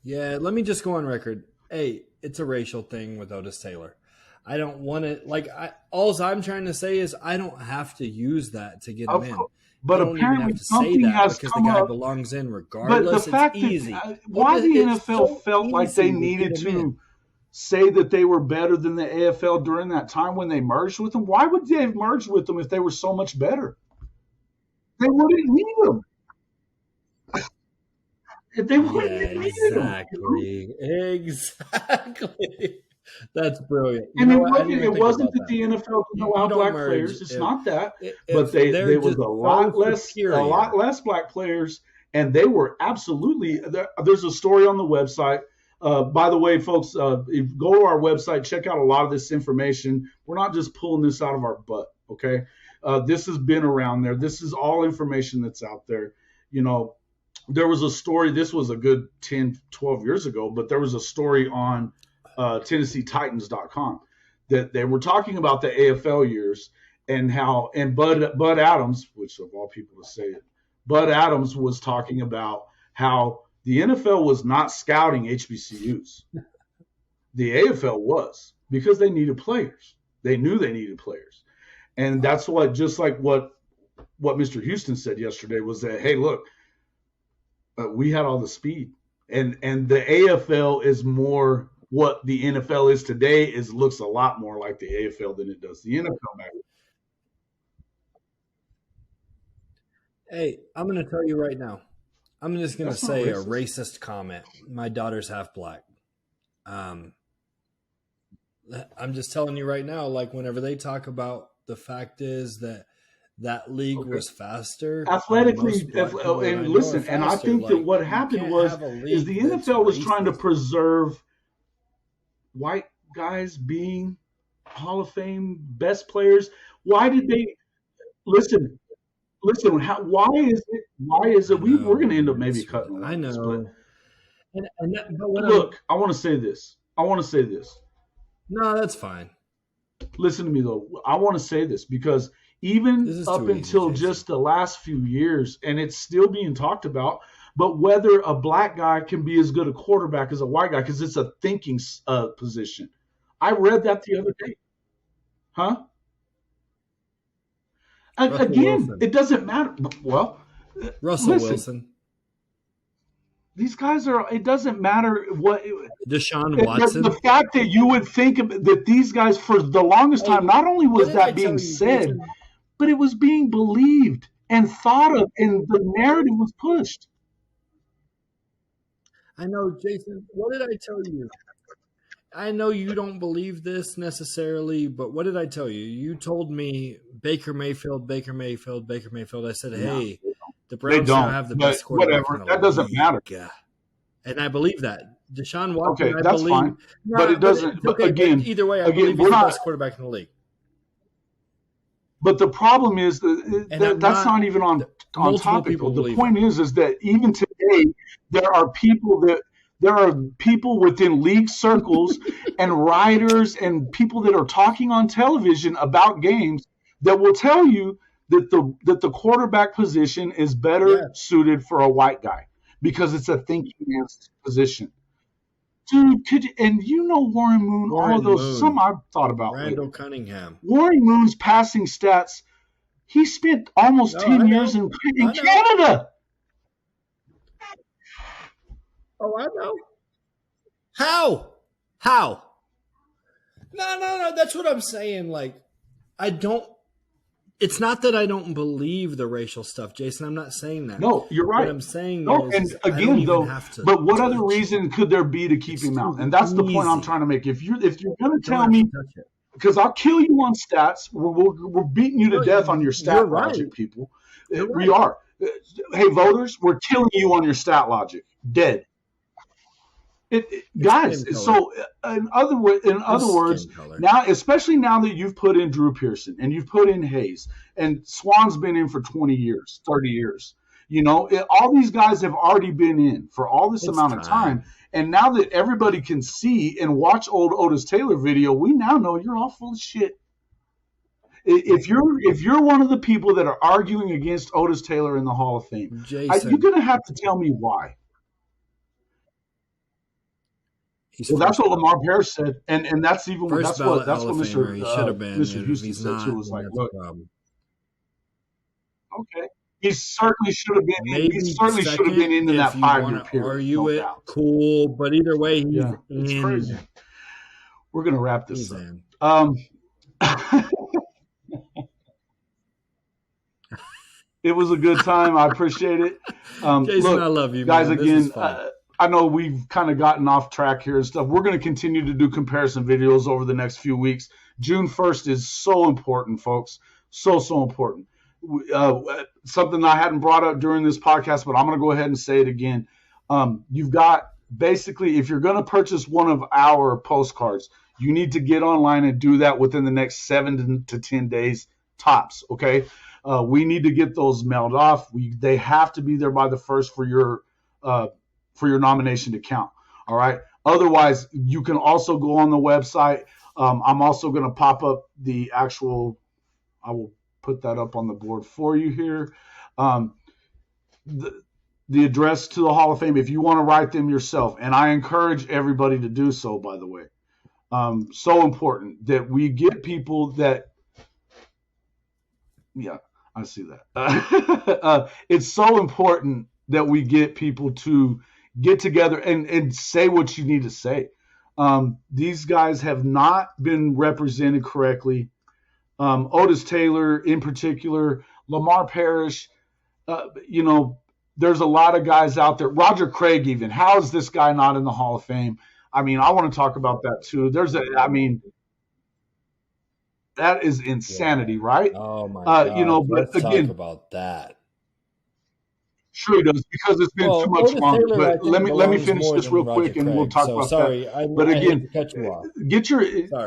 Yeah. Let me just go on record. Hey, it's a racial thing with Otis Taylor. I don't want to all I'm trying to say is I don't have to use that to get him in. But apparently something has come the guy up. Belongs in regardless. But the fact it's easy. Why the NFL felt like they needed to say that they were better than the AFL during that time when they merged with them? Why would they have merged with them if they were so much better? They wouldn't need them. If they wouldn't need them. Exactly. That's brilliant. And it wasn't that the NFL didn't allow black players. It's not that. But there was a lot less black players, and they were absolutely – there's a story on the website. By the way, folks, if go to our website, check out a lot of this information. We're not just pulling this out of our butt, okay? This has been around there. This is all information that's out there. You know, there was a story – this was a good 10, 12 years ago, but there was a story on – TennesseeTitans.com that they were talking about the AFL years and how Bud Adams, which of all people to say it, Bud Adams was talking about how the NFL was not scouting HBCUs. The AFL was, because they needed players. They knew they needed players. And that's what, just like what Mr. Houston said yesterday was that, hey, look, we had all the speed. And the AFL is more what the NFL is today looks a lot more like the AFL than it does the NFL back. Hey, I'm going to tell you right now. I'm just going to say a racist comment. My daughter's half black. I'm just telling you right now, like whenever they talk about the fact is that league was faster. Athletically, and listen, and I think that what happened is the NFL was trying to preserve white guys being Hall of Fame best players. Why did they listen? Why is it? We're going to end up maybe cutting. I know. Look, I want to say this. No, that's fine. Listen to me though. I want to say this because even up until just the last few years, and it's still being talked about, but whether a black guy can be as good a quarterback as a white guy because it's a thinking position. I read that the other day. Huh? Again, Wilson. it doesn't matter. Well, Russell listen, Wilson. these guys are. It doesn't matter what. Deshaun Watson. The fact that you would think that these guys, for the longest time, not only was that being said, but it was being believed and thought of, and the narrative was pushed. I know, Jason. What did I tell you? I know you don't believe this necessarily, but what did I tell you? You told me Baker Mayfield, Baker Mayfield, Baker Mayfield. I said, hey, the Browns now have the best quarterback. Whatever. That doesn't matter. And I believe that. Deshaun Watson, okay, that's fine. But it doesn't. But again, either way, I believe he's the best quarterback in the league. But the problem is that's not even on topic. The point is that even today there are people within league circles and writers and people that are talking on television about games that will tell you that the quarterback position is better suited for a white guy because it's a thinking man's position. Dude, and Warren Moon, all of those, some I've thought about. Randall Cunningham. Warren Moon's passing stats, he spent almost 10 years in Canada. Oh, I know. How? No. That's what I'm saying. Like, it's not that I don't believe the racial stuff, Jason. I'm not saying that. No, you're right. What I'm saying is, and again, but what other reason could there be to keep him out? And that's the point I'm trying to make. If you're going to tell me, because I'll kill you on stats, we're beating you to death on your stat logic, people. We are. Hey, voters, we're killing you on your stat logic. Dead. Guys, so in other words, now, especially now that you've put in Drew Pearson and you've put in Hayes and Swan's been in for 20 years, 30 years, all these guys have already been in for all this amount of time. And now that everybody can see and watch old Otis Taylor video, we now know you're all full of shit. If you're one of the people that are arguing against Otis Taylor in the Hall of Fame, Jason, you're going to have to tell me why. Well, that's what Lamar Parrish said, and that's even that's what Mr. Mr. Houston said too. Was like, look, okay, he certainly should have been. He certainly should have been into that 5-year period. Argue it, cool, but either way, it's crazy. We're gonna wrap this up. It was a good time. I appreciate it. Jason, look, I love you, guys. Man. Again. I know we've kind of gotten off track here and stuff. We're going to continue to do comparison videos over the next few weeks. June 1st is so important, folks. So important. Something I hadn't brought up during this podcast, but I'm going to go ahead and say it again. You've got basically, if you're going to purchase one of our postcards, you need to get online and do that within the next 7 to 10 days tops. Okay. We need to get those mailed off. They have to be there by the 1st for your nomination to count. All right. Otherwise, you can also go on the website. I'm also going to pop up the actual, I will put that up on the board for you here. The address to the Hall of Fame, if you want to write them yourself. And I encourage everybody to do so, by the way. So important that we get people that, I see that. It's so important that we get people to get together and say what you need to say. These guys have not been represented correctly. Otis Taylor in particular, Lamar Parrish, there's a lot of guys out there. Roger Craig even. How is this guy not in the Hall of Fame? I mean, I want to talk about that too. That is insanity, right? Oh my God. But again, talk about that. Sure he does, because it's been too much longer. But let me finish this real quick, and we'll talk about that. But again,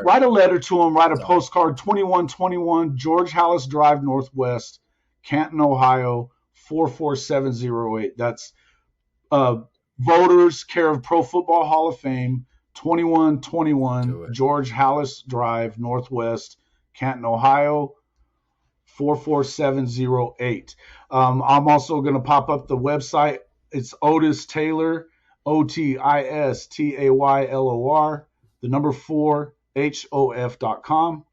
write a letter to him, write a postcard, 2121 George Hallis Drive Northwest, Canton, Ohio, 44708. That's voters, care of Pro Football Hall of Fame, 2121 George Hallis Drive Northwest, Canton, Ohio, 44708. I'm also going to pop up the website It's Otis Taylor, OTISTAYLOR, the number 4, HOF.com.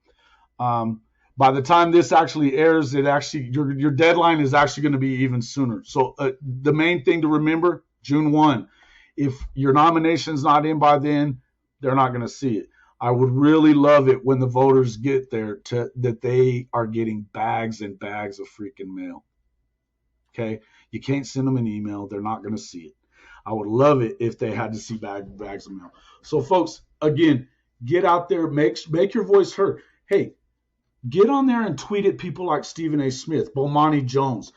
By the time this actually airs, your deadline is actually going to be even sooner. So the main thing to remember, June 1. If your nomination's not in by then, they're not going to see it. I would really love it when the voters get there that they are getting bags and bags of freaking mail. Okay? You can't send them an email. They're not going to see it. I would love it if they had to see bags of mail. So, folks, again, get out there. Make your voice heard. Hey, get on there and tweet at people like Stephen A. Smith, Bomani Jones.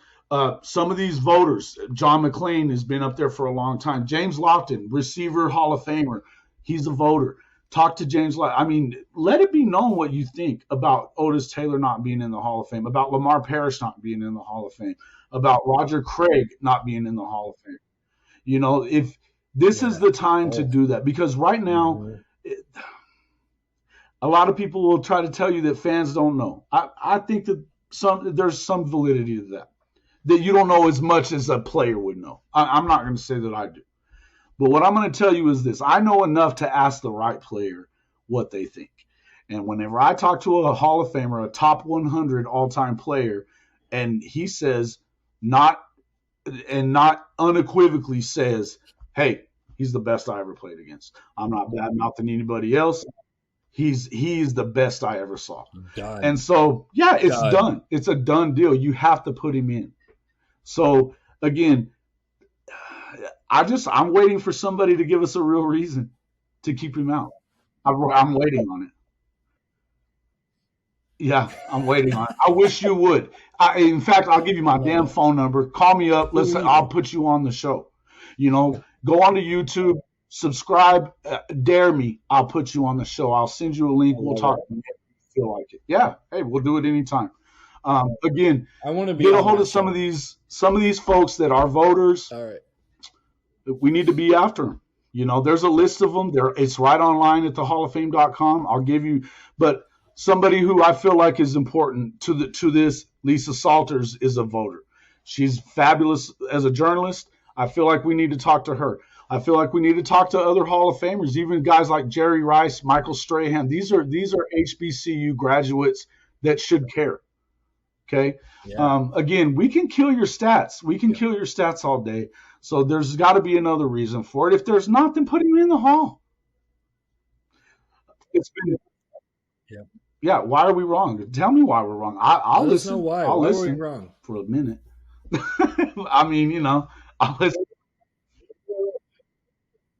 Some of these voters, John McClain has been up there for a long time. James Lofton, receiver, Hall of Famer. He's a voter. Talk to James Lofton. I mean, let it be known what you think about Otis Taylor not being in the Hall of Fame, about Lamar Parrish not being in the Hall of Fame, about Roger Craig not being in the Hall of Fame. You know, if this is the time to do that, because right now, a lot of people will try to tell you that fans don't know. I think that there's some validity to that you don't know as much as a player would know. I'm not going to say that I do. But what I'm going to tell you is this. I know enough to ask the right player what they think. And whenever I talk to a Hall of Famer, a top 100 all-time player, and he says not unequivocally says, hey, he's the best I ever played against. I'm not bad-mouthing anybody else. He's the best I ever saw. Done. And so, yeah, it's done. It's a done deal. You have to put him in. So, again, I'm waiting for somebody to give us a real reason to keep him out. I'm waiting on it. Yeah, I'm waiting on it. I wish you would. In fact, I'll give you my damn phone number. Call me up. Listen, I'll put you on the show. You know, go onto YouTube, subscribe, dare me. I'll put you on the show. I'll send you a link. We'll talk if you feel like it. Yeah, hey, we'll do it anytime. Again, I want to get a hold of some of these folks that are voters. All right. We need to be after them. You know, there's a list of them. It's right online at thehalloffame.com. I'll give you, but somebody who I feel like is important to this, Lisa Salters, is a voter. She's fabulous as a journalist. I feel like we need to talk to her. I feel like we need to talk to other Hall of Famers, even guys like Jerry Rice, Michael Strahan. These are HBCU graduates that should care. Okay. Yeah. Again, we can kill your stats. We can kill your stats all day. So there's got to be another reason for it. If there's not, then put him in the Hall. Yeah. Why are we wrong? Tell me why we're wrong. I'll listen. Why. I'll listen were we wrong? For a minute. I mean, you know, I'll listen.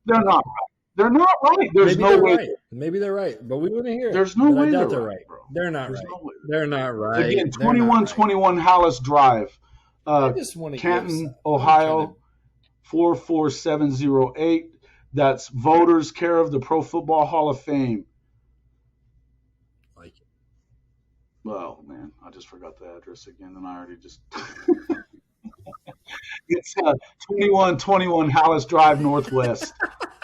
They're not right. They're not right. There's no way. Right. Maybe they're right, but we wouldn't hear it. There's no way they're right, bro. They're not right. They're not right. Again, 2121 Hallis Drive, Canton, Ohio, 44708. That's voters, care of the Pro Football Hall of Fame. Like it. Well, man, I just forgot the address again, and I already just. It's 2121 Hallis Drive Northwest,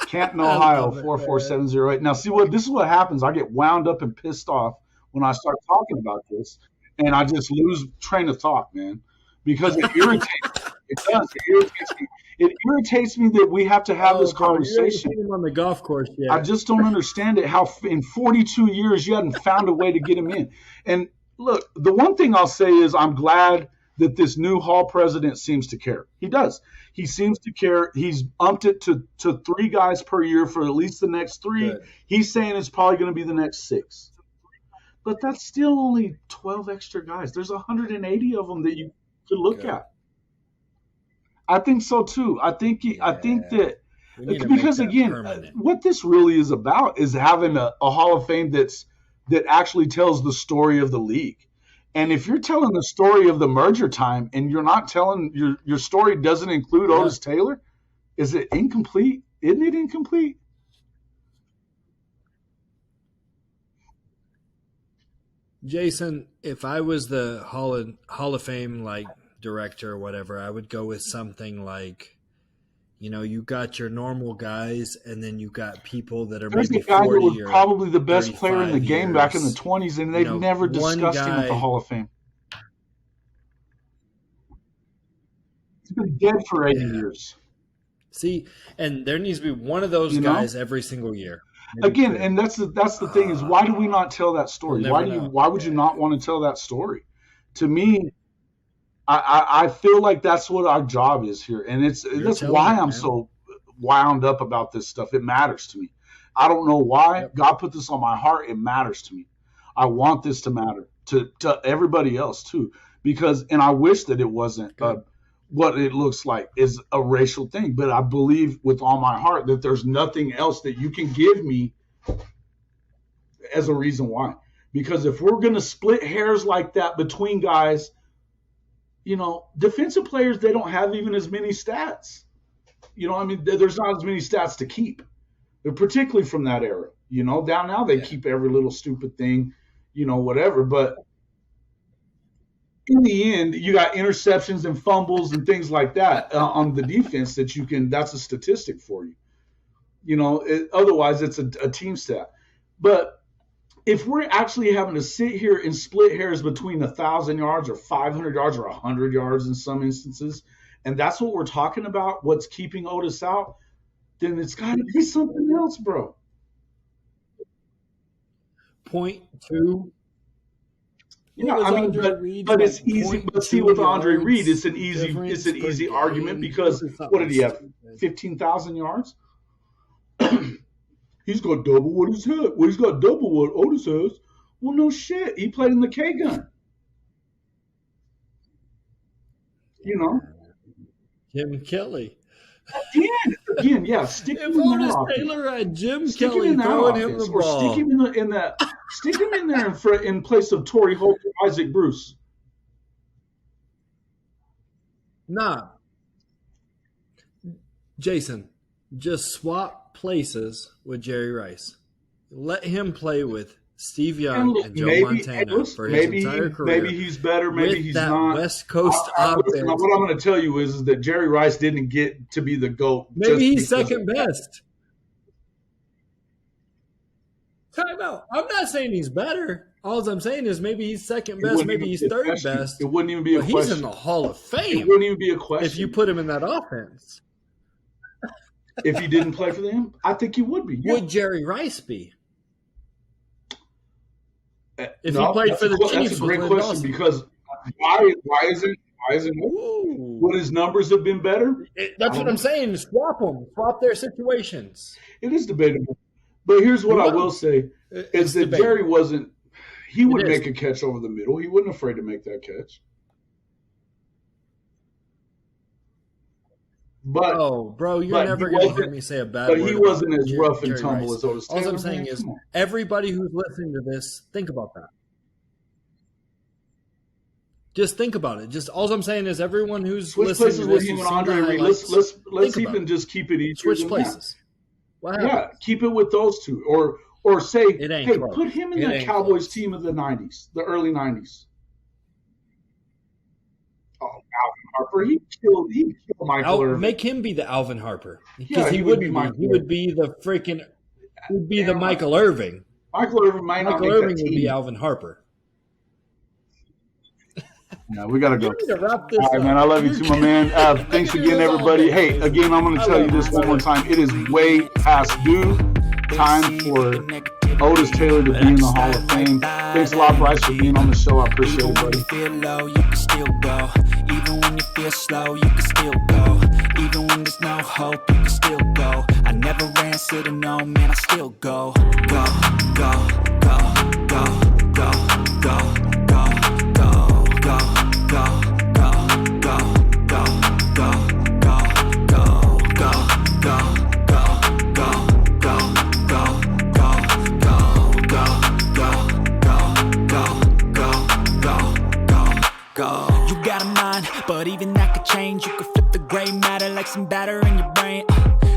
Canton, Ohio, 44708. Now, see this is what happens. I get wound up and pissed off when I start talking about this, and I just lose train of thought, man, because it irritates me. It does. It irritates me. It irritates me that we have to have this conversation. You're on the golf course yet. I just don't understand it. How in 42 years you hadn't found a way to get him in. And look, the one thing I'll say is I'm glad that this new Hall president seems to care. He does. He seems to care. He's upped it to 3 guys per year for at least the next 3. Good. He's saying it's probably going to be the next 6. But that's still only 12 extra guys. There's 180 of them that you could look at. I think so too. I think that because again, what this really is about is having a Hall of Fame that actually tells the story of the league. And if you're telling the story of the merger time and you're not telling your story doesn't include Otis Taylor, is it incomplete? Isn't it incomplete? Jason, if I was the Hall of Fame director or whatever, I would go with something like, you got your normal guys, and then you got people that are maybe 40 guy that was probably the best player in the game back in the 20s, and they've never discussed him at the Hall of Fame. He's been dead for 80 years. See, and there needs to be one of those guys every single year. Again, and that's the thing is, why do we not tell that story? Why would you not want to tell that story? To me, I feel like that's what our job is here, and that's why I'm so wound up about this stuff. It matters to me. I don't know why. God put this on my heart. It matters to me. I want this to matter to everybody else too, because, and I wish that it wasn't what it looks like is a racial thing, but I believe with all my heart that there's nothing else that you can give me as a reason why. Because if we're going to split hairs like that between guys, defensive players, they don't have even as many stats. I mean, there's not as many stats to keep, particularly from that era. Down now they keep every little stupid thing, whatever. But in the end, you got interceptions and fumbles and things like that on the defense that's a statistic for you. Otherwise, it's a team stat. But if we're actually having to sit here and split hairs between 1,000 yards or 500 yards or 100 yards in some instances, and that's what we're talking about, what's keeping Otis out, then it's got to be something else, bro. Point two. But it's easy. But see, with Andre Reed, it's an easy argument because what did he have? 15,000 yards. He's got double what he's had. Well, he's got double what Otis has. Well, no shit. He played in the K gun. Jim Kelly. Again, yeah. Stick him in Otis Taylor had Jim Kelly throwing him the ball. Or stick him in there in place of Torrey Holt or Isaac Bruce. Nah. Jason, just swap places with Jerry Rice. Let him play with Steve Young and Joe Montana for his entire career. Maybe he's better, maybe he's not. West Coast offense. What I'm going to tell you is that Jerry Rice didn't get to be the GOAT. Maybe he's second best. Time out. I'm not saying he's better. All I'm saying is maybe he's second best, maybe he's third best. It wouldn't even be a question. He's in the Hall of Fame. It wouldn't even be a question. If you put him in that offense. If he didn't play for them, I think he would be. Yeah. Would Jerry Rice be? If he played for the Chiefs, that's a great question because why isn't would his numbers have been better? That's what I'm saying. Swap them. Swap their situations. It is debatable. But here's what I will say is that Jerry wasn't – he would make a catch over the middle. He wasn't afraid to make that catch. But, bro, you're never going to hear me say a bad word. But he wasn't as rough and tumble as Otis Taylor. All I'm saying is everybody who's listening to this, think about that. Just think about it. Just all I'm saying is everyone who's listening to this, with Andre Reed. Let's even just keep it easier. Switch places. Yeah, keep it with those two, or say, hey, put him in that Cowboys team of the '90s, the early '90s. Oh, Alvin Harper, he killed Michael Irvin. Make him be the Alvin Harper because he wouldn't be. He would be the freaking. He'd be the Michael Irving. Michael Irvin might not make that team. Michael Irving would be Alvin Harper. Yeah, we got to go. All right, man. I love you too, my man. Thanks again, everybody. Hey, again, I'm going to tell you this one more time. It is way past due time for Otis Taylor to be in the Hall of Fame. Thanks a lot, Bryce, for being on the show. I appreciate it, buddy. Even when you feel low, you can still go. Even when you feel slow, you can still go. Even when there's no hope, you can still go. I never ran, said no, man, I still go. Go, go, go, go, go, go. But even that could change. You could flip the gray matter like some batter in your brain.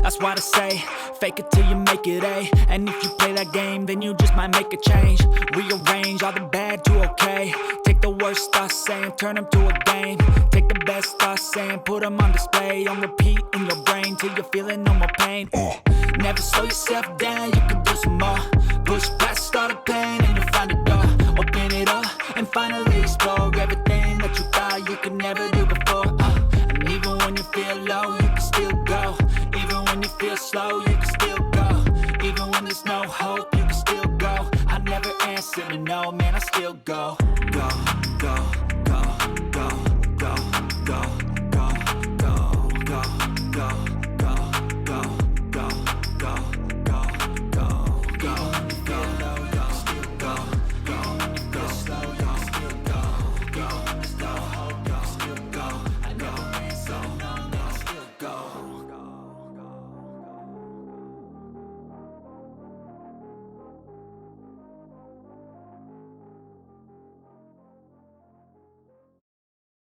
That's why I say, fake it till you make it A. And if you play that game, then you just might make a change. Rearrange all the bad to okay. Take the worst thoughts saying, turn them to a game. Take the best thoughts saying, put them on display. On repeat in your brain till you're feeling no more pain. Never slow yourself down, you can do some more. Push past all the pain and you'll find a door. Open it up and finally explore everything that you thought you could never do before. And even when you feel low, you can still go. know, man, I still go.